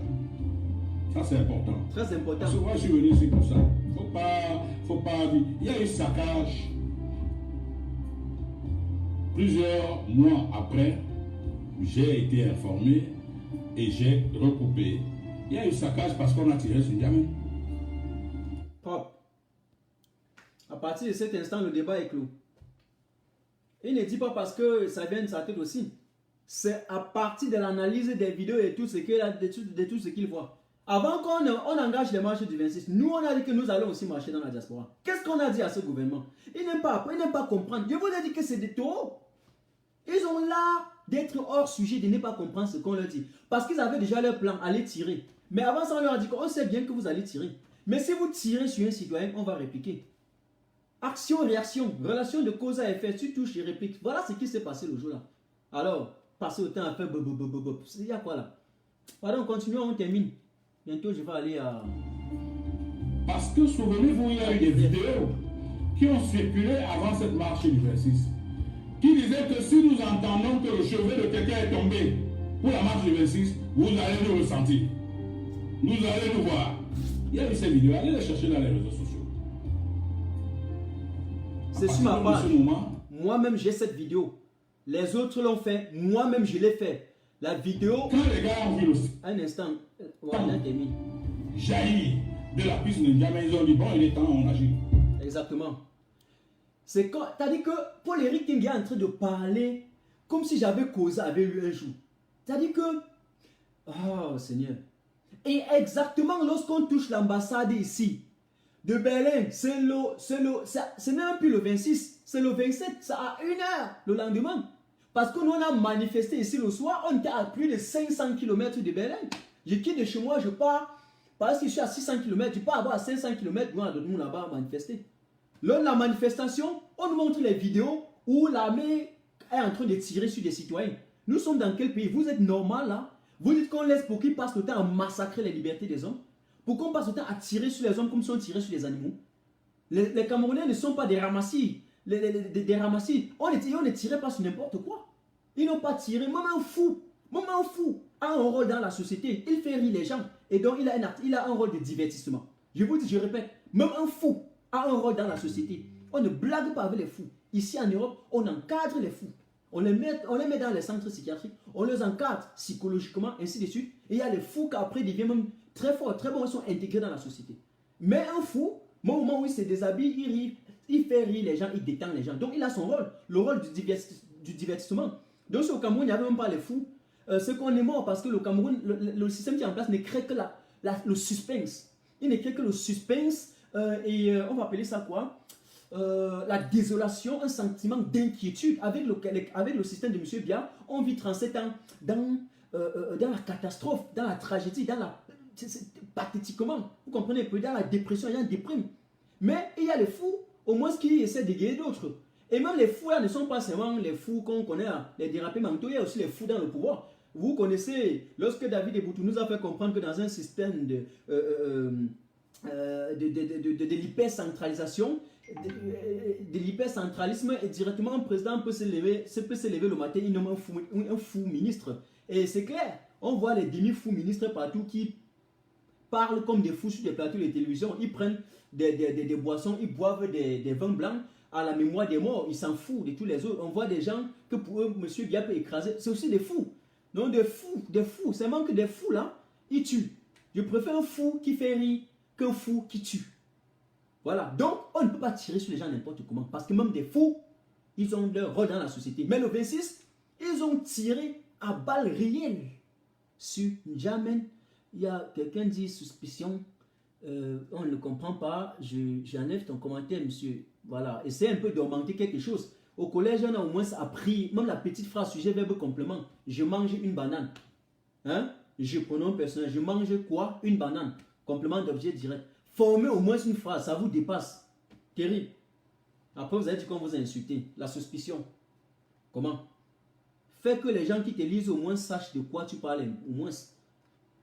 Ça, c'est important. Très important. Parce que moi, je suis venu ici pour ça. Faut pas dire. Il y a eu saccage. Plusieurs mois après, j'ai été informé et j'ai recoupé. Il y a eu saccage parce qu'on a tiré sur Djamé. Propre. À partir de cet instant, le débat est clos. Il ne dit pas parce que ça vient de sa tête aussi. C'est à partir de l'analyse des vidéos et tout ce qu'il voit. Avant qu'on engage les marches du 26, nous on a dit que nous allons aussi marcher dans la diaspora. Qu'est-ce qu'on a dit à ce gouvernement? Ils n'aiment pas comprendre. Je vous ai dit que c'est des taureaux. Ils ont l'air d'être hors sujet, de ne pas comprendre ce qu'on leur dit. Parce qu'ils avaient déjà leur plan, aller tirer. Mais avant ça, on leur a dit qu'on sait bien que vous allez tirer. Mais si vous tirez sur un citoyen, on va répliquer. Action-réaction, relation de cause à effet, tu touches et répliques. Voilà ce qui s'est passé le jour-là. Alors, passer au temps à faire il y a quoi là? Pardon, continuons, on termine. Bientôt, je vais aller à... Parce que, souvenez-vous, il y a eu des vidéos qui ont circulé avant cette marche du 26, qui disaient que si nous entendons que le chevet de quelqu'un est tombé pour la marche du 26, vous allez nous ressentir. Nous allez nous voir. Il y a eu ces vidéos, allez les chercher dans les réseaux sociaux. C'est sur ma page. Moi-même, j'ai cette vidéo. Les autres l'ont fait. Moi-même, je l'ai fait. La vidéo... Quand les gars ont vu le... Un instant. Voilà, terminé. Jaillir de la piste de Djamé, ils ont dit, bon, il est temps, on agit. Exactement. C'est quand... T'as dit que Paul-Henri King est en train de parler comme si j'avais causé avec lui un jour. T'as dit que... Oh, Seigneur. Et exactement lorsqu'on touche l'ambassade ici, de Berlin, ce n'est même plus le 26, c'est le 27, c'est à 1h le lendemain. Parce que nous on a manifesté ici le soir, on était à plus de 500 km de Berlin. Je quitte de chez moi, je pars, parce que je suis à 600 km, je pars à 500 km, nous là-bas manifester. Lors de la manifestation, on nous montre les vidéos où l'armée est en train de tirer sur des citoyens. Nous sommes dans quel pays? Vous êtes normal là? Vous dites qu'on laisse pour qu'ils passent le temps à massacrer les libertés des hommes? Pour qu'on passe le temps à tirer sur les hommes comme si on tirait sur les animaux? Les Camerounais ne sont pas des ramassis. Des ramassis. On ne tirait pas sur n'importe quoi. Ils n'ont pas tiré. Maman fou a un rôle dans la société. Il fait rire les gens. Et donc il a un rôle de divertissement. Je vous dis, je répète, même un fou a un rôle dans la société. On ne blague pas avec les fous. Ici en Europe, on encadre les fous. On les met dans les centres psychiatriques, on les encadre psychologiquement, ainsi de suite. Et il y a les fous qui après deviennent même très forts, très bons, ils sont intégrés dans la au Mais un fou, au moment où il se déshabille, il rit, il fait rire les gens, il détend les gens. Donc il a son rôle, le rôle du divertissement. Donc au Cameroun, il n'y avait même pas les fous. Ce qu'on est mort parce que le Cameroun, le système qui est en place ne crée que le suspense. Il ne crée que le suspense et on va appeler ça quoi? La désolation, un sentiment d'inquiétude. Avec le système de M. Biya, on vit 37 ans dans la catastrophe, dans la tragédie, pathétiquement. Vous comprenez? Dans la dépression, il y a une déprime. Mais il y a les fous, au moins qui essaient de guérir d'autres. Et même les fous là ne sont pas seulement les fous qu'on connaît, les dérapés mentaux, il y a aussi les fous dans le pouvoir. Vous connaissez, lorsque David Eboutou nous a fait comprendre que dans un système de l'hypercentralisation, de l'hypercentralisme, et directement un président peut se lever le matin, il nomme un fou ministre. Et c'est clair, on voit les demi-fous ministres partout qui parlent comme des fous sur des plateaux de télévision. Ils prennent des boissons, ils boivent des vins blancs à la mémoire des morts. Ils s'en foutent de tous les autres. On voit des gens que pour eux, M. Biya peut écraser. C'est aussi des fous. Non, des fous. C'est même que des fous là, ils tuent. Je préfère un fou qui fait rire qu'un fou qui tue. Voilà. Donc, on ne peut pas tirer sur les gens n'importe comment. Parce que même des fous, ils ont leur rôle dans la société. Mais le 26, ils ont tiré à balles réelles sur N'Djamena. Il y a quelqu'un dit suspicion. On ne comprend pas. J'enlève ton commentaire, monsieur. Voilà. Essaye un peu d'augmenter quelque chose. Au collège, on a au moins appris, même la petite phrase sujet, verbe, complément. Je mange une banane. Hein? Je pronom personnel. Je mange quoi? Une banane. Complément d'objet direct. Formez au moins une phrase, ça vous dépasse. Terrible. Après, vous avez dit qu'on vous a insulté. La suspicion. Comment? Fais que les gens qui te lisent au moins sachent de quoi tu parles. Au moins.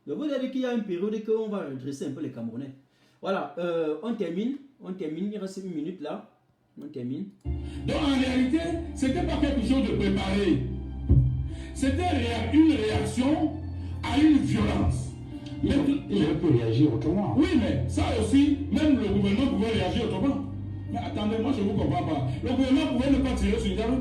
Donc, vous avez dit qu'il y a une période qu'on va redresser un peu les Camerounais. Voilà. On termine. Il reste une minute là. On termine. Donc, en réalité, ce n'était pas quelque chose de préparé. C'était une réaction à une violence. Il aurait pu réagir autrement. Oui, mais ça aussi, même le gouvernement pouvait réagir autrement. Mais attendez, moi je ne vous comprends pas. Le gouvernement pouvait ne pas tirer sur N'Djamena.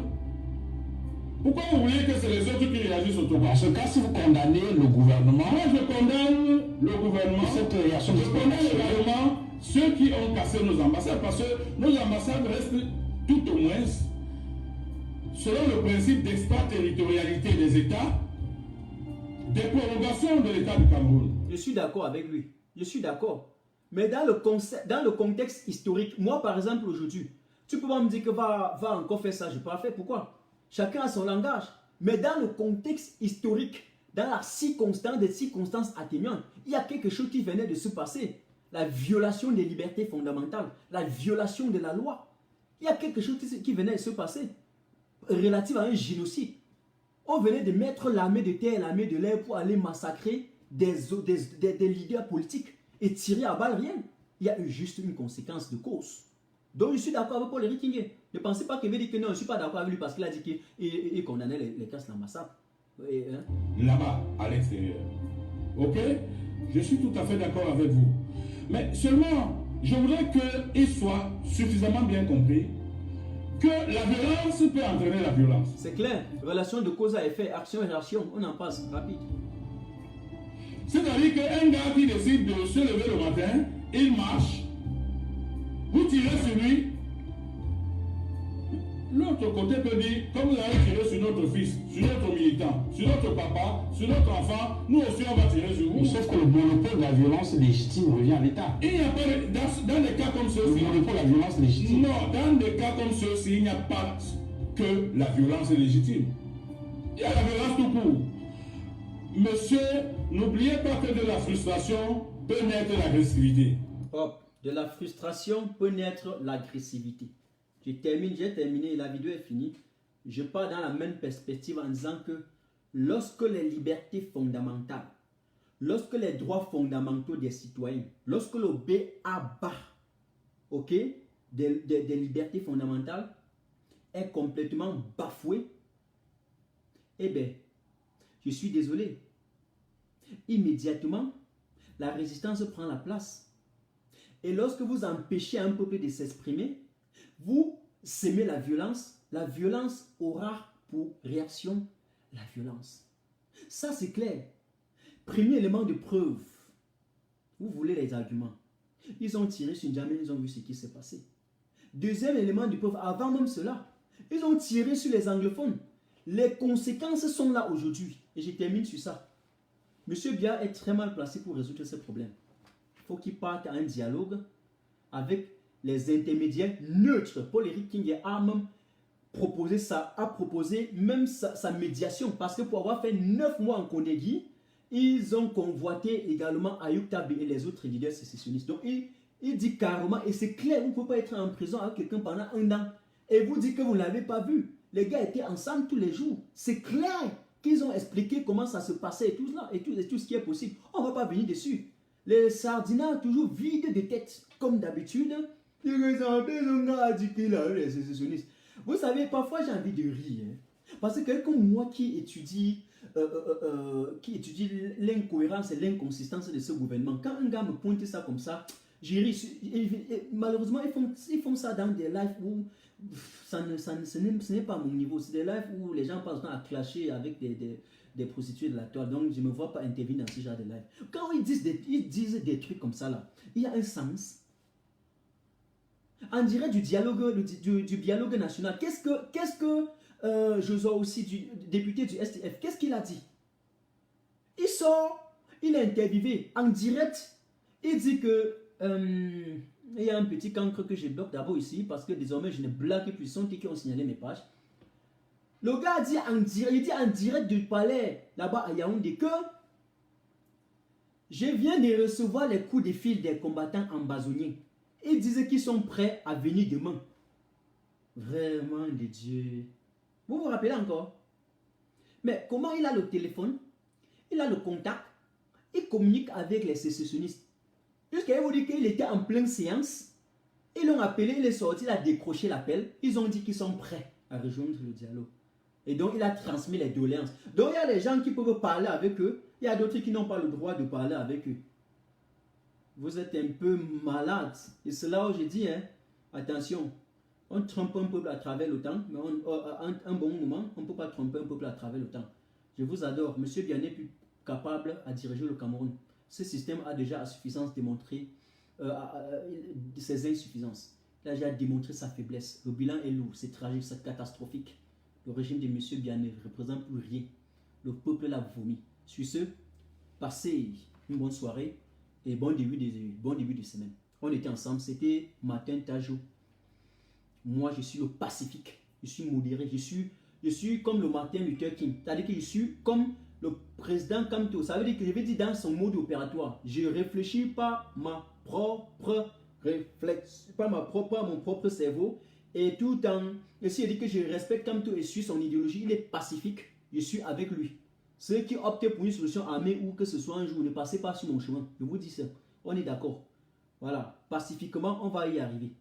Pourquoi vous voulez que c'est les autres qui réagissent autrement? Dans ce cas, si vous condamnez le gouvernement, moi je condamne le gouvernement. Cette réaction je condamne également ceux qui ont cassé nos ambassades. Parce que nos ambassades restent tout au moins, selon le principe d'extraterritorialité des États, des prolongations de l'État du Cameroun. Je suis d'accord avec lui. Je suis d'accord. Mais dans le contexte historique, moi par exemple aujourd'hui, tu peux pas me dire que va encore faire ça. Je ne peux pas faire. Pourquoi? Chacun a son langage. Mais dans le contexte historique, dans des circonstances atténuantes, il y a quelque chose qui venait de se passer. La violation des libertés fondamentales, la violation de la loi. Il y a quelque chose qui venait de se passer relatif à un génocide. On venait de mettre l'armée de terre et l'armée de l'air pour aller massacrer des leaders politiques et tirer à balles réelles. Il y a eu juste une conséquence de cause. Donc je suis d'accord avec Paul Henri Kingué. Ne pensez pas qu'il veut dire que non, je ne suis pas d'accord avec lui parce qu'il a dit qu'il condamnait les casses de l'ambassade. Hein? Là-bas, à l'extérieur. Ok? Je suis tout à fait d'accord avec vous. Mais seulement, je voudrais qu'il soit suffisamment bien compris que la violence peut entraîner la violence. C'est clair. Relation de cause à effet, action et réaction. On en passe rapide. C'est-à-dire qu'un gars qui décide de se lever le matin, il marche, vous tirez sur lui, l'autre côté peut dire, comme vous avez tiré sur notre fils, sur notre militant, sur notre papa, sur notre enfant, nous aussi on va tirer sur vous. Sauf que le monopole de la violence légitime revient à l'État. Il n'y a pas dans des cas comme ceux-ci. Le monopole de la violence légitime. Non, dans des cas comme ceux-ci, il n'y a pas que la violence légitime. Il y a la violence tout court. Monsieur, n'oubliez pas que de la frustration peut naître l'agressivité. Hop. De la frustration peut naître l'agressivité. J'ai terminé, la vidéo est finie. Je pars dans la même perspective en disant que lorsque les libertés fondamentales, lorsque les droits fondamentaux des citoyens, lorsque le BABA, ok, des libertés fondamentales est complètement bafoué, eh bien, je suis désolé. Immédiatement, la résistance prend la place. Et lorsque vous empêchez un peuple de s'exprimer, vous sémez la violence aura pour réaction la violence. Ça c'est clair. Premier élément de preuve, vous voulez les arguments. Ils ont tiré sur N'Djamena, ils ont vu ce qui s'est passé. Deuxième élément de preuve, avant même cela, ils ont tiré sur les anglophones. Les conséquences sont là aujourd'hui. Et je termine sur ça. Monsieur Biya est très mal placé pour résoudre ces problèmes. faut qu'il parte à un dialogue avec les intermédiaires neutres. Paul-Éric King a même proposé ça, a proposé même sa médiation, parce que pour avoir fait 9 mois en Kondegui, ils ont convoité également Ayoub Tabi et les autres leaders sécessionnistes. Donc il dit carrément, et c'est clair, vous ne pouvez pas être en prison avec quelqu'un pendant 1 an et vous dites que vous ne l'avez pas vu. Les gars étaient ensemble tous les jours. C'est clair qu'ils ont expliqué comment ça se passait et tout cela, et tout ce qui est possible. On ne va pas venir dessus. Les sardinats toujours vides de tête, comme d'habitude. Vous savez, parfois j'ai envie de rire. Parce que quelqu'un comme moi qui étudie l'incohérence et l'inconsistance de ce gouvernement, quand un gars me pointe ça comme ça, j'ai ri. Malheureusement, ils font ça dans des lives où ce n'est pas mon niveau. C'est des lives où les gens passent à clasher avec des prostituées de la toile. Donc, je ne me vois pas intervenir dans ce genre de live. Quand ils disent des trucs comme ça, là, il y a un sens. On dirait du dialogue national. Qu'est-ce que Josué aussi, député du STF, qu'est-ce qu'il a dit? Il sort, il est interviewé en direct. Il dit que il y a un petit cancre que je bloque d'abord ici parce que désormais je ne blague plus. Sont qui ont signalé mes pages. Le gars a dit en direct du palais là-bas à Yaoundé que je viens de recevoir les coups de fil des combattants ambazoniens. Ils disaient qu'ils sont prêts à venir demain. Vraiment, les dieux. Vous vous rappelez encore? Mais comment il a le téléphone? Il a le contact. Il communique avec les sécessionnistes. Jusqu'à vous dire qu'il était en pleine séance. Ils l'ont appelé, il est sorti, il a décroché l'appel. Ils ont dit qu'ils sont prêts à rejoindre le dialogue. Et donc, il a transmis les doléances. Donc, il y a des gens qui peuvent parler avec eux. Il y a d'autres qui n'ont pas le droit de parler avec eux. Vous êtes un peu malade. Et c'est là où je dis, hein, attention, on trompe un peuple à travers le temps, mais un bon moment, on ne peut pas tromper un peuple à travers le temps. Je vous adore. Monsieur Biané est plus capable à diriger le Cameroun. Ce système a déjà à suffisance démontré ses insuffisances. Il a déjà démontré sa faiblesse. Le bilan est lourd, c'est tragique, c'est catastrophique. Le régime de Monsieur Biané ne représente plus rien. Le peuple l'a vomi. Sur ce, passez une bonne soirée et bon début de semaine. On était ensemble, c'était Martin Tajou. Moi, je suis le pacifique, je suis modéré, je suis comme le Martin Luther King. C'est-à-dire que je suis comme le président Kamto. Ça veut dire que je vais dire dans son mode opératoire, je réfléchis pas ma propre réflexion, pas mon propre cerveau. Et tout en, si je dis que je respecte Kamto et suis son idéologie, il est pacifique, je suis avec lui. Ceux qui optent pour une solution armée ou que ce soit un jour, ne passez pas sur mon chemin. Je vous dis ça. On est d'accord. Voilà. Pacifiquement, on va y arriver.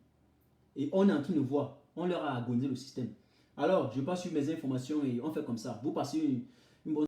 Et on est en train de voir. On leur a agonisé le système. Alors, je passe sur mes informations et on fait comme ça. Vous passez